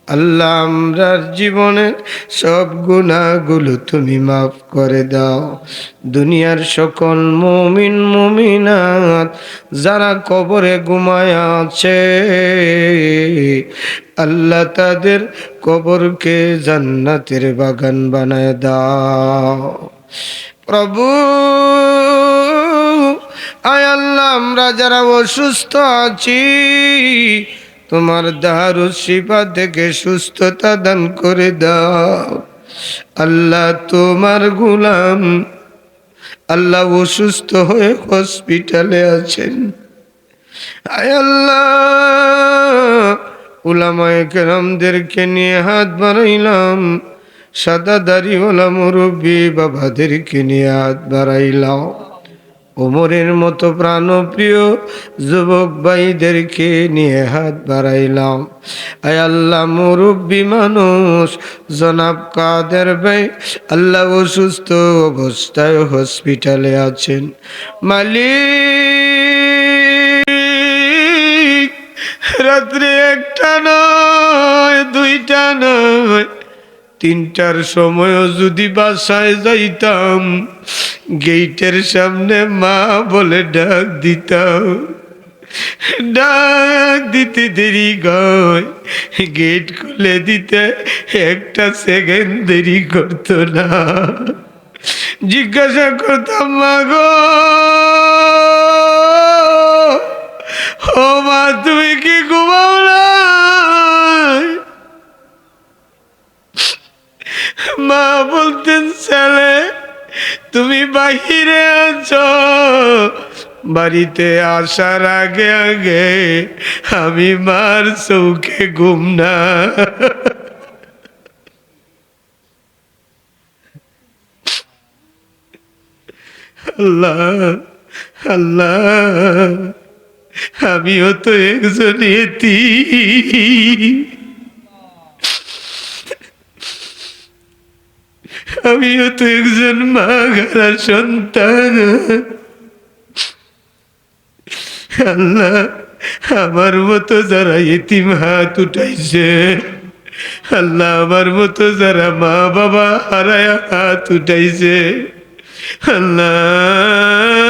আল্লাহ আমরার জীবনের সব গুনাহগুলো তুমি মাফ করে দাও দুনিয়ার সকল মুমিন মুমিনাত যারা কবরে ঘুমায় আছে আল্লাহ তাদের কবরকে জান্নাতের বাগান বানায় দাও প্রভু আয় আল্লাহ আমরা যারা অসুস্থ আছি তোমার দারুস শিফা থেকে সুস্থতা দান করে দাও আল্লাহ তোমার গোলাম আল্লাহ অসুস্থ হয়ে হসপিটালে আছেন আয় আল্লাহ উলামায়ে কেরামদেরকে নিয়ে হাত বাড়াইলাম সাদা দাড়িওয়ালা মুরব্বী বাবাদেরকে নিয়ে হাত বাড়াইলাম ওমরের মতো প্রাণপ্রিয় যুবক ভাইদেরকে নিয়ে হাত বাড়াইলাম আয় আল্লাহ মুরব্বী মানুষ জনাব কাদের ভাই আল্লাহ অসুস্থ অবস্থায় হসপিটালে আছেন মালিক রাত্রে একটা নয় দুইটা নয় তিনটার সময়ও যদি বাসায় যাইতাম গেটের সামনে মা বলে ডাক দিতাম ডাক দিতে দেরি গয় গেট খুলে দিতে একটা সেকেন্ড দেরি করতো না জিজ্ঞাসা করতাম মা গো ও মা তুমি কি ঘুমাও না মা বলতেন ছেলে তুমি বাহিরে আছো বাড়িতে আসার আগে আগে আমি মার চৌকে ঘুম না আল্লাহ আল্লাহ আমিও তো একজন এতিম আমিও তো একজন মা গারা সন্তান আল্লাহ আমার মতো যারা এতিম হাত উঠাইছে আল্লাহ আমার মতো যারা মা বাবা হারায়া হাত উঠাইছে আল্লাহ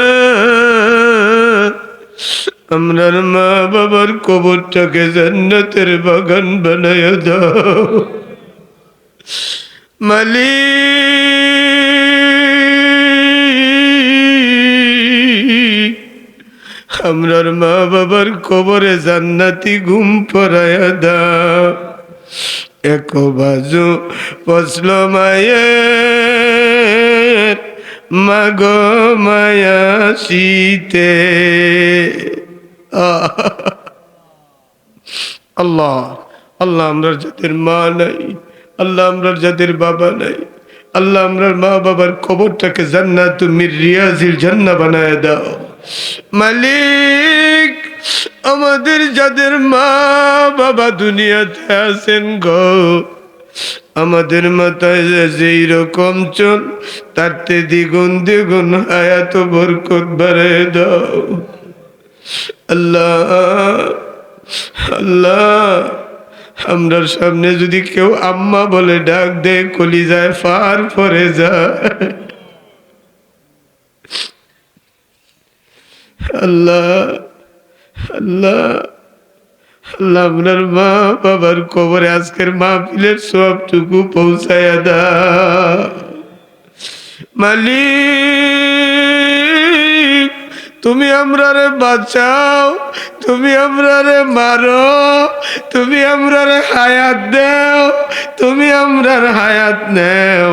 আমরার মা বাবার কবরটাকে জান্নাতের বাগান বানায় দাও মালিক আমরার মা বাবার কবরে জান্নাতি ঘুম পড়ায়া দাও এক বাজু পছল মায়ের মাগো মায়া শীতে আল্লাহ আল্লাহ আমরার যাদের মা নাই আল্লাহ আমরার যাদের বাবা নাই আল্লাহ আমরার মা বাবার কবরটাকে জান্নাতুম মির রিয়াজিল জান্নাহ বানায় দাও মালিক আমাদের যাদের মা বাবা দুনিয়াতে আছেন গো আমাদের মাথায় যেই রকম চল তাতে দ্বিগুণ দ্বিগুণ হায়াত বরকত বাড়ায় দাও আল্লাহ আল্লাহ আমরার সামনে যদি কেউ আম্মা বলে ডাক দেয় কলিজায় ফার পরে যায় আল্লাহ আল্লাহ আল্লাহ আপনার মা বাবার কবরে আজকের মাহফিলের সবটুকু পৌঁছায়া দাও মালিক। তুমি আমরারে বাঁচাও, তুমি আমরারে মারো, তুমি আমরারে হায়াত দাও, তুমি আমরার হায়াত নেও,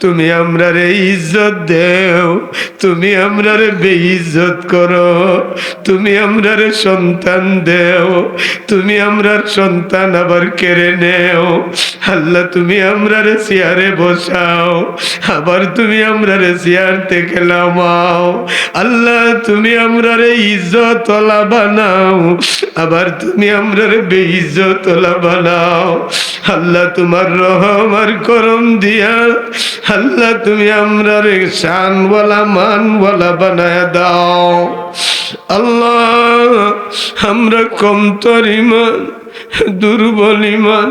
তুমি আমরারে ইজ্জত দেও, তুমি আমরারে বেইজ্জত করো, তুমি আমরারে সন্তান দেও, তুমি আমরার সন্তান আবার কেড়ে নেও। আল্লাহ তুমি আমরারে চেয়ারে বসাও, আবার তুমি আমরারে চেয়ার থেকে নামাও। আল্লাহ তুমি আমরারে ইজ্জতওয়ালা বানাও, আবার তুমি আমরারে বেইজ্জতওয়ালা বানাও। আল্লাহ তোমার রহম আর করম দিয়া আল্লাহ তুমি আমরারে শানওয়ালা মানওয়ালা বানায়া দাও। আল্লাহ আমরা কমতর ঈমান, দুর্বল ঈমান,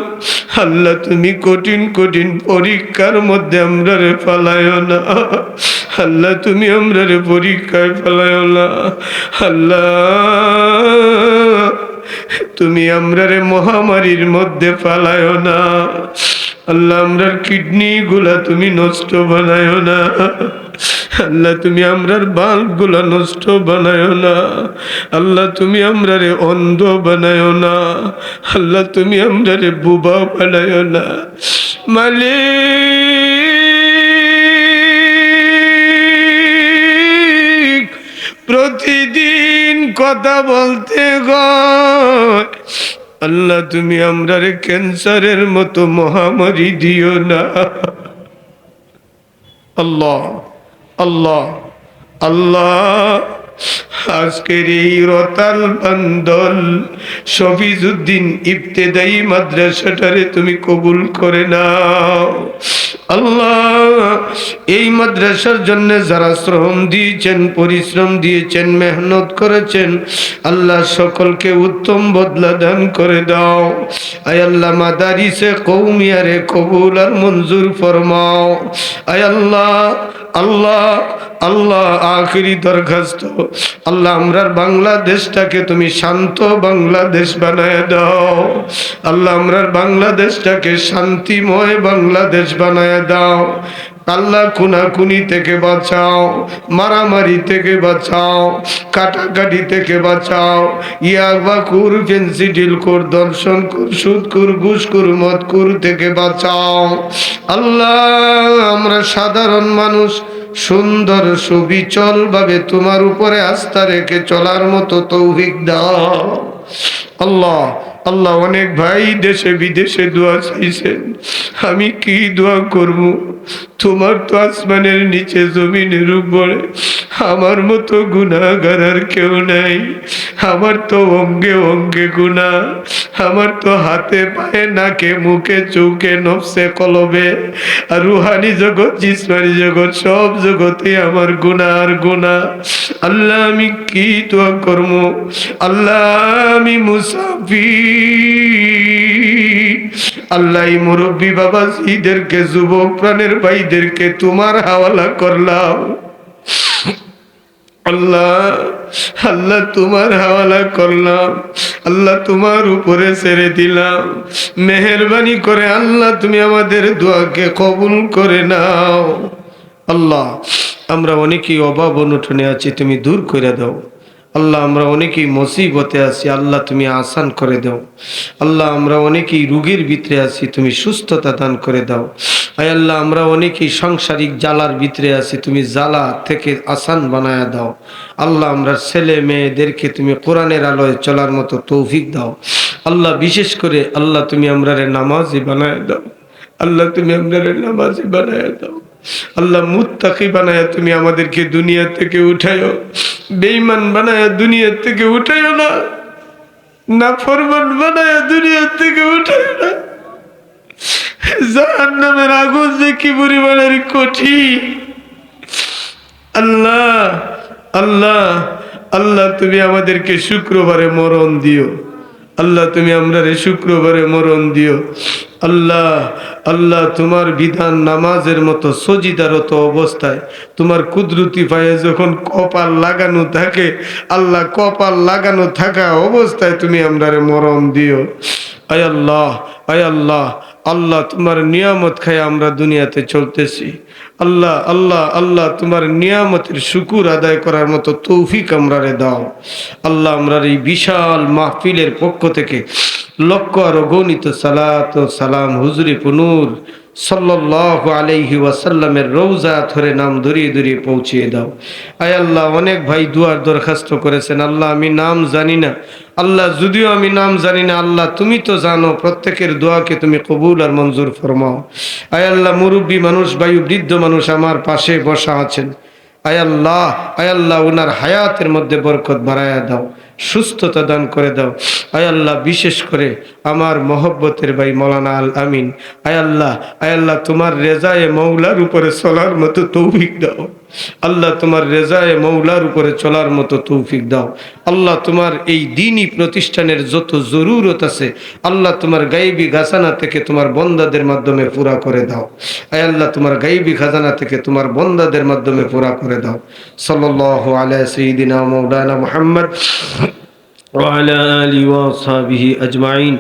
আল্লাহ তুমি কঠিন কঠিন পরীক্ষার মধ্যে আমরারে ফেলায় না। আল্লাহ তুমি আমরারে পরীক্ষায় ফেলায় না। আল্লাহ তুমি আমরারে মহামারীর মধ্যে ফেলায় না। আল্লাহ আমরার কিডনি গুলা তুমি নষ্ট বানায় না। আল্লাহ তুমি আমরার বাল্ব গুলা নষ্ট বানায় না। আল্লাহ তুমি আমরারে অন্ধ বানায় না। আল্লাহ তুমি আমরারে বুবা বানায় না। মালিক প্রতিদিন কথা বলতে গয় আল্লাহ তুমি আমরারে ক্যান্সারের মতো মহামারী দিও না। আল্লাহ আল্লাহ আল্লাহ আজকের এই রতাল বান্দল শফিজউদ্দিন ইবতেদায়ী মাদ্রাসাটারে তুমি কবুল করে নাও। আল্লাহ এই মাদ্রাসার জন্য যারা শ্রম দিয়েছেন, পরিশ্রম দিয়েছেন, মেহনত করেছেন, আল্লাহ সকলকে উত্তম বদলা দান করে দাও। আয় আল্লাহ মাদারিসে কওমিয়ারে কবুল আর মঞ্জুর ফরমাও। আয় আল্লাহ আল্লাহ আল্লাহ আখিরি দরখাস্ত আল্লাহ আমরার বাংলাদেশটাকে তুমি শান্ত বাংলাদেশ বানায় দাও। আল্লাহ আমরার বাংলাদেশটাকে শান্তিময় বাংলাদেশ বানায় দাও। আল্লাহ খুনাখুনি থেকে বাঁচাও, মারামারি থেকে বাঁচাও, কাটাকাটি থেকে বাঁচাও। ইয়াবাকুর, ফেন্সিডিলকুর, দর্শনকুর, সুদকুর, ঘুষকুর, মদকুর থেকে বাঁচাও। আল্লাহ আমরা সাধারণ মানুষ সুন্দর সুবিচল ভাবে তোমার উপরে আস্থা রেখে চলার মতো তৌফিক দাও। আল্লাহ আল্লাহ অনেক ভাই দেশে বিদেশে দোয়া চাইছেন, আমি কি দোয়া করব? তোমার তো আসমানের নিচে জমিনের উপরে আমার মতো গুনাহগার আর কেউ নাই। আমার তো অঙ্গে অঙ্গে গুনাহ, আমার তো হাতে পায়ে নাকে মুখে চোখে নফসে কলবে আর রুহানি জগৎ জিসমানি জগৎ সব জগতে আমার গুনাহ আর গুনাহ। আল্লাহ আমি কি দোয়া করব? আল্লাহ আমি মুসাফির। আল্লাহ এই মুরব্বী বাবা ঈদেরকে, যুবক প্রাণের ভাইদেরকে তোমার হাওয়ালা করলাম। আল্লাহ আল্লাহ তোমার হাওয়ালা করলাম। আল্লাহ তোমার উপরে ছেড়ে দিলাম। মেহেরবানি করে আল্লাহ তুমি আমাদের দোয়াকে কবুল করে নাও। আল্লাহ আমরা অনেকেই অভাব অনটনে আছি, তুমি দূর করে দাও। আল্লাহ আমরা অনেকেই মুসিবতে আছি, আল্লাহ তুমি আসান করে দাও। আল্লাহ আমরা অনেকেই রোগের ভিতরে আছি, তুমি সুস্থতা দান করে দাও। আয় আল্লাহ আমরা অনেকেই সাংসারিক জ্বালার ভিতরে আছি, তুমি জ্বালা থেকে আসান বানায়া দাও। আল্লাহ আমরা ছেলে মেয়েদেরকে তুমি কোরআনের আলোয় চলার মতো তৌফিক দাও। আল্লাহ বিশেষ করে আল্লাহ তুমি আমরারে নামাজি বানায়া দাও। আল্লাহ তুমি আমরারে নামাজি বানায়া দাও। আল্লাহ মুত্তাকি বানায়া তুমি আমাদেরকে দুনিয়া থেকে উঠায়ো, বেঈমান বানায়া দুনিয়া থেকে উঠায়ো না, নাফরমান বানায়া দুনিয়া থেকে উঠায়ো না। জাহান্নামের আগুন যে কি পরিমাণের কঠিন। আল্লাহ আল্লাহ আল্লাহ তুমি আমাদেরকে শুক্রবারে মরণ দিও। আল্লাহ তুমি আমরারে শুক্রবারে মরণ দিও। আল্লাহ, আল্লাহ তোমার বিধান নামাজের মতো সজিদারত অবস্থায় তোমার কুদরতি পায়ে যখন কপাল লাগানো থাকে, আল্লাহ কপাল লাগানো থাকা অবস্থায় তুমি আমরারে মরণ দিও। আয় আল্লাহ, আয় আল্লাহ, আল্লাহ তোমার নিয়ামত খায় আমরা দুনিয়াতে চলতেছি। আল্লাহ, আল্লাহ, আল্লাহ তোমার নিয়ামতের শুকুর আদায় করার মতো তৌফিক আমরারে দাও। আল্লাহ আমরার এই বিশাল মাহফিলের পক্ষ থেকে লক্ষ আর গণিত সালাত ও সালাম হুজুরি পুনুর সাল্লাল্লাহু আলাইহি ওয়াসাল্লামের রওজা ধরে নাম ধরিয়ে ধরিয়ে পৌঁছিয়ে দাও। আয় আল্লাহ, অনেক ভাই দুয়ার দরখাস্ত করেছেন। আল্লাহ আমি নাম জানি না, আল্লাহ যদিও আমি নাম জানি না, আল্লাহ তুমি তো জানো, প্রত্যেকের দোয়াকে তুমি কবুল আর মঞ্জুর ফরমাও। আয় আল্লাহ, মুরব্বী মানুষ, বায়ু বৃদ্ধ মানুষ আমার পাশে বসা আছেন। আয় আল্লাহ, আয় আল্লাহ ওনার হায়াতের মধ্যে বরকত বাড়ায়া দাও, সুস্থতা দান করে দাও। আয় আল্লাহ, বিশেষ করে আমার মহব্বতের ভাই মৌলানা আল আমিন, আয় আল্লাহ, আয় আল্লাহ তোমার রেজায়ে মৌলার উপরে চলার মতো তৌফিক দাও। আল্লাহ তোমার রেজায়ে মৌলার উপরে চলার মতো তৌফিক দাও। আল্লাহ তোমার এই দ্বীনি প্রতিষ্ঠানের যত জরুরত আছে, আল্লাহ তোমার গায়েবী খাজানা থেকে তোমার বন্দাদের মাধ্যমে পুরা করে দাও। আয় আল্লাহ তোমার গায়েবী খাজানা থেকে তোমার বন্দাদের মাধ্যমে পুরা করে দাও। সাল্লাল্লাহু আলা সাইয়্যিদিনা মাওলানা মুহাম্মদ ওয়া আলা আলিহি ওয়া আসহাবিহি আজমাইন।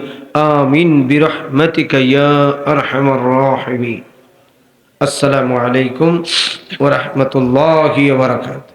আমিন বিরহমাতিকা ইয়া আরহামার রাহিমিন। আসসালামু আলাইকুম ওয়া রাহমাতুল্লাহি ওয়া বারাকাতুহু।